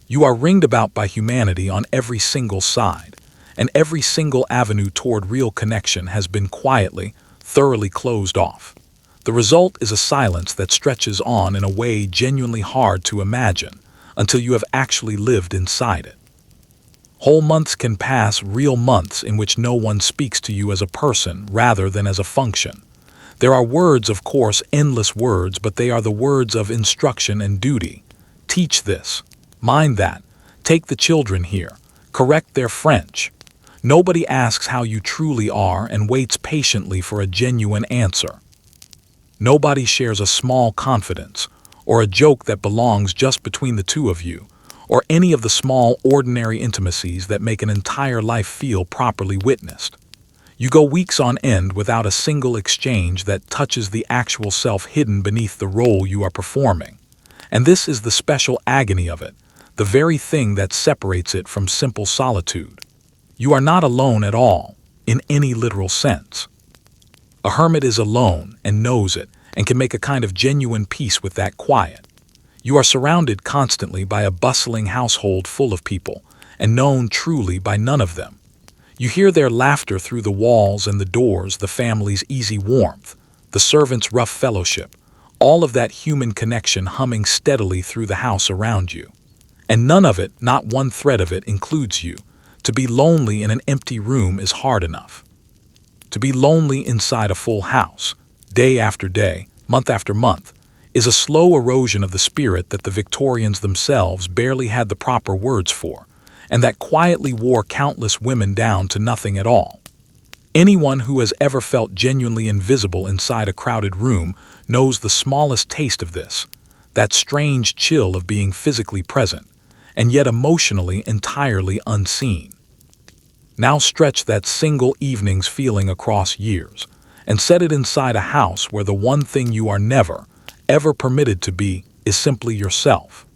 You are ringed about by humanity on every single side, and every single avenue toward real connection has been quietly, thoroughly closed off. The result is a silence that stretches on in a way genuinely hard to imagine until you have actually lived inside it. Whole months can pass, real months in which no one speaks to you as a person rather than as a function. There are words, of course, endless words, but they are the words of instruction and duty. Teach this. Mind that. Take the children here. Correct their French. Nobody asks how you truly are and waits patiently for a genuine answer. Nobody shares a small confidence, or a joke that belongs just between the two of you, or any of the small, ordinary intimacies that make an entire life feel properly witnessed. You go weeks on end without a single exchange that touches the actual self hidden beneath the role you are performing. And this is the special agony of it, the very thing that separates it from simple solitude. You are not alone at all, in any literal sense. A hermit is alone and knows it, and can make a kind of genuine peace with that quiet. You are surrounded constantly by a bustling household full of people, and known truly by none of them. You hear their laughter through the walls and the doors, the family's easy warmth, the servants' rough fellowship, all of that human connection humming steadily through the house around you. And none of it, not one thread of it, includes you. To be lonely in an empty room is hard enough. To be lonely inside a full house, day after day, month after month, is a slow erosion of the spirit that the Victorians themselves barely had the proper words for, and that quietly wore countless women down to nothing at all. Anyone who has ever felt genuinely invisible inside a crowded room knows the smallest taste of this, that strange chill of being physically present, and yet emotionally entirely unseen. Now stretch that single evening's feeling across years, and set it inside a house where the one thing you are never, ever permitted to be is simply yourself.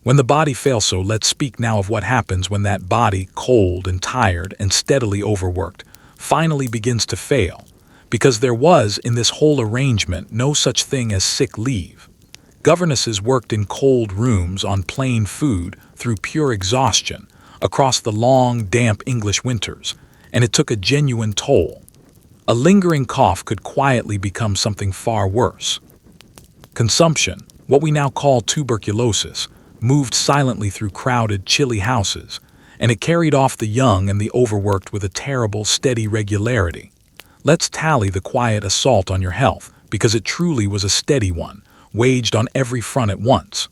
When the body fails, so let's speak now of what happens when that body, cold and tired and steadily overworked, finally begins to fail, because there was, in this whole arrangement, no such thing as sick leave. Governesses worked in cold rooms on plain food through pure exhaustion across the long, damp English winters, and it took a genuine toll. A lingering cough could quietly become something far worse. Consumption, what we now call tuberculosis, moved silently through crowded, chilly houses, and it carried off the young and the overworked with a terrible, steady regularity. Let's tally the quiet assault on your health, because it truly was a steady one, waged on every front at once.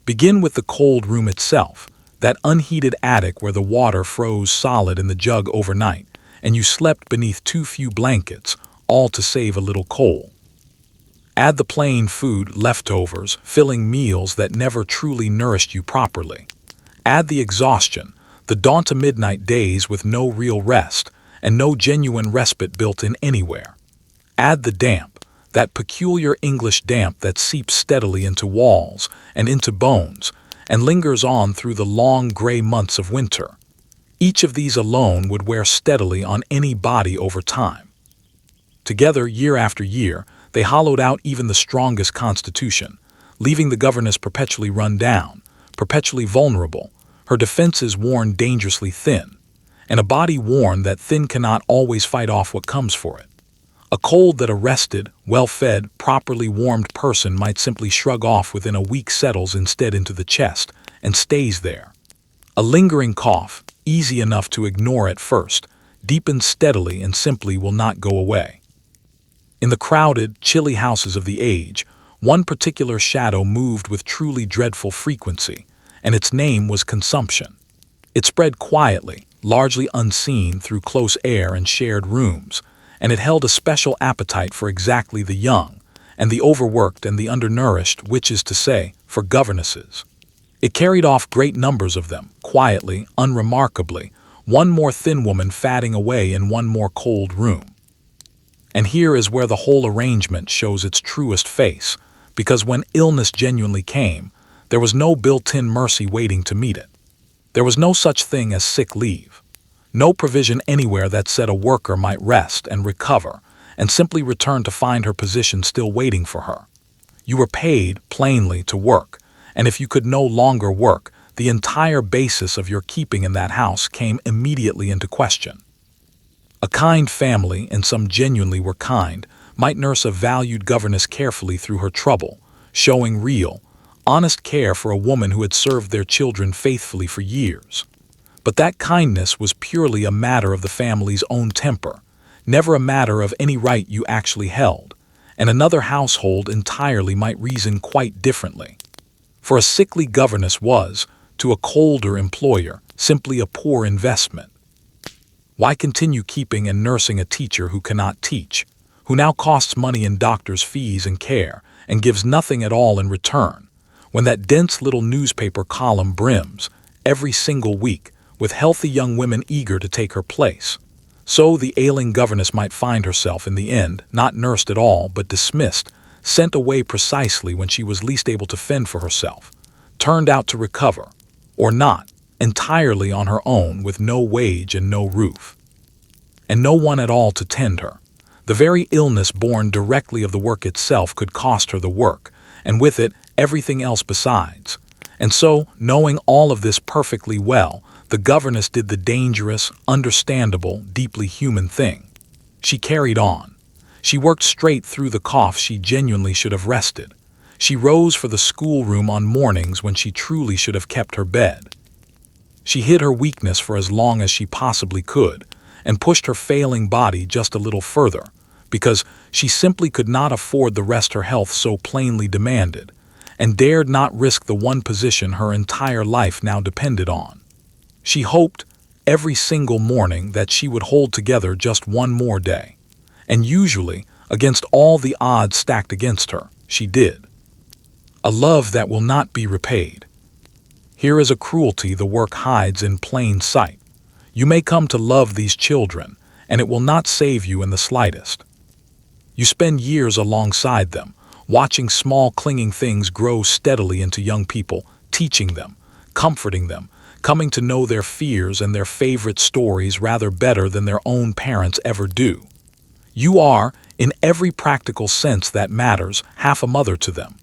Begin with the cold room itself, that unheated attic where the water froze solid in the jug overnight, and you slept beneath too few blankets, all to save a little coal. Add the plain food, leftovers, filling meals that never truly nourished you properly. Add the exhaustion, the dawn to midnight days with no real rest, and no genuine respite built in anywhere. Add the damp, that peculiar English damp that seeps steadily into walls and into bones, and lingers on through the long gray months of winter. Each of these alone would wear steadily on any body over time. Together, year after year, they hollowed out even the strongest constitution, leaving the governess perpetually run down, perpetually vulnerable, her defenses worn dangerously thin, and a body worn that thin cannot always fight off what comes for it. A cold that a rested, well-fed, properly warmed person might simply shrug off within a week settles instead into the chest and stays there. A lingering cough, easy enough to ignore at first, deepens steadily and simply will not go away. In the crowded, chilly houses of the age, one particular shadow moved with truly dreadful frequency, and its name was consumption. It spread quietly, largely unseen through close air and shared rooms, and it held a special appetite for exactly the young, and the overworked and the undernourished, which is to say, for governesses. It carried off great numbers of them, quietly, unremarkably, one more thin woman fatting away in one more cold room. And here is where the whole arrangement shows its truest face, because when illness genuinely came, there was no built-in mercy waiting to meet it. There was no such thing as sick leave. No provision anywhere that said a worker might rest and recover and simply return to find her position still waiting for her. You were paid, plainly, to work, and if you could no longer work, the entire basis of your keeping in that house came immediately into question. A kind family, and some genuinely were kind, might nurse a valued governess carefully through her trouble, showing real, honest care for a woman who had served their children faithfully for years. But that kindness was purely a matter of the family's own temper, never a matter of any right you actually held, and another household entirely might reason quite differently. For a sickly governess was, to a colder employer, simply a poor investment. Why continue keeping and nursing a teacher who cannot teach, who now costs money in doctors' fees and care, and gives nothing at all in return, when that dense little newspaper column brims, every single week, with healthy young women eager to take her place? So the ailing governess might find herself in the end not nursed at all but dismissed, sent away precisely when she was least able to fend for herself, turned out to recover, or not, entirely on her own with no wage and no roof. And no one at all to tend her. The very illness born directly of the work itself could cost her the work, and with it everything else besides. And so, knowing all of this perfectly well, the governess did the dangerous, understandable, deeply human thing. She carried on. She worked straight through the cough she genuinely should have rested. She rose for the schoolroom on mornings when she truly should have kept her bed. She hid her weakness for as long as she possibly could, and pushed her failing body just a little further, because she simply could not afford the rest her health so plainly demanded, and dared not risk the one position her entire life now depended on. She hoped, every single morning, that she would hold together just one more day. And usually, against all the odds stacked against her, she did. A love that will not be repaid. Here is a cruelty the work hides in plain sight. You may come to love these children, and it will not save you in the slightest. You spend years alongside them, watching small clinging things grow steadily into young people, teaching them, comforting them, coming to know their fears and their favorite stories rather better than their own parents ever do. You are, in every practical sense that matters, half a mother to them.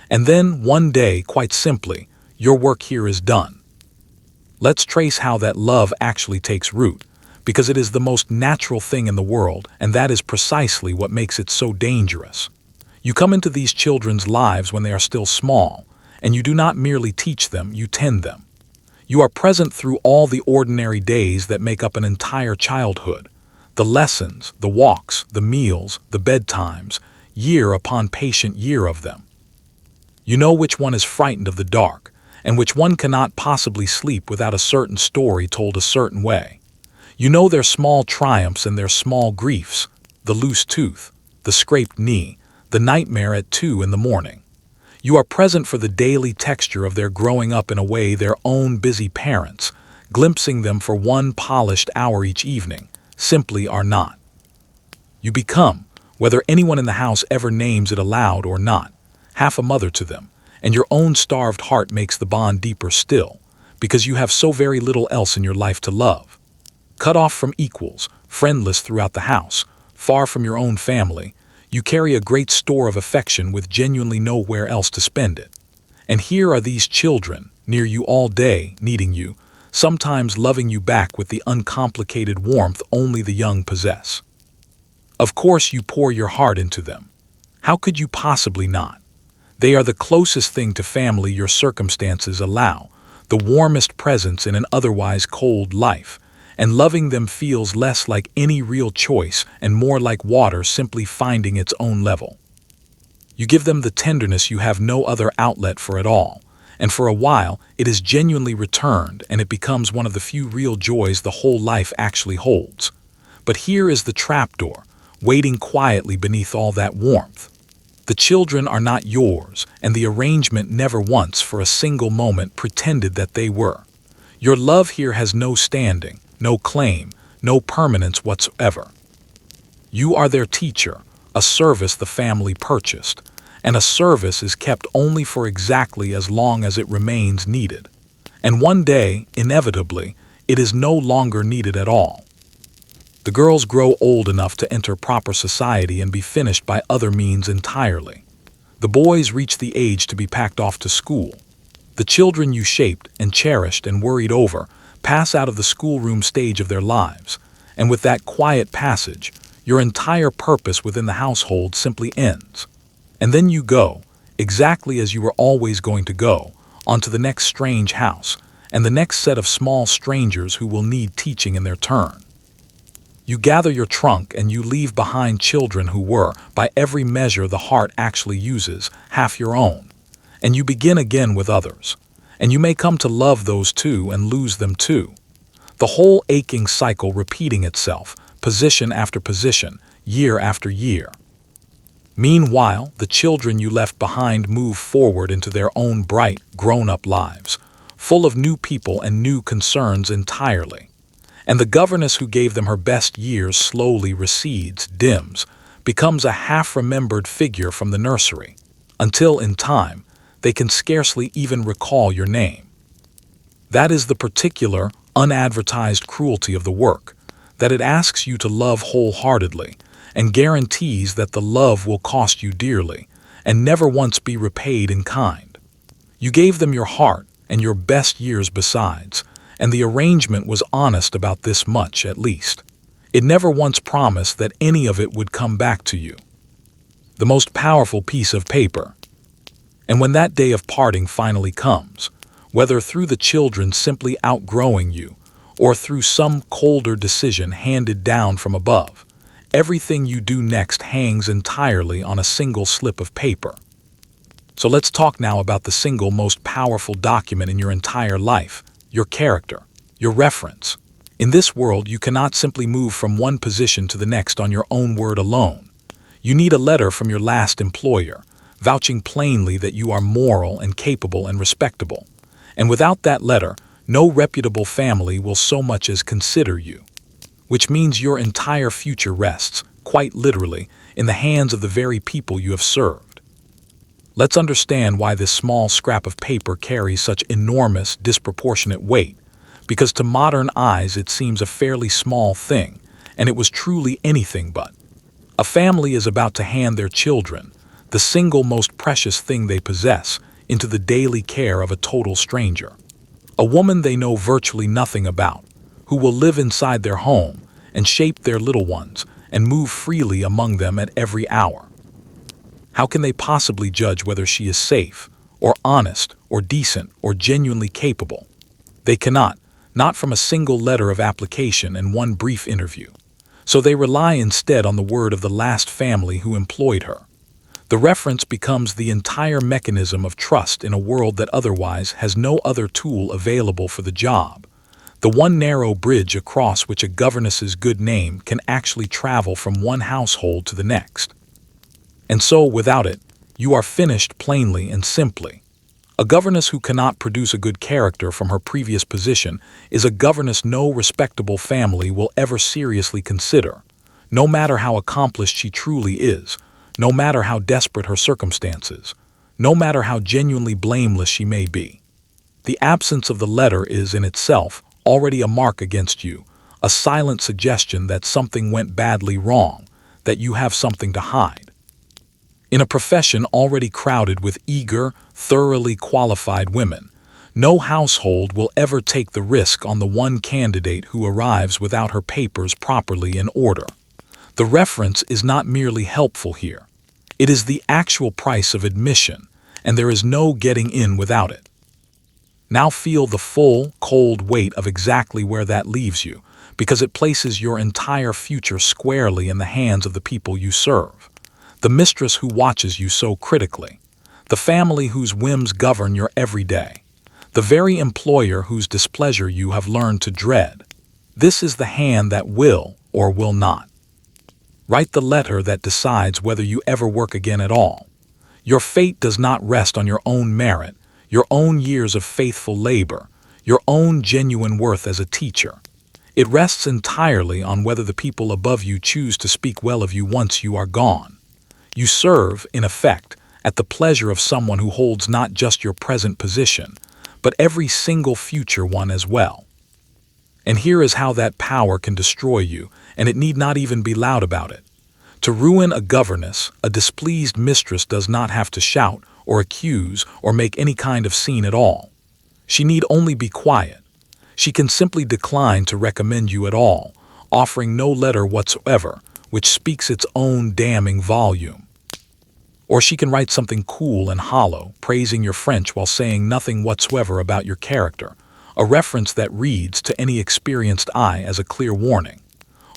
And then, one day, quite simply, your work here is done. Let's trace how that love actually takes root, because it is the most natural thing in the world, and that is precisely what makes it so dangerous. You come into these children's lives when they are still small, and you do not merely teach them, you tend them. You are present through all the ordinary days that make up an entire childhood. The lessons, the walks, the meals, the bedtimes, year upon patient year of them. You know which one is frightened of the dark, and which one cannot possibly sleep without a certain story told a certain way. You know their small triumphs and their small griefs, the loose tooth, the scraped knee, the nightmare at 2 in the morning. You are present for the daily texture of their growing up in a way their own busy parents, glimpsing them for one polished hour each evening, simply are not. You become, whether anyone in the house ever names it aloud or not, half a mother to them, and your own starved heart makes the bond deeper still, because you have so very little else in your life to love. Cut off from equals, friendless throughout the house, far from your own family, you carry a great store of affection with genuinely nowhere else to spend it. And here are these children, near you all day, needing you, sometimes loving you back with the uncomplicated warmth only the young possess. Of course you pour your heart into them. How could you possibly not? They are the closest thing to family your circumstances allow, the warmest presence in an otherwise cold life, and loving them feels less like any real choice and more like water simply finding its own level. You give them the tenderness you have no other outlet for at all, and for a while it is genuinely returned and it becomes one of the few real joys the whole life actually holds. But here is the trapdoor, waiting quietly beneath all that warmth. The children are not yours, and the arrangement never once for a single moment pretended that they were. Your love here has no standing, no claim, no permanence whatsoever. You are their teacher, a service the family purchased, and a service is kept only for exactly as long as it remains needed. And one day, inevitably, it is no longer needed at all. The girls grow old enough to enter proper society and be finished by other means entirely. The boys reach the age to be packed off to school. The children you shaped and cherished and worried over pass out of the schoolroom stage of their lives, and with that quiet passage, your entire purpose within the household simply ends. And then you go, exactly as you were always going to go, onto the next strange house, and the next set of small strangers who will need teaching in their turn. You gather your trunk and you leave behind children who were, by every measure the heart actually uses, half your own. And you begin again with others. And you may come to love those too and lose them too. The whole aching cycle repeating itself, position after position, year after year. Meanwhile, the children you left behind move forward into their own bright, grown-up lives, full of new people and new concerns entirely. And the governess who gave them her best years slowly recedes, dims, becomes a half-remembered figure from the nursery, until in time, they can scarcely even recall your name. That is the particular, unadvertised cruelty of the work, that it asks you to love wholeheartedly, and guarantees that the love will cost you dearly, and never once be repaid in kind. You gave them your heart and your best years besides, and the arrangement was honest about this much at least. It never once promised that any of it would come back to you. The most powerful piece of paper. And when that day of parting finally comes, whether through the children simply outgrowing you, or through some colder decision handed down from above, everything you do next hangs entirely on a single slip of paper. So let's talk now about the single most powerful document in your entire life, your character, your reference. In this world, you cannot simply move from one position to the next on your own word alone. You need a letter from your last employer, vouching plainly that you are moral and capable and respectable. And without that letter, no reputable family will so much as consider you. Which means your entire future rests, quite literally, in the hands of the very people you have served. Let's understand why this small scrap of paper carries such enormous, disproportionate weight, because to modern eyes it seems a fairly small thing, and it was truly anything but. A family is about to hand their children, the single most precious thing they possess, into the daily care of a total stranger. A woman they know virtually nothing about, who will live inside their home and shape their little ones and move freely among them at every hour. How can they possibly judge whether she is safe, or honest, or decent, or genuinely capable? They cannot, not from a single letter of application and one brief interview. So they rely instead on the word of the last family who employed her. The reference becomes the entire mechanism of trust in a world that otherwise has no other tool available for the job. The one narrow bridge across which a governess's good name can actually travel from one household to the next. And so, without it, you are finished plainly and simply. A governess who cannot produce a good character from her previous position is a governess no respectable family will ever seriously consider, no matter how accomplished she truly is, no matter how desperate her circumstances, no matter how genuinely blameless she may be. The absence of the letter is in itself already a mark against you, a silent suggestion that something went badly wrong, that you have something to hide. In a profession already crowded with eager, thoroughly qualified women, no household will ever take the risk on the one candidate who arrives without her papers properly in order. The reference is not merely helpful here. It is the actual price of admission, and there is no getting in without it. Now feel the full, cold weight of exactly where that leaves you, because it places your entire future squarely in the hands of the people you serve. The mistress who watches you so critically, the family whose whims govern your every day, the very employer whose displeasure you have learned to dread. This is the hand that will or will not. Write the letter that decides whether you ever work again at all. Your fate does not rest on your own merit, your own years of faithful labor, your own genuine worth as a teacher. It rests entirely on whether the people above you choose to speak well of you once you are gone. You serve, in effect, at the pleasure of someone who holds not just your present position, but every single future one as well. And here is how that power can destroy you, and it need not even be loud about it. To ruin a governess, a displeased mistress does not have to shout or accuse or make any kind of scene at all. She need only be quiet. She can simply decline to recommend you at all, offering no letter whatsoever, which speaks its own damning volume. Or she can write something cool and hollow, praising your French while saying nothing whatsoever about your character, a reference that reads to any experienced eye as a clear warning.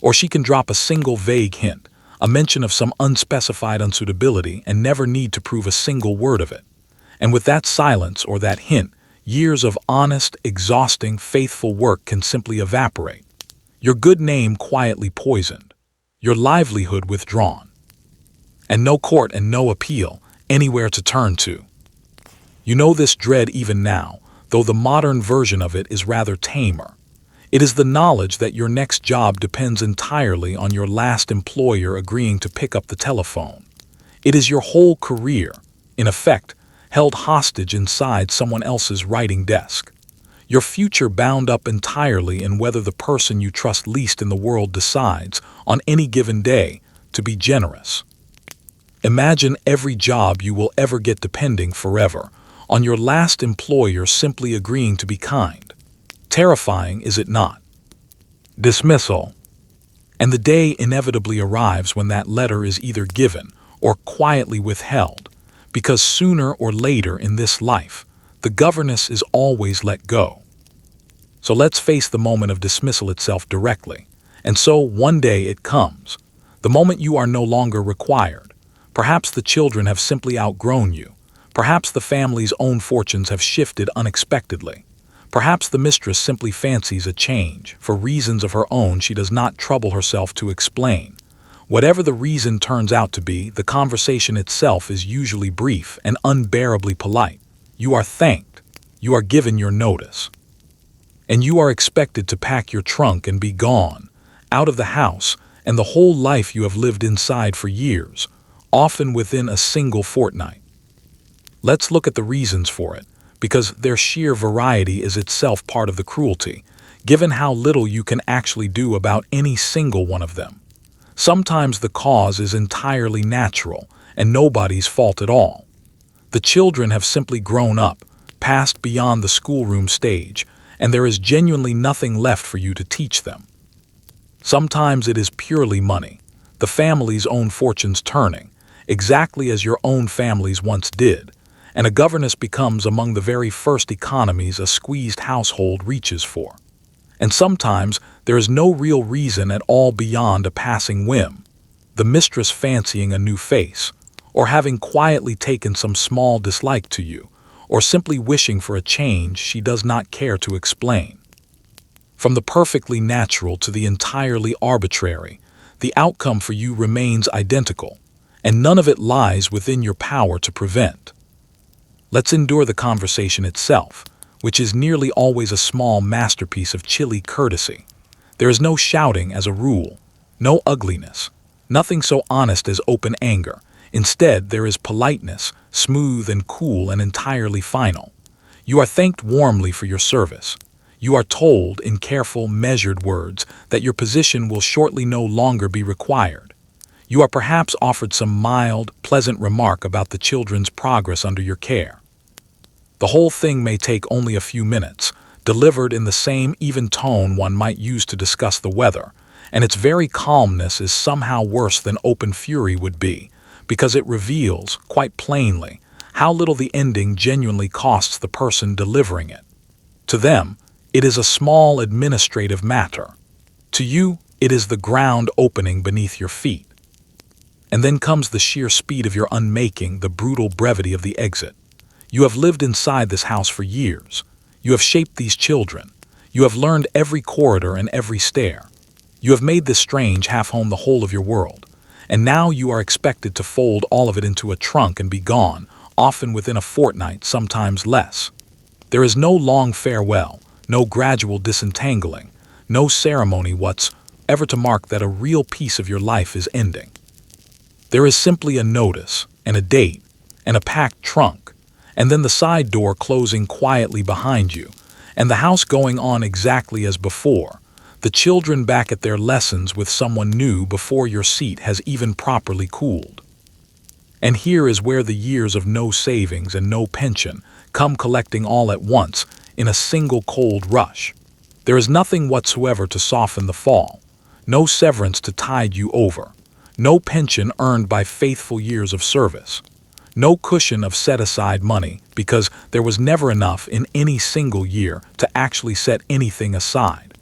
Or she can drop a single vague hint, a mention of some unspecified unsuitability, and never need to prove a single word of it. And with that silence or that hint, years of honest, exhausting, faithful work can simply evaporate. Your good name quietly poisoned, your livelihood withdrawn. And no court and no appeal, anywhere to turn to. You know this dread even now, though the modern version of it is rather tamer. It is the knowledge that your next job depends entirely on your last employer agreeing to pick up the telephone. It is your whole career, in effect, held hostage inside someone else's writing desk. Your future bound up entirely in whether the person you trust least in the world decides, on any given day, to be generous. Imagine every job you will ever get depending forever on your last employer simply agreeing to be kind. Terrifying, is it not? Dismissal. And the day inevitably arrives when that letter is either given or quietly withheld, because sooner or later in this life, the governess is always let go. So let's face the moment of dismissal itself directly. And so one day it comes, the moment you are no longer required. Perhaps the children have simply outgrown you. Perhaps the family's own fortunes have shifted unexpectedly. Perhaps the mistress simply fancies a change, for reasons of her own she does not trouble herself to explain. Whatever the reason turns out to be, the conversation itself is usually brief and unbearably polite. You are thanked. You are given your notice. And you are expected to pack your trunk and be gone, out of the house and the whole life you have lived inside for years, often within a single fortnight. Let's look at the reasons for it, because their sheer variety is itself part of the cruelty, given how little you can actually do about any single one of them. Sometimes the cause is entirely natural and nobody's fault at all. The children have simply grown up, passed beyond the schoolroom stage, and there is genuinely nothing left for you to teach them. Sometimes it is purely money, the family's own fortunes turning, exactly as your own families once did, and a governess becomes among the very first economies a squeezed household reaches for. And sometimes there is no real reason at all beyond a passing whim, the mistress fancying a new face, or having quietly taken some small dislike to you, or simply wishing for a change she does not care to explain. From the perfectly natural to the entirely arbitrary, the outcome for you remains identical, and none of it lies within your power to prevent. Let's endure the conversation itself, which is nearly always a small masterpiece of chilly courtesy. There is no shouting as a rule, no ugliness, nothing so honest as open anger. Instead, there is politeness, smooth and cool and entirely final. You are thanked warmly for your service. You are told in careful, measured words that your position will shortly no longer be required. You are perhaps offered some mild, pleasant remark about the children's progress under your care. The whole thing may take only a few minutes, delivered in the same even tone one might use to discuss the weather, and its very calmness is somehow worse than open fury would be, because it reveals, quite plainly, how little the ending genuinely costs the person delivering it. To them, it is a small administrative matter. To you, it is the ground opening beneath your feet. And then comes the sheer speed of your unmaking, the brutal brevity of the exit. You have lived inside this house for years. You have shaped these children. You have learned every corridor and every stair. You have made this strange half-home the whole of your world. And now you are expected to fold all of it into a trunk and be gone, often within a fortnight, sometimes less. There is no long farewell, no gradual disentangling, no ceremony whatsoever to mark that a real piece of your life is ending. There is simply a notice, and a date, and a packed trunk, and then the side door closing quietly behind you, and the house going on exactly as before, the children back at their lessons with someone new before your seat has even properly cooled. And here is where the years of no savings and no pension come collecting all at once in a single cold rush. There is nothing whatsoever to soften the fall, no severance to tide you over, no pension earned by faithful years of service, no cushion of set-aside money because there was never enough in any single year to actually set anything aside.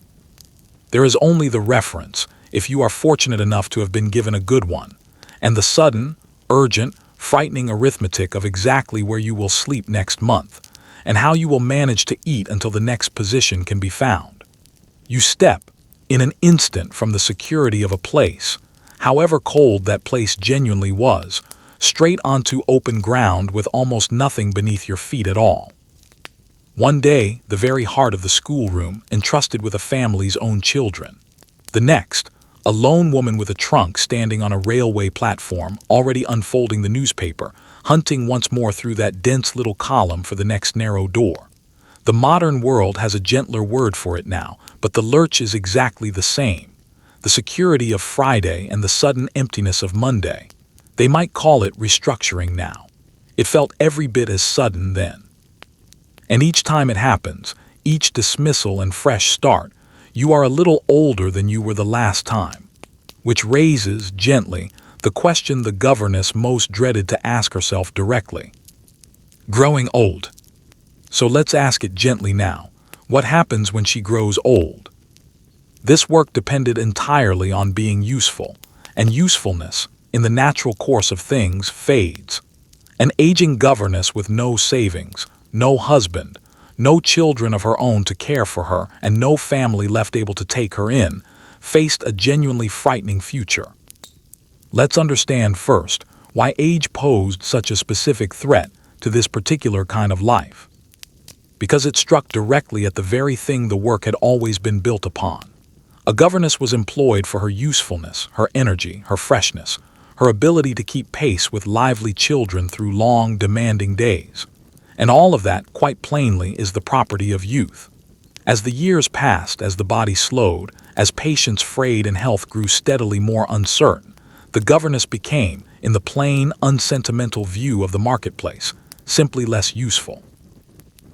There is only the reference, if you are fortunate enough to have been given a good one, and the sudden, urgent, frightening arithmetic of exactly where you will sleep next month, and how you will manage to eat until the next position can be found. You step, in an instant, from the security of a place, however cold that place genuinely was, straight onto open ground with almost nothing beneath your feet at all. One day, the very heart of the schoolroom, entrusted with a family's own children. The next, a lone woman with a trunk standing on a railway platform, already unfolding the newspaper, hunting once more through that dense little column for the next narrow door. The modern world has a gentler word for it now, but the lurch is exactly the same. The security of Friday and the sudden emptiness of Monday. They might call it restructuring now. It felt every bit as sudden then. And each time it happens, each dismissal and fresh start, you are a little older than you were the last time. Which raises, gently, the question the governess most dreaded to ask herself directly. Growing old. So let's ask it gently now. What happens when she grows old? This work depended entirely on being useful, and usefulness, in the natural course of things, fades. An aging governess with no savings, no husband, no children of her own to care for her, and no family left able to take her in, faced a genuinely frightening future. Let's understand first why age posed such a specific threat to this particular kind of life. Because it struck directly at the very thing the work had always been built upon. A governess was employed for her usefulness, her energy, her freshness, her ability to keep pace with lively children through long, demanding days. And all of that, quite plainly, is the property of youth. As the years passed, as the body slowed, as patience frayed and health grew steadily more uncertain, the governess became, in the plain, unsentimental view of the marketplace, simply less useful.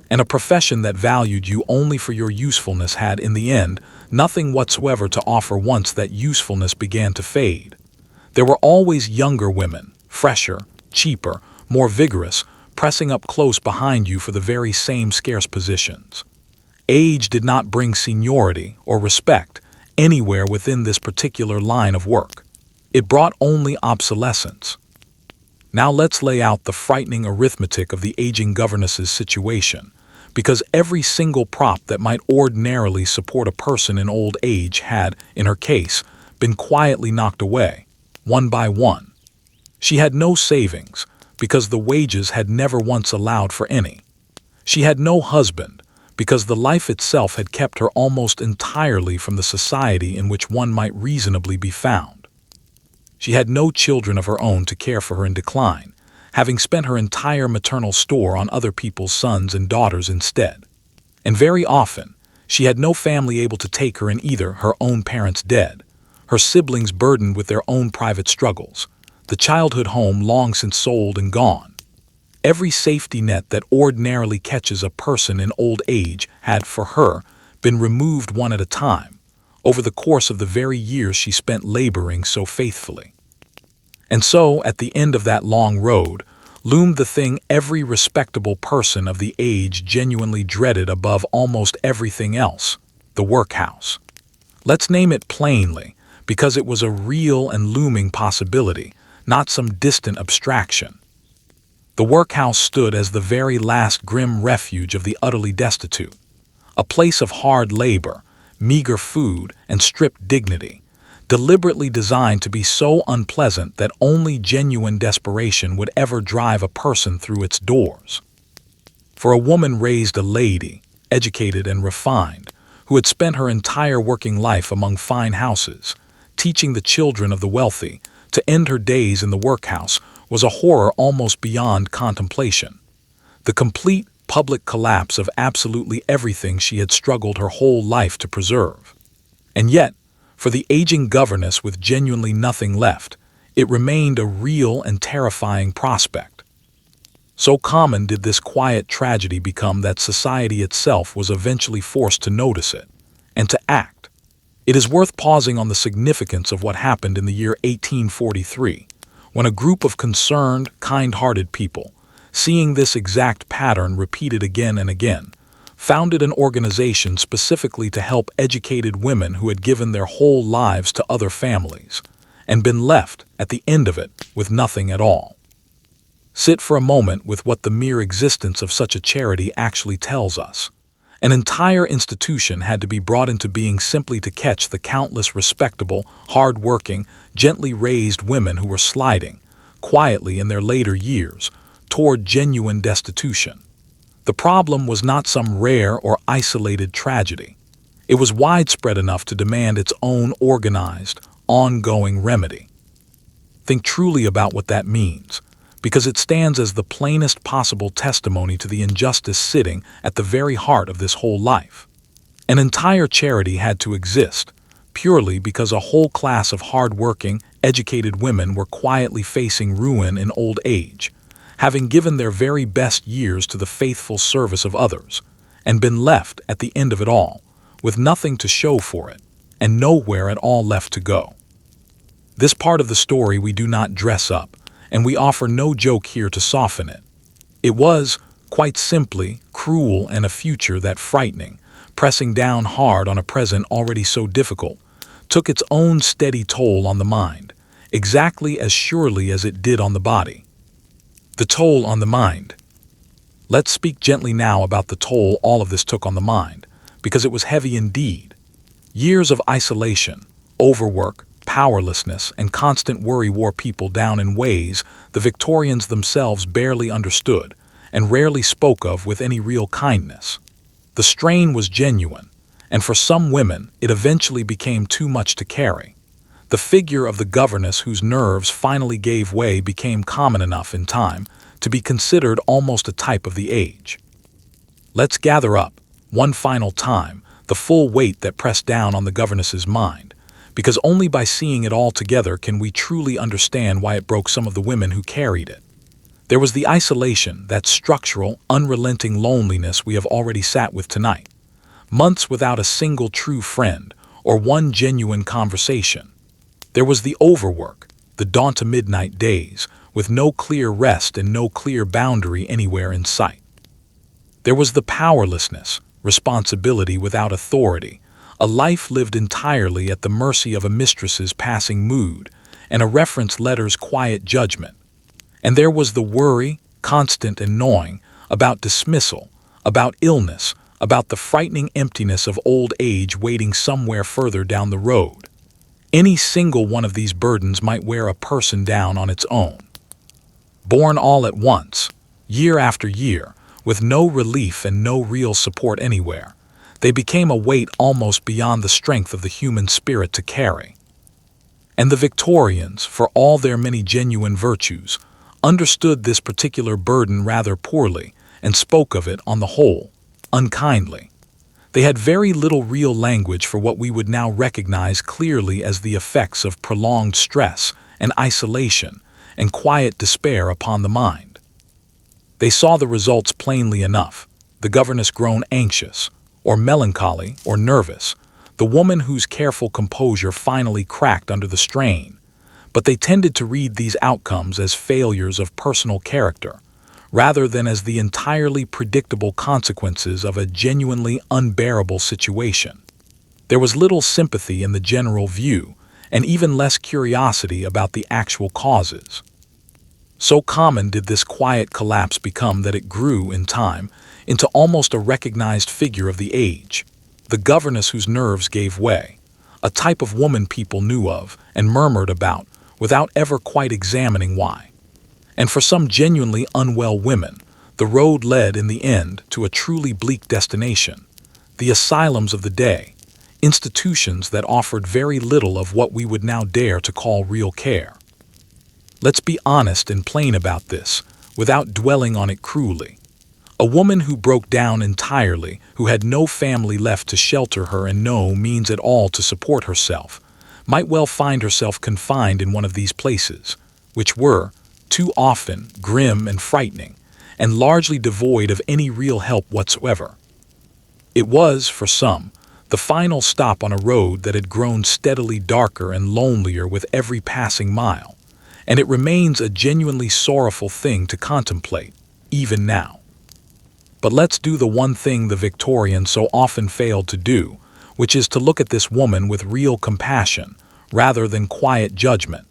And a profession that valued you only for your usefulness had, in the end, nothing whatsoever to offer once that usefulness began to fade. There were always younger women, fresher, cheaper, more vigorous, pressing up close behind you for the very same scarce positions. Age did not bring seniority or respect anywhere within this particular line of work. It brought only obsolescence. Now let's lay out the frightening arithmetic of the aging governess's situation, because every single prop that might ordinarily support a person in old age had, in her case, been quietly knocked away, one by one. She had no savings, because the wages had never once allowed for any. She had no husband, because the life itself had kept her almost entirely from the society in which one might reasonably be found. She had no children of her own to care for her in decline, having spent her entire maternal store on other people's sons and daughters instead. And very often, she had no family able to take her in either, her own parents dead, her siblings burdened with their own private struggles, the childhood home long since sold and gone. Every safety net that ordinarily catches a person in old age had, for her, been removed one at a time, over the course of the very years she spent laboring so faithfully. And so, at the end of that long road, loomed the thing every respectable person of the age genuinely dreaded above almost everything else, the workhouse. Let's name it plainly, because it was a real and looming possibility, not some distant abstraction. The workhouse stood as the very last grim refuge of the utterly destitute, a place of hard labor, meager food, and stripped dignity, deliberately designed to be so unpleasant that only genuine desperation would ever drive a person through its doors. For a woman raised a lady, educated and refined, who had spent her entire working life among fine houses, teaching the children of the wealthy, to end her days in the workhouse was a horror almost beyond contemplation. The complete public collapse of absolutely everything she had struggled her whole life to preserve. And yet, for the aging governess with genuinely nothing left, it remained a real and terrifying prospect. So common did this quiet tragedy become that society itself was eventually forced to notice it, and to act. It is worth pausing on the significance of what happened in the year 1843, when a group of concerned, kind-hearted people, seeing this exact pattern repeated again and again, founded an organization specifically to help educated women who had given their whole lives to other families, and been left, at the end of it, with nothing at all. Sit for a moment with what the mere existence of such a charity actually tells us. An entire institution had to be brought into being simply to catch the countless respectable, hard-working, gently raised women who were sliding, quietly in their later years, toward genuine destitution. The problem was not some rare or isolated tragedy. It was widespread enough to demand its own organized, ongoing remedy. Think truly about what that means, because it stands as the plainest possible testimony to the injustice sitting at the very heart of this whole life. An entire charity had to exist, purely because a whole class of hard-working, educated women were quietly facing ruin in old age, having given their very best years to the faithful service of others, and been left at the end of it all, with nothing to show for it, and nowhere at all left to go. This part of the story we do not dress up, and we offer no joke here to soften it. It was, quite simply, cruel, and a future that frightening, pressing down hard on a present already so difficult, took its own steady toll on the mind, exactly as surely as it did on the body. The toll on the mind. Let's speak gently now about the toll all of this took on the mind, because it was heavy indeed. Years of isolation, overwork, powerlessness, and constant worry wore people down in ways the Victorians themselves barely understood and rarely spoke of with any real kindness. The strain was genuine, and for some women it eventually became too much to carry. The figure of the governess whose nerves finally gave way became common enough in time to be considered almost a type of the age. Let's gather up, one final time, the full weight that pressed down on the governess's mind, because only by seeing it all together can we truly understand why it broke some of the women who carried it. There was the isolation, that structural, unrelenting loneliness we have already sat with tonight. Months without a single true friend or one genuine conversation. There was the overwork, the dawn to midnight days, with no clear rest and no clear boundary anywhere in sight. There was the powerlessness, responsibility without authority, a life lived entirely at the mercy of a mistress's passing mood and a reference letter's quiet judgment. And there was the worry, constant and gnawing, about dismissal, about illness, about the frightening emptiness of old age waiting somewhere further down the road. Any single one of these burdens might wear a person down on its own. Born all at once, year after year, with no relief and no real support anywhere, they became a weight almost beyond the strength of the human spirit to carry. And the Victorians, for all their many genuine virtues, understood this particular burden rather poorly and spoke of it, on the whole, unkindly. They had very little real language for what we would now recognize clearly as the effects of prolonged stress and isolation and quiet despair upon the mind. They saw the results plainly enough: the governess grown anxious, or melancholy, or nervous, the woman whose careful composure finally cracked under the strain. But they tended to read these outcomes as failures of personal character, rather than as the entirely predictable consequences of a genuinely unbearable situation. There was little sympathy in the general view, and even less curiosity about the actual causes. So common did this quiet collapse become that it grew, in time, into almost a recognized figure of the age, the governess whose nerves gave way, a type of woman people knew of and murmured about without ever quite examining why. And for some genuinely unwell women, the road led in the end to a truly bleak destination, the asylums of the day, institutions that offered very little of what we would now dare to call real care. Let's be honest and plain about this, without dwelling on it cruelly. A woman who broke down entirely, who had no family left to shelter her and no means at all to support herself, might well find herself confined in one of these places, which were, too often, grim and frightening, and largely devoid of any real help whatsoever. It was, for some, the final stop on a road that had grown steadily darker and lonelier with every passing mile, and it remains a genuinely sorrowful thing to contemplate, even now. But let's do the one thing the Victorians so often failed to do, which is to look at this woman with real compassion, rather than quiet judgment.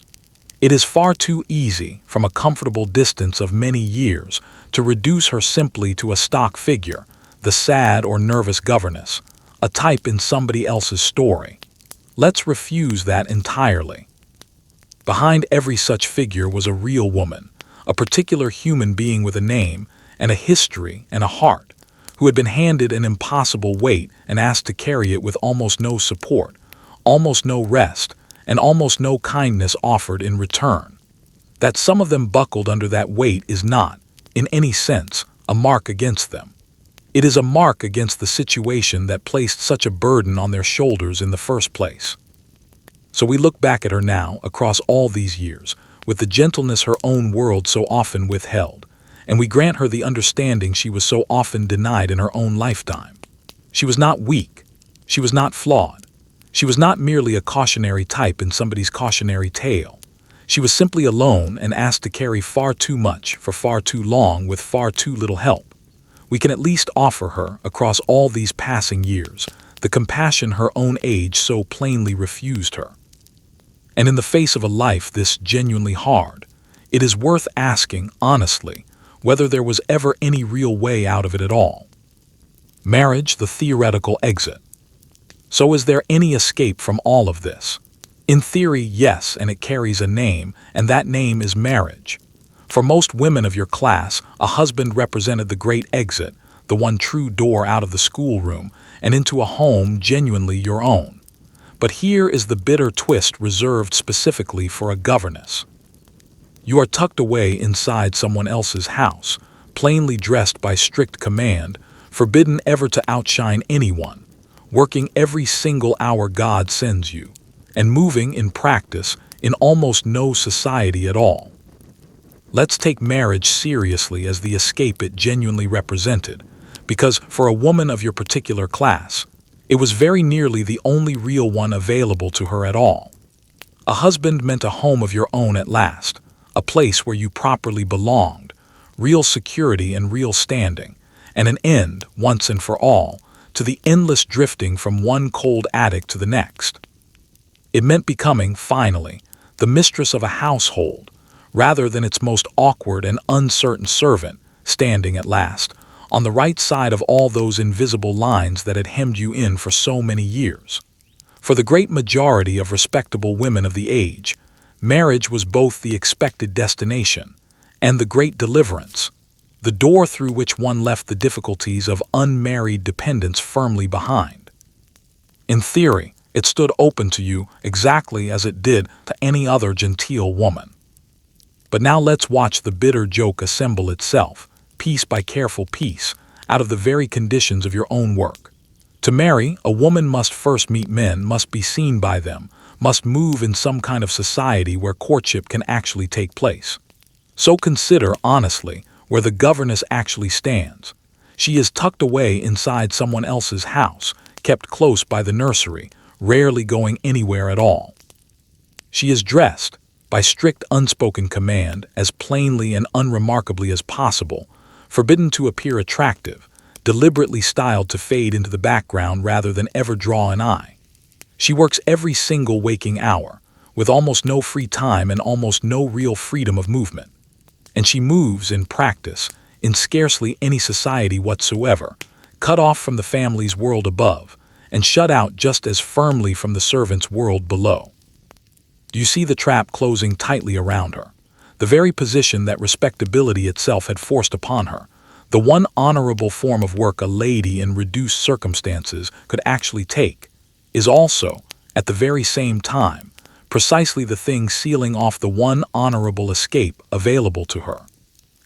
It is far too easy, from a comfortable distance of many years, to reduce her simply to a stock figure, the sad or nervous governess, a type in somebody else's story. Let's refuse that entirely. Behind every such figure was a real woman, a particular human being with a name and a history and a heart, who had been handed an impossible weight and asked to carry it with almost no support, almost no rest, and almost no kindness offered in return. That some of them buckled under that weight is not, in any sense, a mark against them. It is a mark against the situation that placed such a burden on their shoulders in the first place. So we look back at her now, across all these years, with the gentleness her own world so often withheld, and we grant her the understanding she was so often denied in her own lifetime. She was not weak. She was not flawed. She was not merely a cautionary type in somebody's cautionary tale. She was simply alone and asked to carry far too much for far too long with far too little help. We can at least offer her, across all these passing years, the compassion her own age so plainly refused her. And in the face of a life this genuinely hard, it is worth asking, honestly, whether there was ever any real way out of it at all. Marriage, the theoretical exit. So is there any escape from all of this? In theory, yes, and it carries a name, and that name is marriage. For most women of your class, a husband represented the great exit, the one true door out of the schoolroom and into a home genuinely your own. But here is the bitter twist reserved specifically for a governess. You are tucked away inside someone else's house, plainly dressed by strict command, forbidden ever to outshine anyone, working every single hour God sends you, and moving in practice in almost no society at all. Let's take marriage seriously as the escape it genuinely represented, because for a woman of your particular class, it was very nearly the only real one available to her at all. A husband meant a home of your own at last, a place where you properly belonged, real security and real standing, and an end, once and for all, to the endless drifting from one cold attic to the next. It meant becoming, finally, the mistress of a household, rather than its most awkward and uncertain servant, standing at last on the right side of all those invisible lines that had hemmed you in for so many years. For the great majority of respectable women of the age, marriage was both the expected destination and the great deliverance, the door through which one left the difficulties of unmarried dependence firmly behind. In theory, it stood open to you exactly as it did to any other genteel woman. But now let's watch the bitter joke assemble itself, piece by careful piece, out of the very conditions of your own work. To marry, a woman must first meet men, must be seen by them, must move in some kind of society where courtship can actually take place. So consider, honestly, where the governess actually stands. She is tucked away inside someone else's house, kept close by the nursery, rarely going anywhere at all. She is dressed, by strict unspoken command, as plainly and unremarkably as possible, forbidden to appear attractive, deliberately styled to fade into the background rather than ever draw an eye. She works every single waking hour, with almost no free time and almost no real freedom of movement. And she moves in practice, in scarcely any society whatsoever, cut off from the family's world above, and shut out just as firmly from the servant's world below. Do you see the trap closing tightly around her? The very position that respectability itself had forced upon her, the one honorable form of work a lady in reduced circumstances could actually take, is also, at the very same time, precisely the thing sealing off the one honorable escape available to her.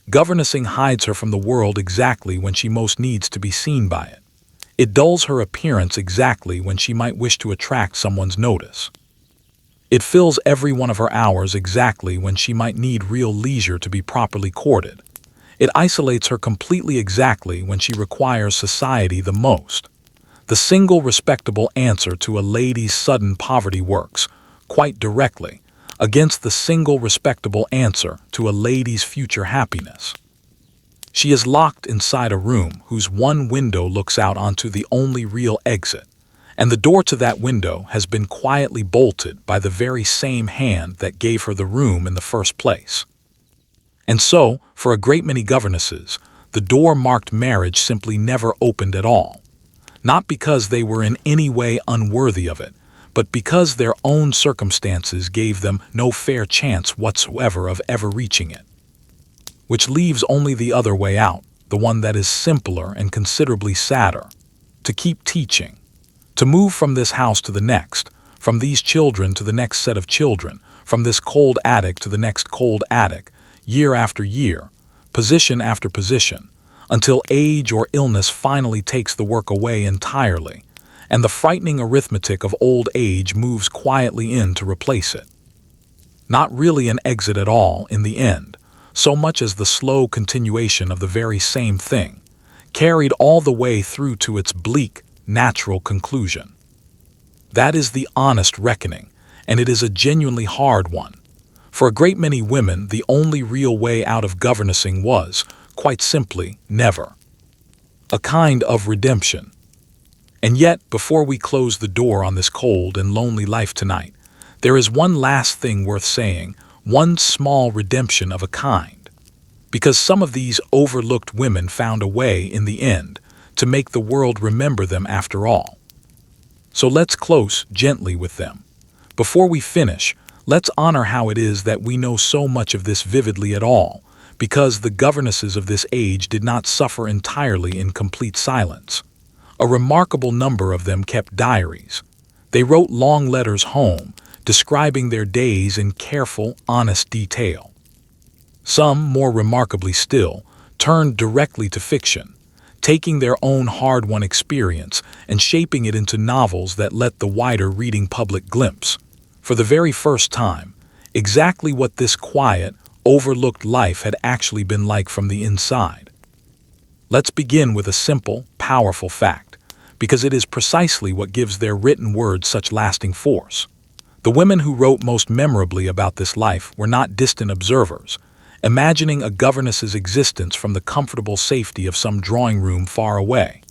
Governessing hides her from the world exactly when she most needs to be seen by it. It dulls her appearance exactly when she might wish to attract someone's notice. It fills every one of her hours exactly when she might need real leisure to be properly courted. It isolates her completely exactly when she requires society the most. The single respectable answer to a lady's sudden poverty works, quite directly, against the single respectable answer to a lady's future happiness. She is locked inside a room whose one window looks out onto the only real exit, and the door to that window has been quietly bolted by the very same hand that gave her the room in the first place. And so, for a great many governesses, the door marked marriage simply never opened at all. Not because they were in any way unworthy of it, but because their own circumstances gave them no fair chance whatsoever of ever reaching it. Which leaves only the other way out, the one that is simpler and considerably sadder: to keep teaching. To move from this house to the next, from these children to the next set of children, from this cold attic to the next cold attic, year after year, position after position, until age or illness finally takes the work away entirely, and the frightening arithmetic of old age moves quietly in to replace it. Not really an exit at all in the end, so much as the slow continuation of the very same thing, carried all the way through to its bleak, natural conclusion. That is the honest reckoning, and it is a genuinely hard one. For a great many women, the only real way out of governessing was, quite simply, never. A kind of redemption. And yet, before we close the door on this cold and lonely life tonight, there is one last thing worth saying, one small redemption of a kind. Because some of these overlooked women found a way, in the end, to make the world remember them after all. So let's close gently with them. Before we finish, let's honor how it is that we know so much of this vividly at all, because the governesses of this age did not suffer entirely in complete silence. A remarkable number of them kept diaries. They wrote long letters home, describing their days in careful, honest detail. Some, more remarkably still, turned directly to fiction, taking their own hard-won experience and shaping it into novels that let the wider reading public glimpse, for the very first time, exactly what this quiet, overlooked life had actually been like from the inside. Let's begin with a simple, powerful fact, because it is precisely what gives their written words such lasting force. The women who wrote most memorably about this life were not distant observers, imagining a governess's existence from the comfortable safety of some drawing room far away.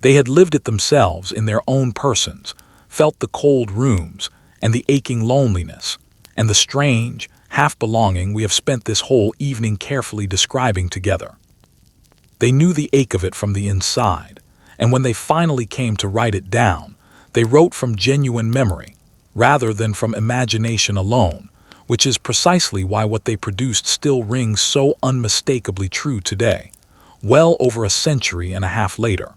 They had lived it themselves in their own persons, felt the cold rooms and the aching loneliness, and the strange, half-belonging we have spent this whole evening carefully describing together. They knew the ache of it from the inside, and when they finally came to write it down, they wrote from genuine memory, rather than from imagination alone, which is precisely why what they produced still rings so unmistakably true today, well over a century and a half later.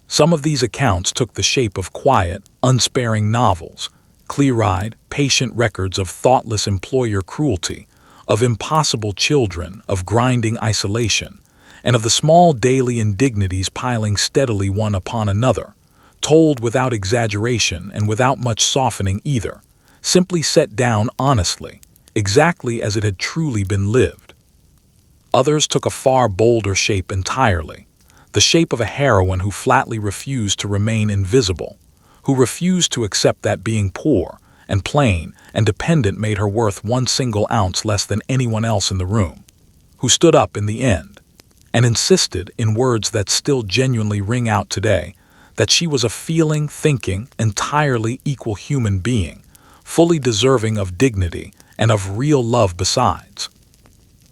Some of these accounts took the shape of quiet, unsparing novels, clear-eyed, patient records of thoughtless employer cruelty, of impossible children, of grinding isolation, and of the small daily indignities piling steadily one upon another, told without exaggeration and without much softening either, simply set down honestly, exactly as it had truly been lived. Others took a far bolder shape entirely, the shape of a heroine who flatly refused to remain invisible, who refused to accept that being poor and plain and dependent made her worth one single ounce less than anyone else in the room, who stood up in the end and insisted, in words that still genuinely ring out today, that she was a feeling, thinking, entirely equal human being, fully deserving of dignity and of real love besides.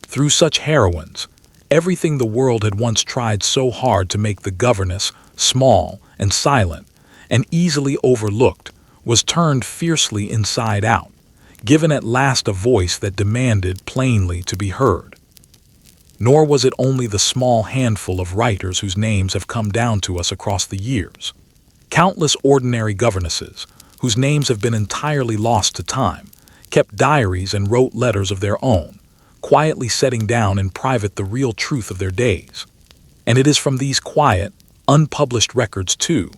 Through such heroines, everything the world had once tried so hard to make the governess small and silent and easily overlooked was turned fiercely inside out, given at last a voice that demanded plainly to be heard. Nor was it only the small handful of writers whose names have come down to us across the years. Countless ordinary governesses, whose names have been entirely lost to time, kept diaries and wrote letters of their own, quietly setting down in private the real truth of their days. And it is from these quiet, unpublished records too,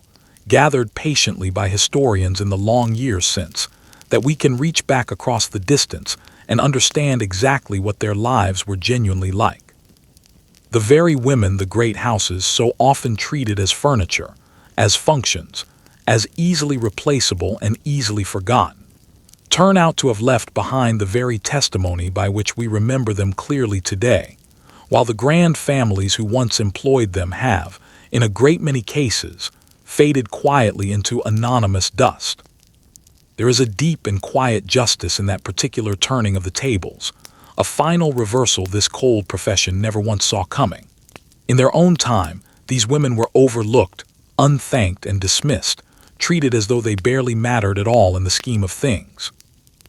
gathered patiently by historians in the long years since, that we can reach back across the distance and understand exactly what their lives were genuinely like. The very women the great houses so often treated as furniture, as functions, as easily replaceable and easily forgotten, turn out to have left behind the very testimony by which we remember them clearly today, while the grand families who once employed them have, in a great many cases, faded quietly into anonymous dust. There is a deep and quiet justice in that particular turning of the tables, a final reversal this cold profession never once saw coming. In their own time, these women were overlooked, unthanked, and dismissed, treated as though they barely mattered at all in the scheme of things.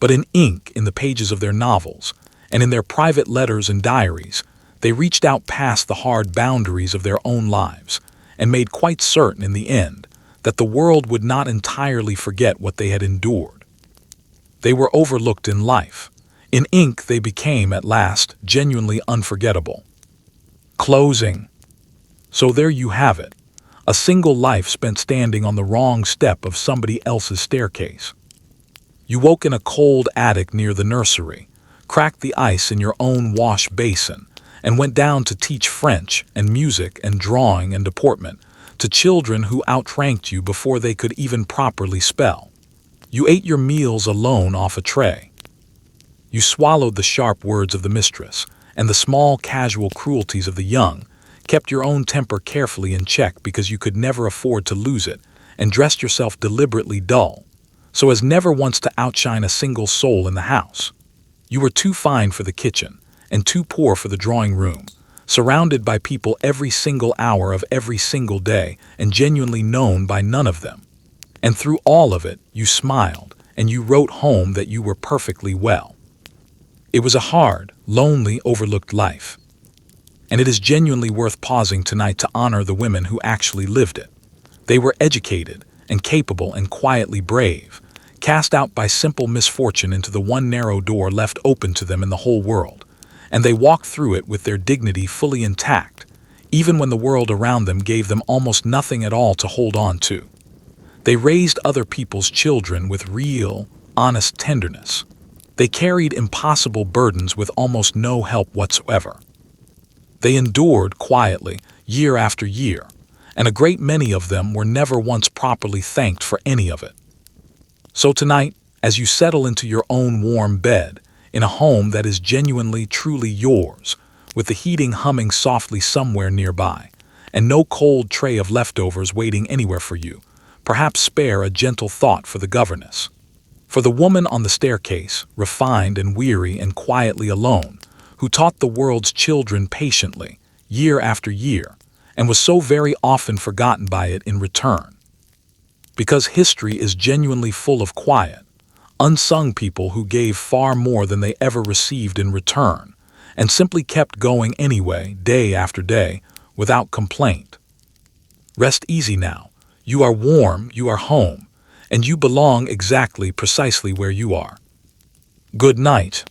But in ink, in the pages of their novels, and in their private letters and diaries, they reached out past the hard boundaries of their own lives, and made quite certain in the end that the world would not entirely forget what they had endured. They were overlooked in life. In ink they became, at last, genuinely unforgettable. Closing. So there you have it, a single life spent standing on the wrong step of somebody else's staircase. You woke in a cold attic near the nursery, cracked the ice in your own wash basin, and went down to teach French and music and drawing and deportment to children who outranked you before they could even properly spell. You ate your meals alone off a tray. You swallowed the sharp words of the mistress and the small casual cruelties of the young, kept your own temper carefully in check because you could never afford to lose it, and dressed yourself deliberately dull, so as never once to outshine a single soul in the house. You were too fine for the kitchen, and too poor for the drawing room, surrounded by people every single hour of every single day, and genuinely known by none of them. And through all of it, you smiled, and you wrote home that you were perfectly well. It was a hard, lonely, overlooked life. And it is genuinely worth pausing tonight to honor the women who actually lived it. They were educated and capable and quietly brave, cast out by simple misfortune into the one narrow door left open to them in the whole world, and they walked through it with their dignity fully intact, even when the world around them gave them almost nothing at all to hold on to. They raised other people's children with real, honest tenderness. They carried impossible burdens with almost no help whatsoever. They endured quietly, year after year, and a great many of them were never once properly thanked for any of it. So tonight, as you settle into your own warm bed, in a home that is genuinely, truly yours, with the heating humming softly somewhere nearby, and no cold tray of leftovers waiting anywhere for you, perhaps spare a gentle thought for the governess. For the woman on the staircase, refined and weary and quietly alone, who taught the world's children patiently, year after year, and was so very often forgotten by it in return. Because history is genuinely full of quiet, unsung people who gave far more than they ever received in return, and simply kept going anyway, day after day, without complaint. Rest easy now. You are warm, you are home, and you belong precisely where you are. Good night.